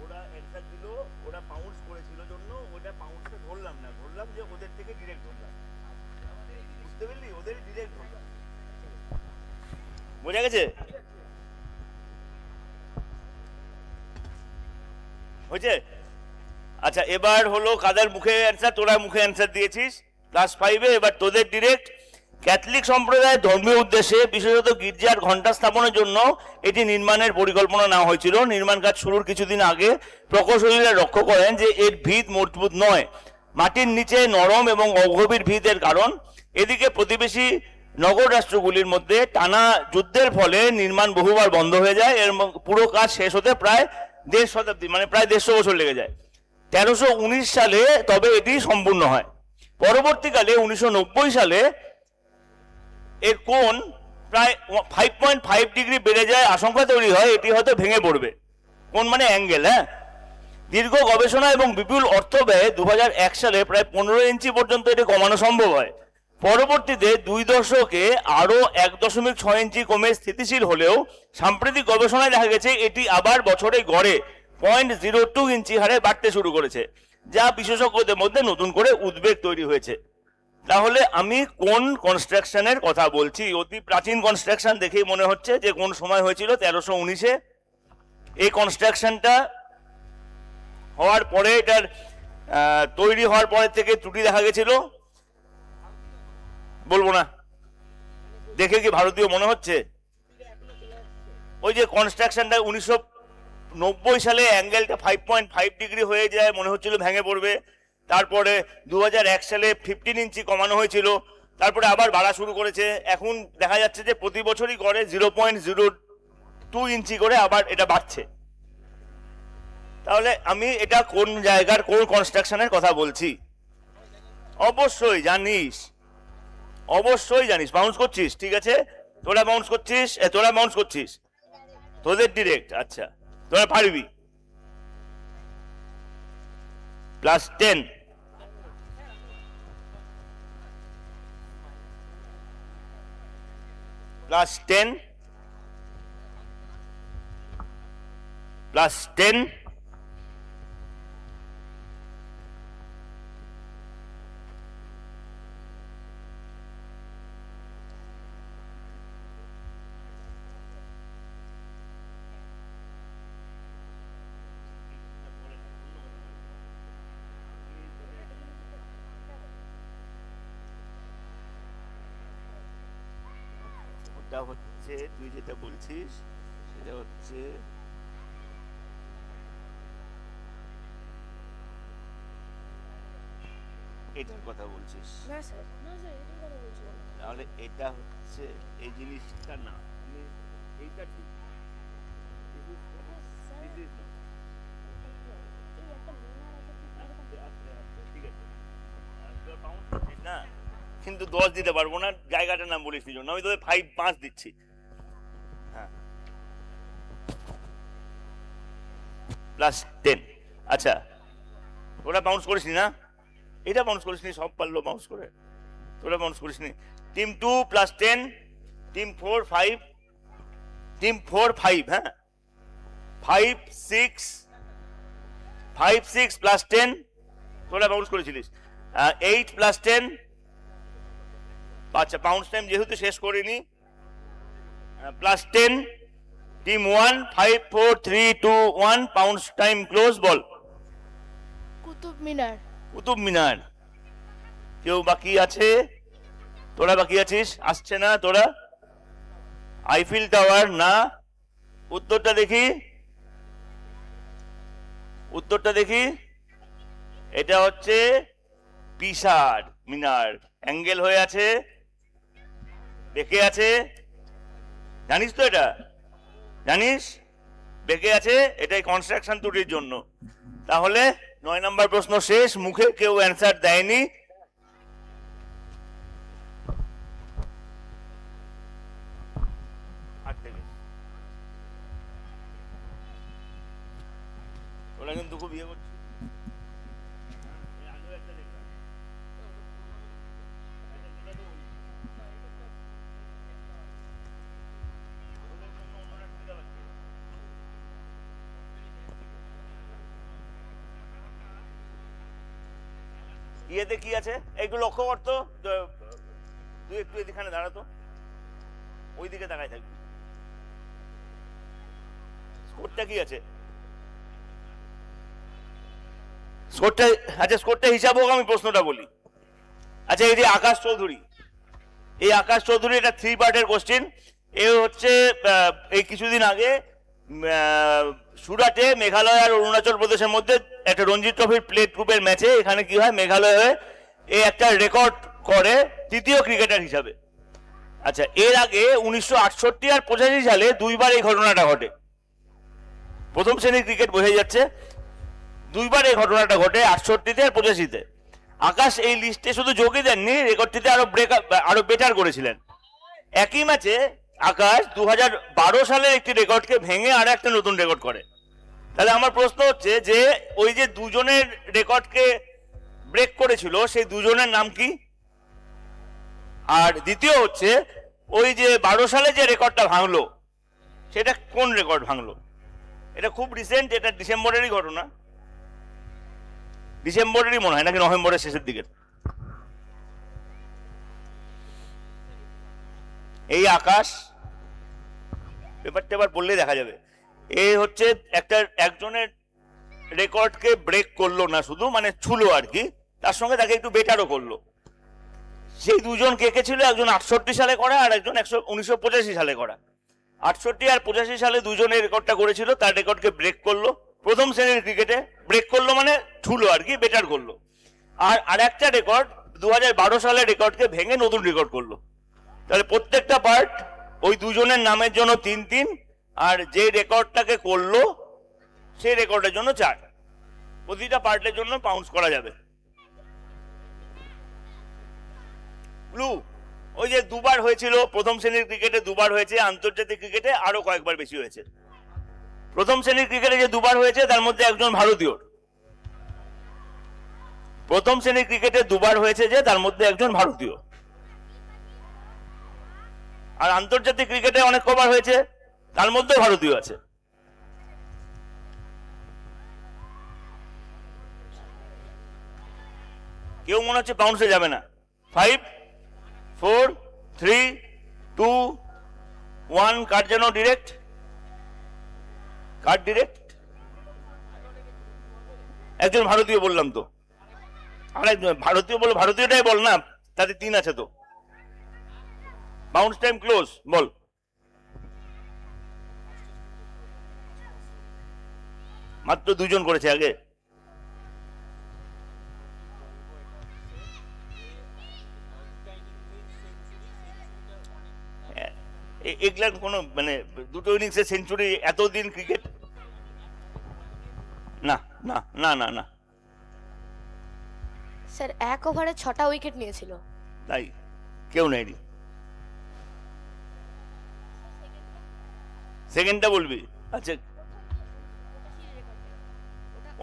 ওরা অ্যান্সার দিল, ওরা পাউন্স করেছিল জন্য ওটা পাউন্সটা ধরলাম না, ধরলাম যে ওদের থেকে ডিরেক্ট ধরলাম, বুঝতে পারলি? ওদের ডিরেক্ট ধরলাম, বোঝা গেছে? হয়েছে? আচ্ছা, এবার হলো কাদের মুখে অ্যান্সার, তোরা মুখে অ্যান্সার দিয়েছিস +5-এ। এবার তোদের ডিরেক্ট। ক্যাথলিক সম্প্রদায়ের ধর্মীয় উদ্দেশ্যে বিশেষত গির্জার ঘণ্টা স্থাপনের জন্য এটি নির্মাণের পরিকল্পনা নেওয়া হয়েছিল। নির্মাণ কাজ শুরুর কিছুদিন আগে প্রকৌশলীরা লক্ষ্য করেন যে এর ভিত মজবুত নয়, মাটির নিচে নরম এবং অগভীর ভিতের কারণ। এদিকে প্রতিবেশী নগর রাষ্ট্রগুলির মধ্যে টানা যুদ্ধের ফলে নির্মাণ বহুবার বন্ধ হয়ে যায়, এর পুরো কাজ শেষ হতে প্রায় 1.5 শতাব্দী, মানে প্রায় 150 বছর লেগে যায়। 1319 সালে তবে এটি সম্পূর্ণ হয়। পরবর্তীকালে 1990 সালে এর কোণ প্রায় 5.5 ডিগ্রি বেড়ে যায়, আশঙ্কা তৈরি হয় এটি হয়তো ভেঙে পড়বে। কোণ মানে অ্যাঙ্গেল। হ্যাঁ, দীর্ঘ গবেষণা এবং বিপুল অর্থ ব্যয়ে 2001 সালে প্রায় 15 ইঞ্চি পর্যন্ত এটি কমানো সম্ভব হয়। পরবর্তীতে 2 দশকে আরো 1.6 ইঞ্চি কমে স্থিতিশীল হলেও সাম্প্রতিক গবেষণায় দেখা গেছে এটি আবার বছরে গড়ে 0.02 ইঞ্চি হারে বাড়তে শুরু করেছে, যা বিশেষজ্ঞদের মধ্যে নতুন করে উদ্বেগ তৈরি হয়েছে। তাহলে আমি কোন কনস্ট্রাকশনের কথা বলছি? অতি প্রাচীন কনস্ট্রাকশন দেখেই মনে হচ্ছে যে কোন সময় হয়েছিল, 1319-এ। এই কনস্ট্রাকশনটা হওয়ার পরে এটার তৈরি হওয়ার পরের থেকে ত্রুটি দেখা গেছিল? বলবো না, দেখে কি ভারতীয় মনে হচ্ছে? ওই যে কনস্ট্রাকশনটা 1990 সালে অ্যাঙ্গেলটা 5.5 ডিগ্রি হয়ে যায়, মনে হচ্ছিল ভেঙে পড়বে। তারপরে 2001 সালে 15 ইঞ্চি কমানো হয়েছিল, তারপরে আবার বাড়া শুরু করেছে। এখন দেখা যাচ্ছে যে প্রতি বছরই করে 0.02 ইঞ্চি করে আবার এটা বাড়ছে। তাহলে আমি এটা কোন জায়গার কোন কনস্ট্রাকশনের কথা বলছি? অবশ্যই জানিস, অবশ্যই জানিস। বাউন্স করছিস, ঠিক আছে, তোরা বাউন্স করছিস, তোরা বাউন্স করছিস, তোদের ডিরেক্ট। আচ্ছা, তোরা পারবি। +10 +10 +10 ওটা হচ্ছে তুই যেটা বলছিস সেটা হচ্ছে এটার কথা বলছিস, তাহলে এটা হচ্ছে এই জিনিসটা না, এইটা ঠিক। ঠিক আছে, না কিন্তু 10 দিতে পারবো না, জায়গাটার নাম বলিস জন্য আমি তোদের 5 দিচ্ছি। হ্যাঁ, +10। আচ্ছা, ওরা বাউন্স করিসনি না? এটা বাউন্স করিসনি, সব পারলো বাউন্স করে, তোরা বাউন্স করিসনি। টিম 2 +10, টিম 4 5, টিম 4 5, হ্যাঁ 5 6 +10, তোরা বাউন্স করেছিলিস। 8 +10। আচ্ছা, বাউন্স টাইম যেহেতু শেষ করিনি, +10। Team 1 5 4 3 2 1, bounce time close. বল। কুতুব মিনার। কুতুব মিনার। কেউ বাকি আছে? তোরা বাকি আছিস, আসছে না তোরা? আইফিল টাওয়ার না। উত্তরটা দেখি, উত্তরটা দেখি। এটা হচ্ছে পিসার মিনার, অ্যাঙ্গেল হয়ে আছে, বেঁকে আছে, জানিস তো? এটা জানিস, বেঁকে আছে, এটাই কনস্ট্রাকশন ত্রুটির জন্য। তাহলে 9 নম্বর প্রশ্ন শেষ, মুখে কেউ অ্যান্সার দেয়নি। ওরা কিন্তু খুব ইয়ে করছে। ইয়েতে কি আছে একটু লক্ষ্য করতো, তুই একটু এখানে দাঁড়াতো, ওই দিকে তাকাই থাকবি। স্কোরটা কি আছে? স্কোরটা, আচ্ছা স্কোরটা হিসাব হোক, আমি প্রশ্নটা বলি। আচ্ছা, এই যে আকাশ চৌধুরী, এই আকাশ চৌধুরী, এটা 3 পার্টের কোশ্চেন। এ হচ্ছে এই কিছুদিন আগে সুরাটে মেঘালয় আর অরুণাচল প্রদেশের মধ্যে একটা রঞ্জি ট্রফির প্লেট গ্রুপের ম্যাচে এখানে কি হয়, মেঘালয় হয়ে এ একটা রেকর্ড করে 3য় ক্রিকেটার হিসাবে। আচ্ছা, এর আগে 1968 আর 85 সালে 2বার এই ঘটনাটা ঘটে। প্রথম শ্রেণীর ক্রিকেট বোঝা যাচ্ছে, 2বার এই ঘটনাটা ঘটে, 68-তে আর 85-তে। আকাশ এই লিস্টে শুধু যোগই দেননি, রেকর্ডটিতে আরো বেটার করেছিলেন। একই ম্যাচে আকাশ 2012 সালের একটি রেকর্ডকে ভেঙে আর একটা নতুন রেকর্ড করে। তাহলে আমার প্রশ্ন হচ্ছে যে ওই যে দুজনের রেকর্ডকে ব্রেক করেছিল, সেই দুজনের নাম কি? আর দ্বিতীয় হচ্ছে ওই যে 12 সালে যে রেকর্ডটা ভাঙলো, সেটা কোন রেকর্ড ভাঙলো? এটা খুব রিসেন্ট, এটা ডিসেম্বরেরই ঘটনা, ডিসেম্বরেরই মনে হয়, নাকি নভেম্বরের শেষের দিকে। এই আকাশ, পেপার টেপার পড়লেই দেখা যাবে। এই হচ্ছে একজনের রেকর্ডকে ব্রেক করলো না, শুধু মানে ছুলো আর কি, তার সঙ্গে তাকে একটু বেটারও করলো। সেই দুজন কে কে ছিল, একজন 68 সালে করা আর একজন 1985 সালে করা। 68 আর 85 সালে দুজনের রেকর্ডটা করেছিল, তার রেকর্ডকে ব্রেক করলো প্রথম শ্রেণীর ক্রিকেটে। ব্রেক করলো মানে ছুলো আর কি, বেটার করলো। আর একটা রেকর্ড 2012 সালের রেকর্ডকে ভেঙে নতুন রেকর্ড করলো। তাহলে প্রত্যেকটা পার্ট ওই দুজনের নামের জন্য 3-3, আর যে রেকর্ডটাকে করলো সেই রেকর্ডের জন্য 4। প্রতিটা পার্টের জন্য পাউন্স করা যাবে। ব্লু, ওই যে দুবার হয়েছিল প্রথম শ্রেণীর ক্রিকেটে, দুবার হয়েছে, আন্তর্জাতিক ক্রিকেটে আরো কয়েকবার বেশি হয়েছে। প্রথম শ্রেণীর ক্রিকেটে যে দুবার হয়েছে তার মধ্যে একজন ভারতীয়। প্রথম শ্রেণীর ক্রিকেটে দুবার হয়েছে যে তার মধ্যে একজন ভারতীয়। আর আন্তর্জাতিক ক্রিকেটে অনেক কবার হয়েছে, তার মধ্যে ভারতীয় আছে। কেউ মনে হচ্ছে বাউন্সে যাবে না। 5 4 3 2 1, কাট যেন ডিরেক্ট, কাট ডিরেক্ট। একজন ভারতীয় বললাম তো, আর একজন ভারতীয় বলো, ভারতীয়টাই বল না, তাতে 3 আছে তো। বাউন্স টাইম ক্লোজ, বল। মাত্র 2 জন করেছে আগে। এগুলার কোনো মানে দুটো ইনিংসে সেঞ্চুরি এতদিন ক্রিকেট, না না না না না, স্যার 1 ওভারে 6টা উইকেট নিয়েছিল। তাই কেউ নেয়নি। সেকেন্ডটা বলবি? আচ্ছা,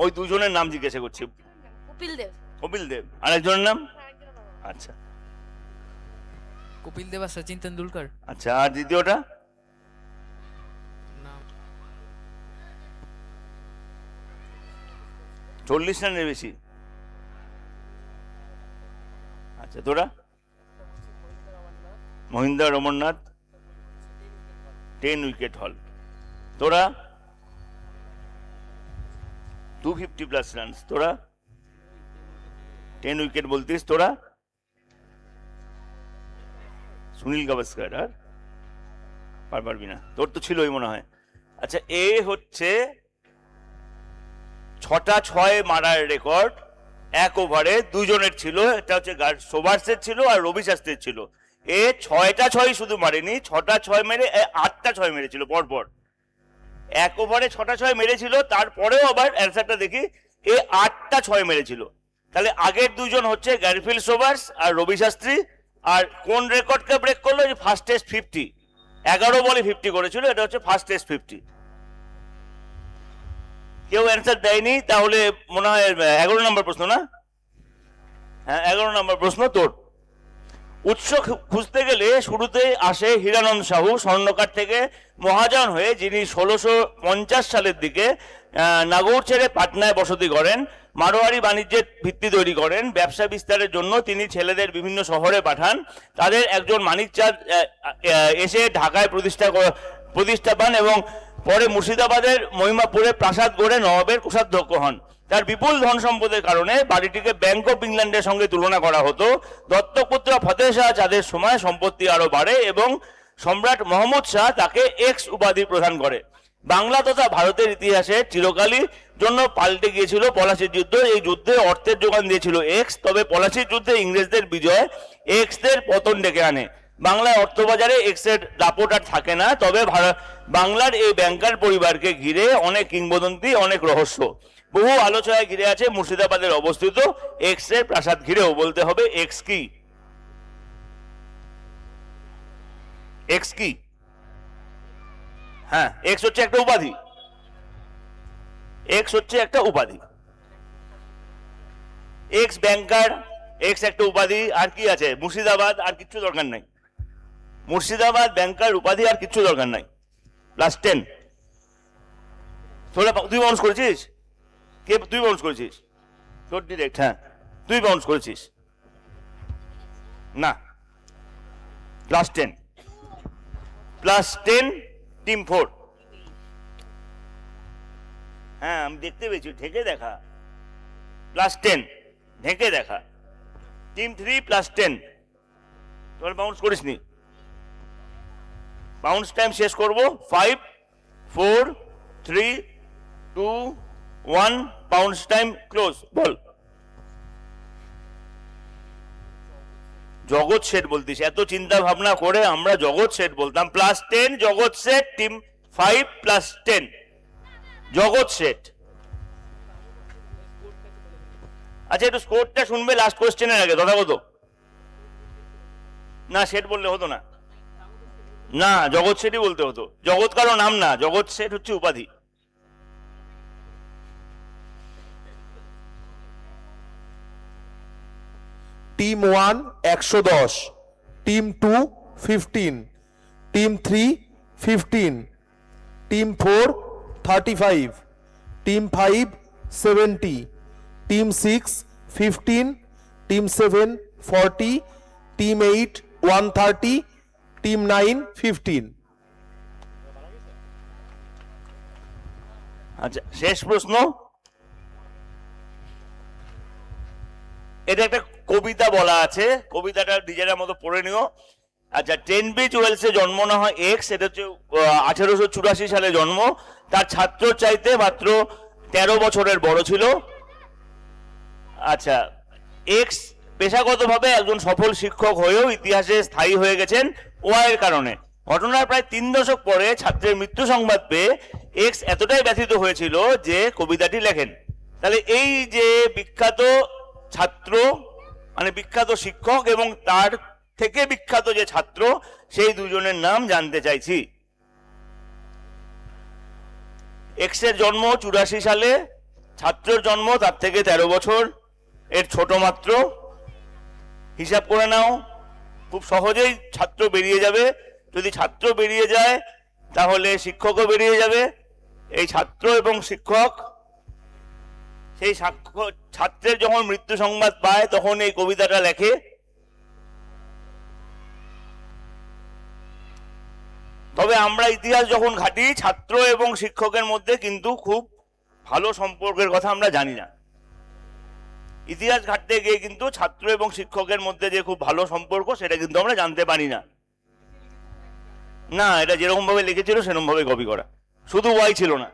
ওই দুজনের নাম জিজ্ঞাসা করছি। কপিল দেব। কপিল দেব, আর একজনের নাম? আচ্ছা কপিল দেব আর সচিন তেন্ডুলকর। আচ্ছা, আর দ্বিতীয়টা? নাম 40 রানের বেশি। আচ্ছা, তোরা? মহিন্দর অমরনাথ 10 উইকেট হল। তোরা? 250 প্লাস রানস। তোরা 10 উইকেট বলতিস। তোরা? সুনীল গাভাস্কার। আর পারবি না, তোর তো ছিলই মনে হয়। আচ্ছা, এ হচ্ছে 6টা 6 মারার রেকর্ড 1 ওভারে, দুজনের ছিল। এটা হচ্ছে সোবার্সের ছিল আর রবি শাস্ত্রীর ছিল। এ 6টা 6 শুধু মারেনি, 6টা 6 মেরে 8টা 6 মেরেছিল পরপর। 1 ওভারে 6টা 6 মেরেছিল, তারপরেও আবার অ্যান্সারটা দেখি, এ 8টা 6 মেরেছিল। তাহলে আগের দুজন হচ্ছে গ্যারিফিল্ড সোবার্স আর রবি শাস্ত্রী। আর কোন রেকর্ডকে ব্রেক করলো? যে ফার্স্ট টেস্ট 50, 11 বলে 50 করেছিল, এটা হচ্ছে ফার্স্ট টেস্ট 50। কেউ অ্যান্সার দেয়নি, তাহলে মনে হয় 11 নম্বর প্রশ্ন না? হ্যাঁ, 11 নম্বর প্রশ্ন তোর। উৎস খুঁজতে গেলে শুরুতেই আসে হীরানন্দ সাহু, স্বর্ণকার থেকে মহাজন হয়ে, যিনি 1650 সালের দিকে নাগৌর ছেড়ে পাটনায় বসতি করেন, মারোয়ারি বাণিজ্যের ভিত্তি তৈরি করেন। ব্যবসা বিস্তারের জন্য তিনি ছেলেদের বিভিন্ন শহরে পাঠান। তাদের একজন মানিকচাঁদ এসে ঢাকায় প্রতিষ্ঠা পান এবং পরে মুর্শিদাবাদের মহিমাপুরে প্রাসাদ গড়ে নবাবের কোষাধ্যক্ষ হন। তার বিপুল ধন সম্পদের কারণে বাড়িটিকে ব্যাংক অফ ইংল্যান্ডের সঙ্গে তুলনা করা হতো। দত্তকপুত্র ফতেহ শাহ চাঁদের সময় সম্পত্তি আরো বাড়ে এবং সম্রাট মোহাম্মদ শাহ তাকে এক্স উপাধি প্রদান করে। বাংলা তথা ভারতের ইতিহাসে চিরকালই জন্য পাল্টে গিয়েছিল পলাশির যুদ্ধ। এই যুদ্ধে অর্থের যোগান দিয়েছিল এক্স, তবে পলাশির যুদ্ধে ইংরেজদের বিজয় এক্সদের পতন ডেকে আনে। বাংলায় অর্থবাজারে এক্সের দাপট আর থাকে না, তবে বাংলার এই ব্যাংকার পরিবারকে ঘিরে অনেক কিংবদন্তি, অনেক রহস্য, বহু আলোচনায় ঘিরে আছে মুর্শিদাবাদের অবস্থিত এক্সের প্রাসাদ ঘিরেও। বলতে হবে এক্স কি? এক্স কি? হ্যাঁ, এক্স হচ্ছে একটা উপাধি। এক্স হচ্ছে একটা উপাধি। এক্স ব্যাংকার, এক্স একটা উপাধি, আর কি আছে? মুর্শিদাবাদ, আর কিচ্ছু দরকার নাই। মুর্শিদাবাদ, ব্যাংকার, উপাধি, আর কিচ্ছু দরকার নাই। প্লাস 10। তোরা তুই বাউন্স করেছিস? কে? তুই বাউন্স করেছিস? তোর ডিরেক্ট। হ্যাঁ, তুই বাউন্স করেছিস না। Plus 10, plus 10, team 4। হ্যাঁ আমি দেখতে পেয়েছি, ঢেকে দেখা। +10 ঢেকে দেখা। টিম 3 +10। তোর বাউন্স করিসনি। বাউন্স টাইম শেষ করব। 5 4 3 2 1 বাউন্স টাইম ক্লোজ। বল। জগৎ শেঠ বলতিস, এত চিন্তা ভাবনা করে আমরা জগৎ শেঠ বলতাম। +10 জগৎ শেঠ, টিম 5 +10 জগৎ শেঠ। আচ্ছা একটু স্কোরটা শুনবে লাস্ট কোশ্চেনের আগে, তথাগত। না শেঠ বললে হতো না, না জগৎ শেঠই বলতে হতো। জগৎ কারো নাম না, জগৎ শেঠ হচ্ছে উপাধি। Team 1 110, team 2 15, team 3 15, team 4 35, team 5 70, team 6 15, team 7 40, team 8 130, team 9 15। আচ্ছা শেষ প্রশ্ন। এটা একটা কবিতা বলা আছে, কবিতাটা নিজের মতো পড়ে নিও। আচ্ছা টেনব্রিজ ওয়েলসে জন্ম না হয় এক্স, এটা হচ্ছে 1884 সালে জন্ম। তার ছাত্রর চাইতে মাত্র 13 বছরের বড় ছিল। আচ্ছা এক্স পেশাগতভাবে একজন সফল শিক্ষক হয়েও ইতিহাসে স্থায়ী হয়ে গেছেন ওয়াই এর কারণে। ঘটনার প্রায় 3 দশক পরে ছাত্রের মৃত্যু সংবাদ পেয়ে এক্স এতটাই ব্যথিত হয়েছিল যে কবিতাটি লেখেন। তাহলে এই যে বিখ্যাত ছাত্র মানে বিখ্যাত শিক্ষক এবং তার থেকে বিখ্যাত যে ছাত্র, সেই দুজনের নাম জানতে চাইছি। এক্স এর জন্ম 84 সালে, ছাত্রের জন্ম তার থেকে 13 বছর এর ছোট মাত্র। হিসাব করে নাও, খুব সহজেই ছাত্র বেরিয়ে যাবে। যদি ছাত্র বেরিয়ে যায় তাহলে শিক্ষকও বেরিয়ে যাবে। এই ছাত্র এবং শিক্ষক, সেই ছাত্রের যখন মৃত্যু সংবাদ পায় তখন এই কবিতাটা লেখে। তবে আমরা ইতিহাস যখন ঘাঁটি, ছাত্র এবং শিক্ষকের মধ্যে কিন্তু খুব ভালো সম্পর্কের কথা আমরা জানি না। ইতিহাস ঘাঁটতে গিয়ে কিন্তু ছাত্র এবং শিক্ষকের মধ্যে যে খুব ভালো সম্পর্ক সেটা কিন্তু আমরা জানতে পারি না। না, এটা যেরকম ভাবে লিখেছিল সেরকম ভাবে কপি করা, শুধু ওয়াই ছিল না।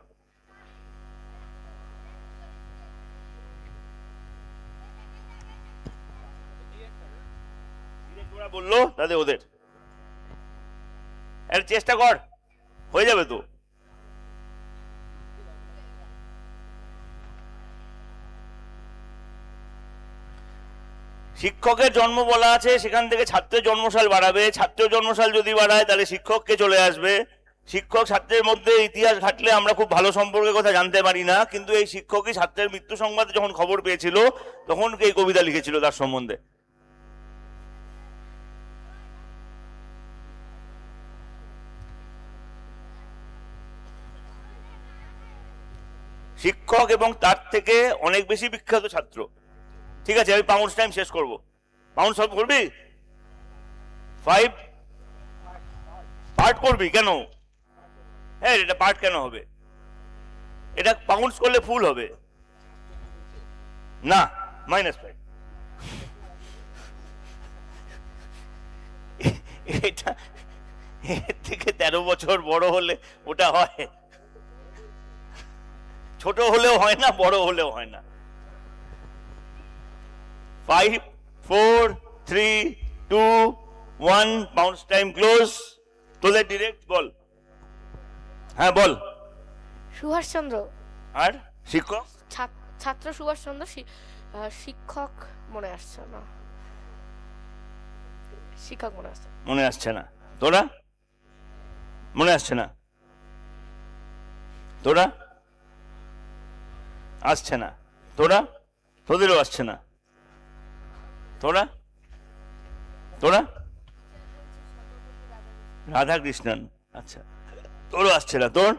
বললো তাদের ওদের একটা চেষ্টা কর, হয়ে যাবে তো। শিক্ষকের জন্ম বলা আছে, সেখান থেকে ছাত্রের জন্মসাল বাড়াবে। ছাত্রের জন্মসাল যদি বাড়ায় তাহলে শিক্ষককে চলে আসবে। শিক্ষক ছাত্রের মধ্যে ইতিহাস ঘাটলে আমরা খুব ভালো সম্পর্কের কথা জানতে পারি না, কিন্তু এই শিক্ষকই ছাত্রের মৃত্যু সংবাদে যখন খবর পেয়েছিল তখন এই কবিতা লিখেছিল তার সম্বন্ধে। শিক্ষক এবং তার থেকে অনেক বেশি বিখ্যাত ছাত্র। ঠিক আছে, আমি পাউন্স টাইম শেষ করব। পাউন্স সলভ করবি? 5 পার্ট করবি কেন? হ্যাঁ এটা পার্ট কেন হবে? এটা পাউন্স করলে ফুল হবে না, -5। এটা এর থেকে 13 বছর বড় হলে ওটা হয়, ছোট হলেও হয় না, বড় হলেও হয় না। 5 4 3 2 1 বাউন্স টাইম ক্লোজ। তোদের ডিরেক্ট বল। হ্যাঁ বল। সুভাষচন্দ্র। আর শিক্ষক? ছাত্র সুভাষচন্দ্র, শিক্ষক মনে আসছে না, শিক্ষক মনে আসছে, মনে আসছে না। তোরা মনে আসছে না? তোরা আসছে না? তোরা? তোদেরও আসছে না? তোরা? তোরা? রাধা কৃষ্ণন। আচ্ছা, তোরও আসছে না। তোর?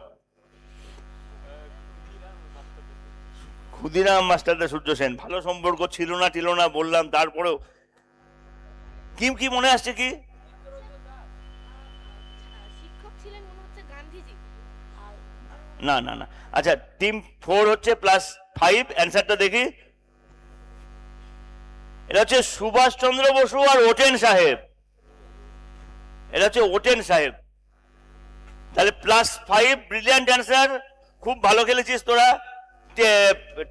ক্ষুদিরাম মাস্টারদা সূর্য সেন। ভালো সম্পর্ক ছিল না টিল না বললাম, তারপরেও কি কি মনে আসছে? কি শিক্ষক ছিলেন মনে হচ্ছে গান্ধীজি। না না না, আচ্ছা, টিম 4 হচ্ছে +5, অ্যান্সারটা দেখি। এটা হচ্ছে সুভাষচন্দ্র বসু আর ওটেন সাহেব। এটা হচ্ছে ওটেন সাহেব। তাহলে +5, ব্রিলিয়ান্ট অ্যান্সার। খুব ভালো খেলেছিস তোরা,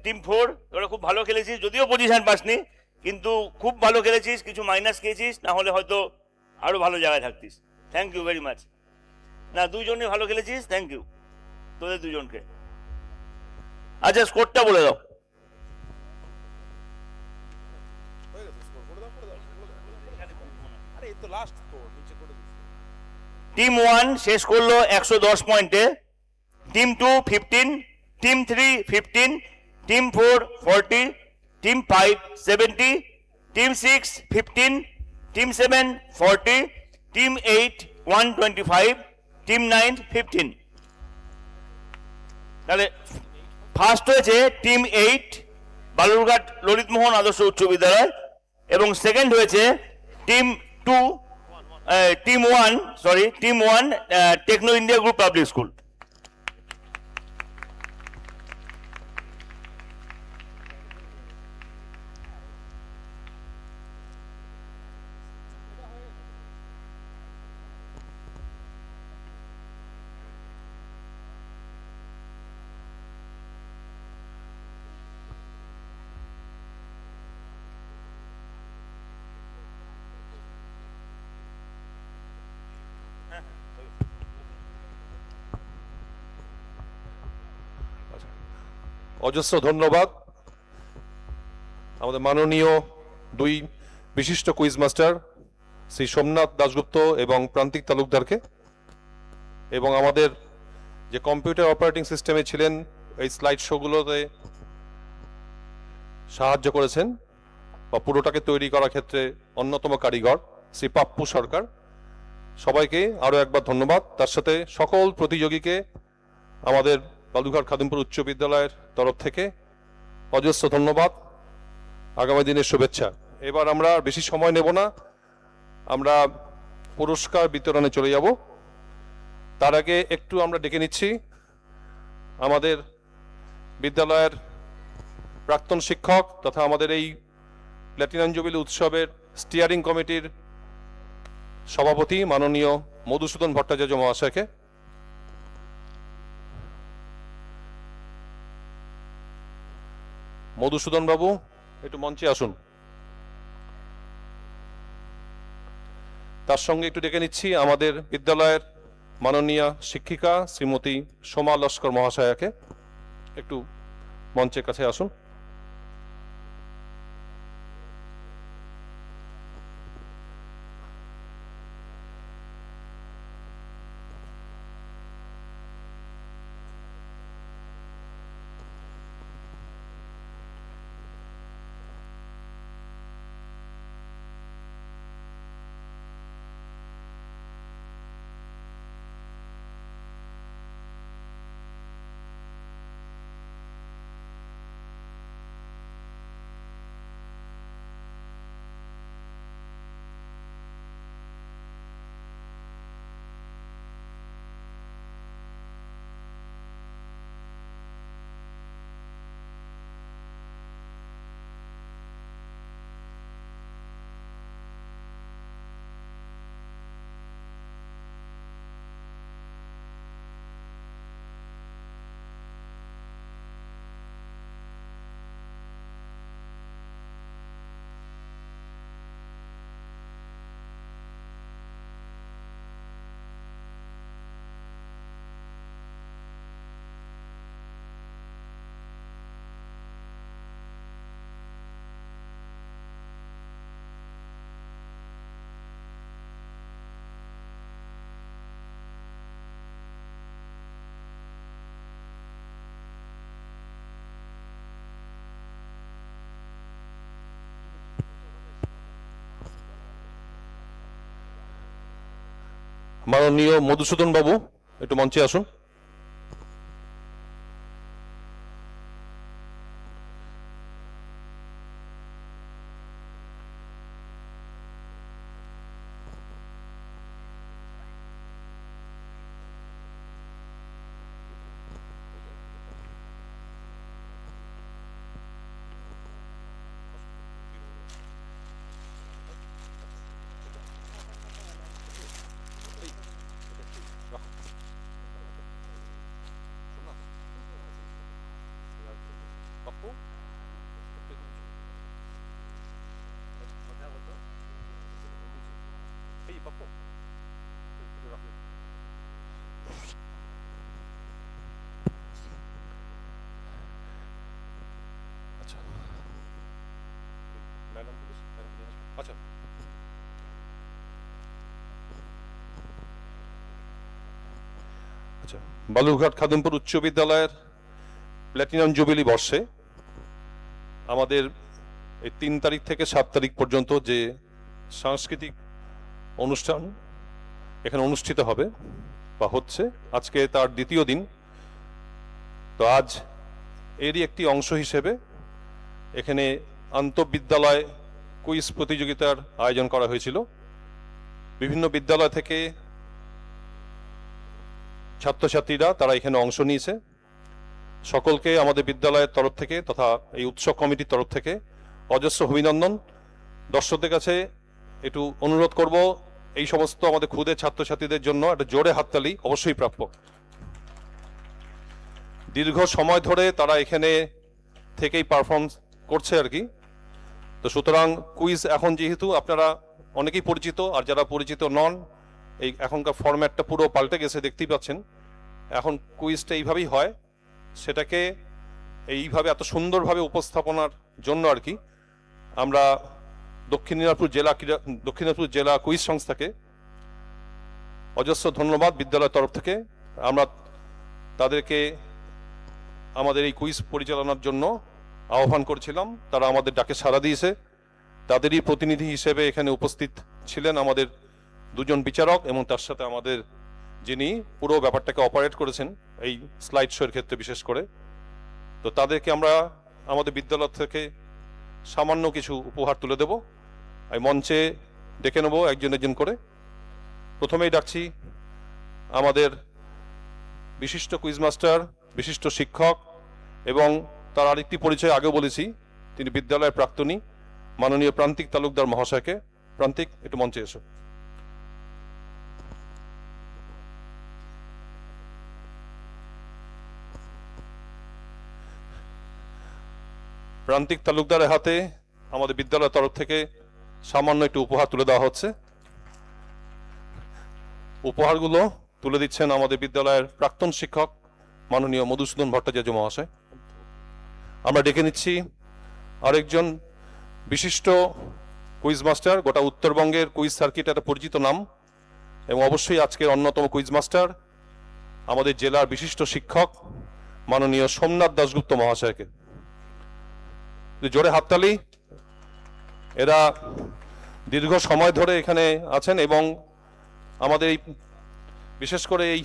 টিম 4, তোরা খুব ভালো খেলেছিস, যদিও পজিশন পাসনি, কিন্তু খুব ভালো খেলেছিস। কিছু মাইনাস খেয়েছিস, না হলে হয়তো আরো ভালো জায়গায় থাকতিস। Thank you very much. না, দুইজনই ভালো খেলেছিস, থ্যাংক ইউ তোদের দুজনকে। আচ্ছা, স্কোরটা বলে দাও। টিম 1 শেষ করলো 110 পয়েন্টে, team 2 15, team 3 15, team 4 40, team 5 70, team 6 15, team 7 40, team 8 125, team 9 15। তাহলে ফার্স্ট হয়েছে টিম 8, বালুরঘাট ললিতমোহন আদর্শ উচ্চ বিদ্যালয়, এবং সেকেন্ড হয়েছে team 1 Techno India group public school. অজস্র ধন্যবাদ আমাদের মাননীয় দুই বিশিষ্ট কুইজ মাস্টার শ্রী সোমনাথ দাশগুপ্ত এবং প্রান্তিক তালুকদারকে, এবং আমাদের যে কম্পিউটার অপারেটিং সিস্টেমে ছিলেন, এই স্লাইড শোগুলোতে সাহায্য করেছেন বা পুরোটাকে তৈরি করার ক্ষেত্রে অন্যতম কারিগর শ্রী পাপ্পু সরকার। সবাইকে আরও একবার ধন্যবাদ। তার সাথে সকল প্রতিযোগীকে আমাদের বালুরঘাট খাদিমপুর উচ্চ বিদ্যালয়ের তরফ থেকে অজস্র ধন্যবাদ, আগামী দিনের শুভেচ্ছা। এবার আমরা বেশি সময় নেব না, আমরা পুরস্কার বিতরণে চলে যাব। তার আগে একটু আমরা ডেকে নিচ্ছি আমাদের বিদ্যালয়ের প্রাক্তন শিক্ষক তথা আমাদের এই প্ল্যাটিনাম জুবিলি উৎসবের স্টিয়ারিং কমিটির সভাপতি মাননীয় মধুসূদন ভট্টাচার্য মহাশয়কে। মধুসূদন বাবু, একটু মঞ্চে আসুন। তার সঙ্গে একটু ডেকে নিচ্ছি আমাদের বিদ্যালয়ের মাননীয়া শিক্ষিকা শ্রীমতী সোমা লস্কর মহাশয়াকে, একটু মঞ্চের কাছে আসুন। মাননীয় মধুসূদন বাবু, একটু মঞ্চে আসুন। পাপ্পু এই পাপ্পু আচ্ছা ম্যাডাম প্লিজ আচ্ছা আচ্ছা বালুরঘাট খাদিমপুর উচ্চ বিদ্যালয়ের প্ল্যাটিনাম জুবিলি বর্ষে আমাদের এই 3 তারিখ থেকে 7 তারিখ পর্যন্ত যে সাংস্কৃতিক অনুষ্ঠান এখানে অনুষ্ঠিত হবে বা হচ্ছে, আজকে তার দ্বিতীয় দিন। তো আজ এরই একটি অংশ হিসেবে এখানে আন্তঃবিদ্যালয় কুইজ প্রতিযোগিতার আয়োজন করা হয়েছিল। বিভিন্ন বিদ্যালয় থেকে ছাত্রছাত্রীরা তারা এখানে অংশ নিয়েছে। সকলকে আমাদের বিদ্যালয়ের তরফ থেকে তথা এই উৎসব কমিটির তরফ থেকে অজস্র অভিনন্দন। দর্শকদের কাছে একটু অনুরোধ করব, এই সমস্ত আমাদের ক্ষুদে ছাত্রছাত্রীদের জন্য একটা জোরে হাততালি অবশ্যই প্রাপ্য। দীর্ঘ সময় ধরে তারা এখানে থেকেই পারফর্ম করছে আর কি। তো সুতরাং কুইজ এখন যেহেতু আপনারা অনেকেই পরিচিত, আর যারা পরিচিত নন, এই এখনকার ফরম্যাটটা পুরো পাল্টে গেছে, দেখতেই পাচ্ছেন। এখন কুইজটা এইভাবেই হয়, সেটাকে এইভাবে এত সুন্দরভাবে উপস্থাপনার জন্য আর কি আমরা দক্ষিণ দিনাজপুর জেলা কুইজ সংস্থাকে অজস্র ধন্যবাদ বিদ্যালয়ের তরফ থেকে। আমরা তাদেরকে আমাদের এই কুইজ পরিচালনার জন্য আহ্বান করেছিলাম, তারা আমাদের ডাকে সাড়া দিয়েছে। তাদেরই প্রতিনিধি হিসেবে এখানে উপস্থিত ছিলেন আমাদের 2 জন বিচারক এবং তার সাথে আমাদের যিনি পুরো ব্যাপারটাকে অপারেট করেছেন এই স্লাইড শোয়ের ক্ষেত্রে বিশেষ করে। তো তাদেরকে আমরা আমাদের বিদ্যালয় থেকে সামান্য কিছু উপহার তুলে দেব। আমি মঞ্চে ডেকে নেব একজন একজন করে। প্রথমেই ডাকছি আমাদের বিশিষ্ট কুইজ মাস্টার, বিশিষ্ট শিক্ষক এবং তার আরেকটি পরিচয় আগেও বলেছি, তিনি বিদ্যালয়ের প্রাক্তনী মাননীয় প্রান্তিক তালুকদার মহাশয়কে। প্রান্তিক, একটু মঞ্চে এসো। প্রান্তিক তালুকদারের হাতে আমাদের বিদ্যালয়ের তরফ থেকে সামান্য একটু উপহার তুলে দেওয়া হচ্ছে। উপহারগুলো তুলে দিচ্ছেন আমাদের বিদ্যালয়ের প্রাক্তন শিক্ষক মাননীয় মধুসূদন ভট্টাচার্য মহাশয়। আমরা ডেকে নিচ্ছি আরেকজন বিশিষ্ট কুইজ মাস্টার, গোটা উত্তরবঙ্গের কুইজ সার্কিট একটা পরিচিত নাম এবং অবশ্যই আজকের অন্যতম কুইজ মাস্টার, আমাদের জেলার বিশিষ্ট শিক্ষক মাননীয় সোমনাথ দাশগুপ্ত মহাশয়কে। জোরে হাততালি। এরা দীর্ঘ সময় ধরে এখানে আছেন এবং আমাদের এই বিশেষ করে এই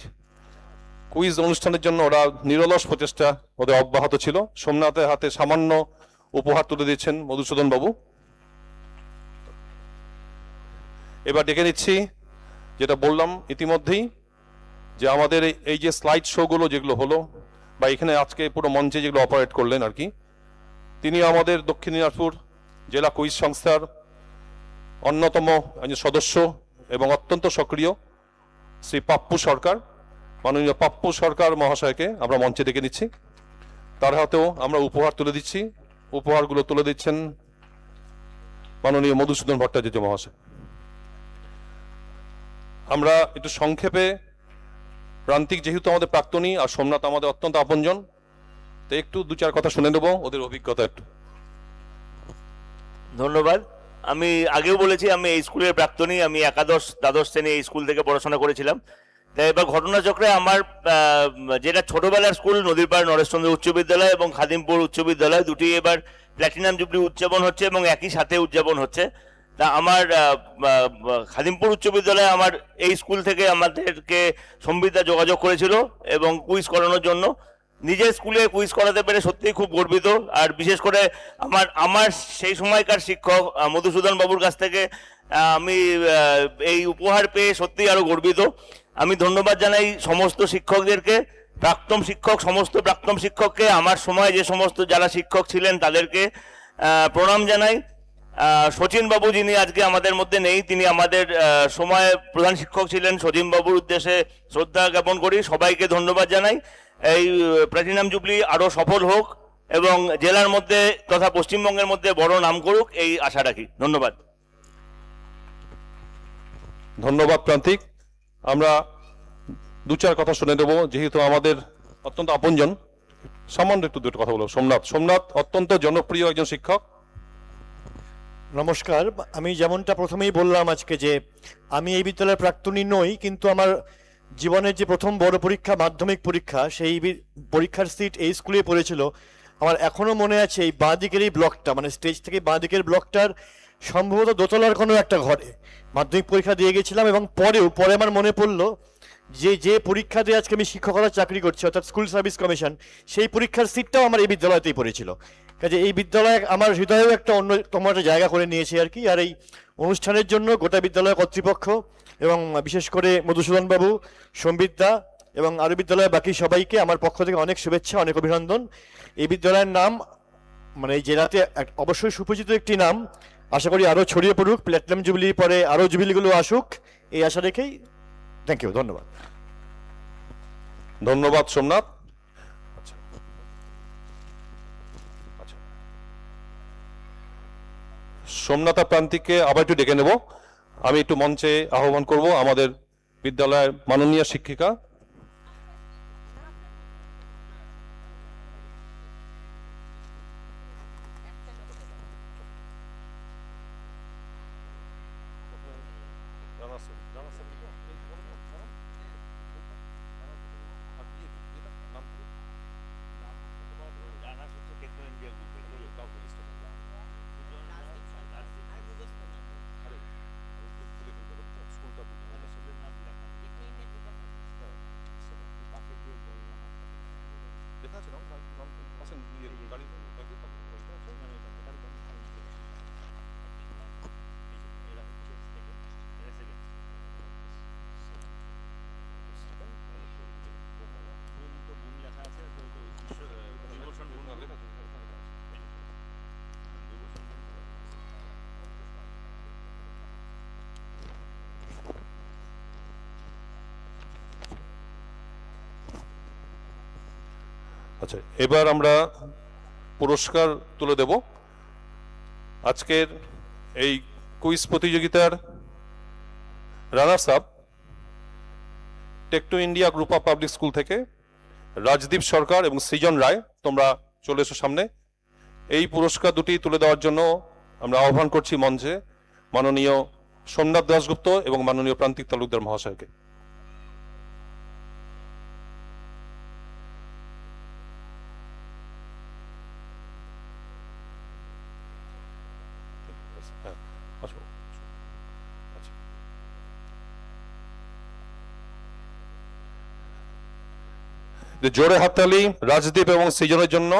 কুইজ অনুষ্ঠানের জন্য ওরা নিরলস প্রচেষ্টা ওদের অব্যাহত ছিল। সোমনাথের হাতে সামান্য উপহার তুলে দিচ্ছেন মধুসূদন বাবু। এবার ডেকে নিচ্ছি, যেটা বললাম ইতিমধ্যেই, যে আমাদের এই যে স্লাইড শোগুলো যেগুলো হলো বা এখানে আজকে পুরো মঞ্চে যেগুলো অপারেট করলেন আর কি, তিনি আমাদের দক্ষিণ দিনাজপুর জেলা কুইজ সংস্থার অন্যতম একজন সদস্য এবং অত্যন্ত সক্রিয় শ্রী পাপ্পু সরকার, মাননীয় পাপ্পু সরকার মহাশয়কে আমরা মঞ্চে ডেকে নিচ্ছি। তার হাতেও আমরা উপহার তুলে দিচ্ছি। উপহারগুলো তুলে দিচ্ছেন মাননীয় মধুসূদন ভট্টাচার্য মহাশয়। আমরা একটু সংক্ষেপে, প্রান্তিক যেহেতু আমাদের প্রাক্তনী আর সোমনাথ আমাদের অত্যন্ত আপনজন, তো একটু 2-4 কথা শুনে নেব ওদের অভিজ্ঞতা একটু। ধন্যবাদ। আমি আগেও বলেছি আমি এই স্কুলের প্রাক্তনী, আমি একাদশ দ্বাদশ শ্রেণী এই স্কুল থেকে পড়াশোনা করেছিলাম। তাই এবার ঘটনাচক্রে আমার যেটা ছোটবেলার স্কুল নদীরপাড় নরেশচন্দ্র উচ্চ বিদ্যালয় এবং খাদিমপুর উচ্চ বিদ্যালয়, দুটি এবার প্ল্যাটিনাম জুবলি উদযাপন হচ্ছে এবং একই সাথে উদযাপন হচ্ছে। তা আমার খাদিমপুর উচ্চ বিদ্যালয়ে আমার এই স্কুল থেকে আমাদেরকে সম্বিদা যোগাযোগ করেছিল এবং কুইজ করানোর জন্য। নিজের স্কুলে কুইজ করাতে পেরে সত্যিই খুব গর্বিত। আর বিশেষ করে আমার সেই সময়কার শিক্ষক মধুসূদন বাবুর কাছ থেকে আমি এই উপহার পেয়ে সত্যিই আরো গর্বিত। আমি ধন্যবাদ জানাই সমস্ত শিক্ষকদেরকে, সমস্ত প্রাক্তন শিক্ষককে, আমার সময় যে সমস্ত যারা শিক্ষক ছিলেন তাদেরকে প্রণাম জানাই। শচীন বাবু যিনি আজকে আমাদের মধ্যে নেই, তিনি আমাদের সময় প্রধান শিক্ষক ছিলেন। শচীন বাবুর উদ্দেশ্যে শ্রদ্ধা জ্ঞাপন করি, সবাইকে ধন্যবাদ জানাই। এই প্ল্যাটিনাম জুবলি আরো সফল হোক এবং জেলার মধ্যে তথা পশ্চিমবঙ্গের মধ্যে বড় নাম করুক এই আশা রাখি। ধন্যবাদ। ধন্যবাদ প্রান্তিক। আমরা দু চার কথা শুনে দেবো, যেহেতু আমাদের অত্যন্ত আপনজন। সামান্য একটু দুটো কথা বলবো। সোমনাথ অত্যন্ত জনপ্রিয় একজন শিক্ষক। নমস্কার। আমি যেমনটা প্রথমেই বললাম আজকে যে আমি এই বিদ্যালয়ের প্রাক্তনী নই, কিন্তু আমার জীবনের যে প্রথম বড় পরীক্ষা মাধ্যমিক পরীক্ষা, সেই পরীক্ষার সিট এই স্কুলেই পড়েছিল। আমার এখনো মনে আছে এই বাঁ দিকের এই ব্লকটা, মানে স্টেজ থেকে বাঁ দিকের ব্লকটার সম্ভবত দোতলার কোনো একটা ঘরে মাধ্যমিক পরীক্ষা দিয়ে গেছিলাম। এবং পরে আমার মনে পড়লো যে পরীক্ষা দিয়ে আজকে আমি শিক্ষকতার চাকরি করছি, অর্থাৎ স্কুল সার্ভিস কমিশন, সেই পরীক্ষার সিটটাও আমার এই বিদ্যালয়তেই পড়েছিল। কাজে এই বিদ্যালয় আমার হৃদয়েও একটা অন্যতম একটা জায়গা করে নিয়েছে আর কি। আর এই অনুষ্ঠানের জন্য গোটা বিদ্যালয় কর্তৃপক্ষ এবং বিশেষ করে মধুসূদন বাবু, সম্বিত দা এবং আরও বিদ্যালয়ের বাকি সবাইকে আমার পক্ষ থেকে অনেক শুভেচ্ছা, অনেক অভিনন্দন। এই বিদ্যালয়ের নাম মানে এই জেলাতে অবশ্যই সুপরিচিত একটি নাম। আশা করি আরও ছড়িয়ে পড়ুক, প্ল্যাটিনাম জুবিলির পরে আরও জুবিলিগুলো আসুক, এই আশা রেখেই থ্যাংক ইউ, ধন্যবাদ। ধন্যবাদ সোমনাথ। সোমনাথ আর প্রান্তিককে আবার একটু ডেকে নেব। আমি একটু মঞ্চে আহ্বান করব আমাদের বিদ্যালয়ের মাননীয় শিক্ষিকা আচ্ছা, এবার আমরা পুরস্কার তুলে দেব। আজকের এই কুইজ প্রতিযোগিতার রানার্স আপ টেকটো India group of public school থেকে রাজদীপ সরকার এবং সৃজন রায়, তোমরা চলে এসো সামনে। এই পুরস্কার দুটি তুলে দেওয়ার জন্য আমরা আহ্বান করছি মঞ্চে মাননীয় সোমনাথ দাশগুপ্ত এবং মাননীয় প্রান্তিক তালুকদার মহাশয়কে। জোরে হাততালি রাজদীপ এবং সৃজনের জন্য।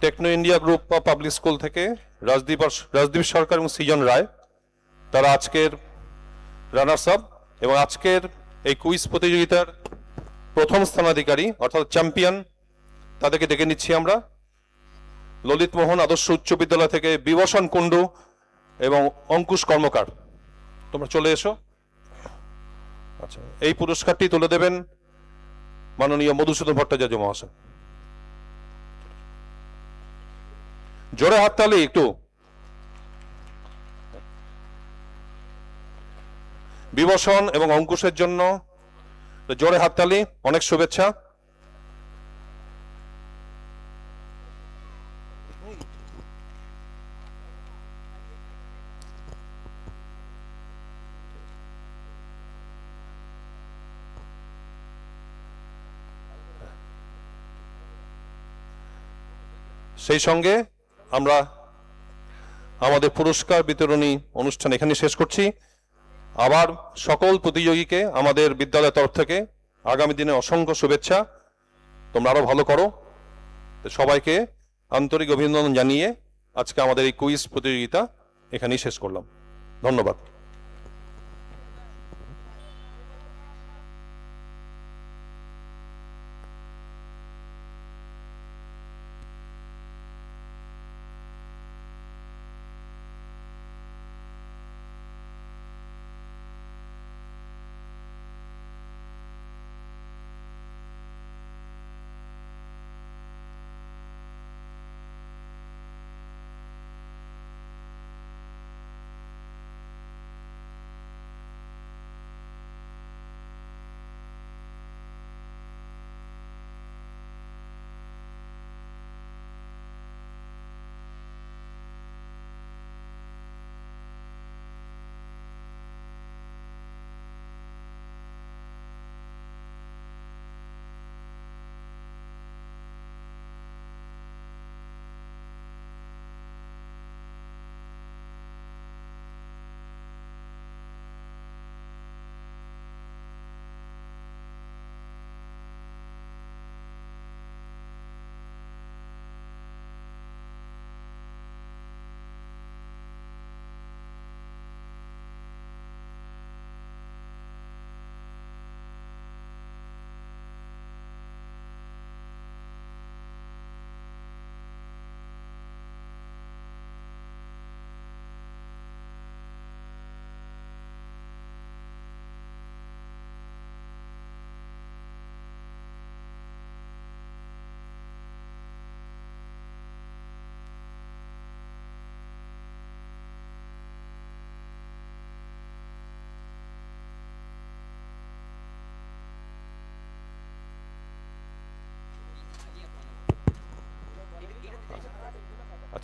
Techno India group of public school থেকে রাজদীপ সরকার এবং সৃজন রায়, তারা আজকের রানার্স আপ এবং আজকের এই কুইজ প্রতিযোগিতার প্রথম স্থানাধিকারী অর্থাৎ চ্যাম্পিয়ন, তাদেরকে ডেকে নিচ্ছি আমরা। ললিত মোহন আদর্শ উচ্চ বিদ্যালয় থেকে বিভূষণ কুণ্ডু এবং অঙ্কুশ কর্মকার, তোমরা চলে এসো। আচ্ছা, এই পুরস্কারটি তুলে দেবেন মাননীয় মধুসূদন ভট্টাচার্য মহাশয়। জোরে হাততালি একটু। বিভূষণ এবং অঙ্কুশের জন্য জোরে হাততালি, অনেক শুভেচ্ছা। সেই সঙ্গে আমরা আমাদের পুরস্কার বিতরণী অনুষ্ঠান এখানে শেষ করছি। আবার সকল প্রতিযোগীকে আমাদের বিদ্যালয়ের তরফ থেকে আগামী দিনে অসংখ্য শুভেচ্ছা, তোমরা আরো ভালো করো। সবাইকে আন্তরিক অভিনন্দন জানিয়ে আজকে আমাদের এই কুইজ প্রতিযোগিতা এখানেই শেষ করলাম। ধন্যবাদ।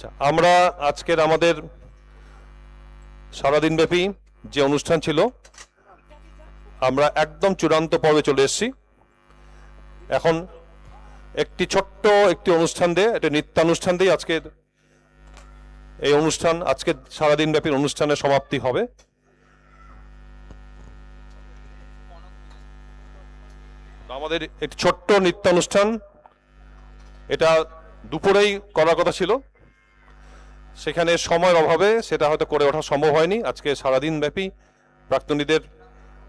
আচ্ছা, আমরা আজকের আমাদের সারাদিনব্যাপী যে অনুষ্ঠান ছিল, আমরা একদম চূড়ান্ত পর্বে চলে এসেছি। এখন একটি ছোট্ট একটি অনুষ্ঠান দিয়ে, একটা নৃত্যানুষ্ঠান দিয়ে আজকের এই অনুষ্ঠান, আজকের সারাদিনব্যাপী অনুষ্ঠানের সমাপ্তি হবে। আমাদের একটি ছোট্ট নৃত্যানুষ্ঠান, এটা দুপুরেই করার কথা ছিল, সেখানে সময়ের অভাবে সেটা হয়তো করে ওঠা সম্ভব হয়নি। আজকে সারাদিন ব্যাপী প্রাক্তনীদের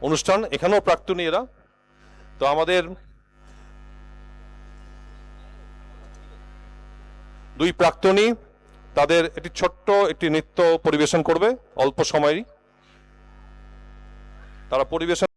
অনুষ্ঠান, এখানেও প্রাক্তনী এরা। তো আমাদের দুই প্রাক্তনী তাদের একটি ছোট্ট একটি নৃত্য পরিবেশন করবে অল্প সময়েই। তারা পরিবেশন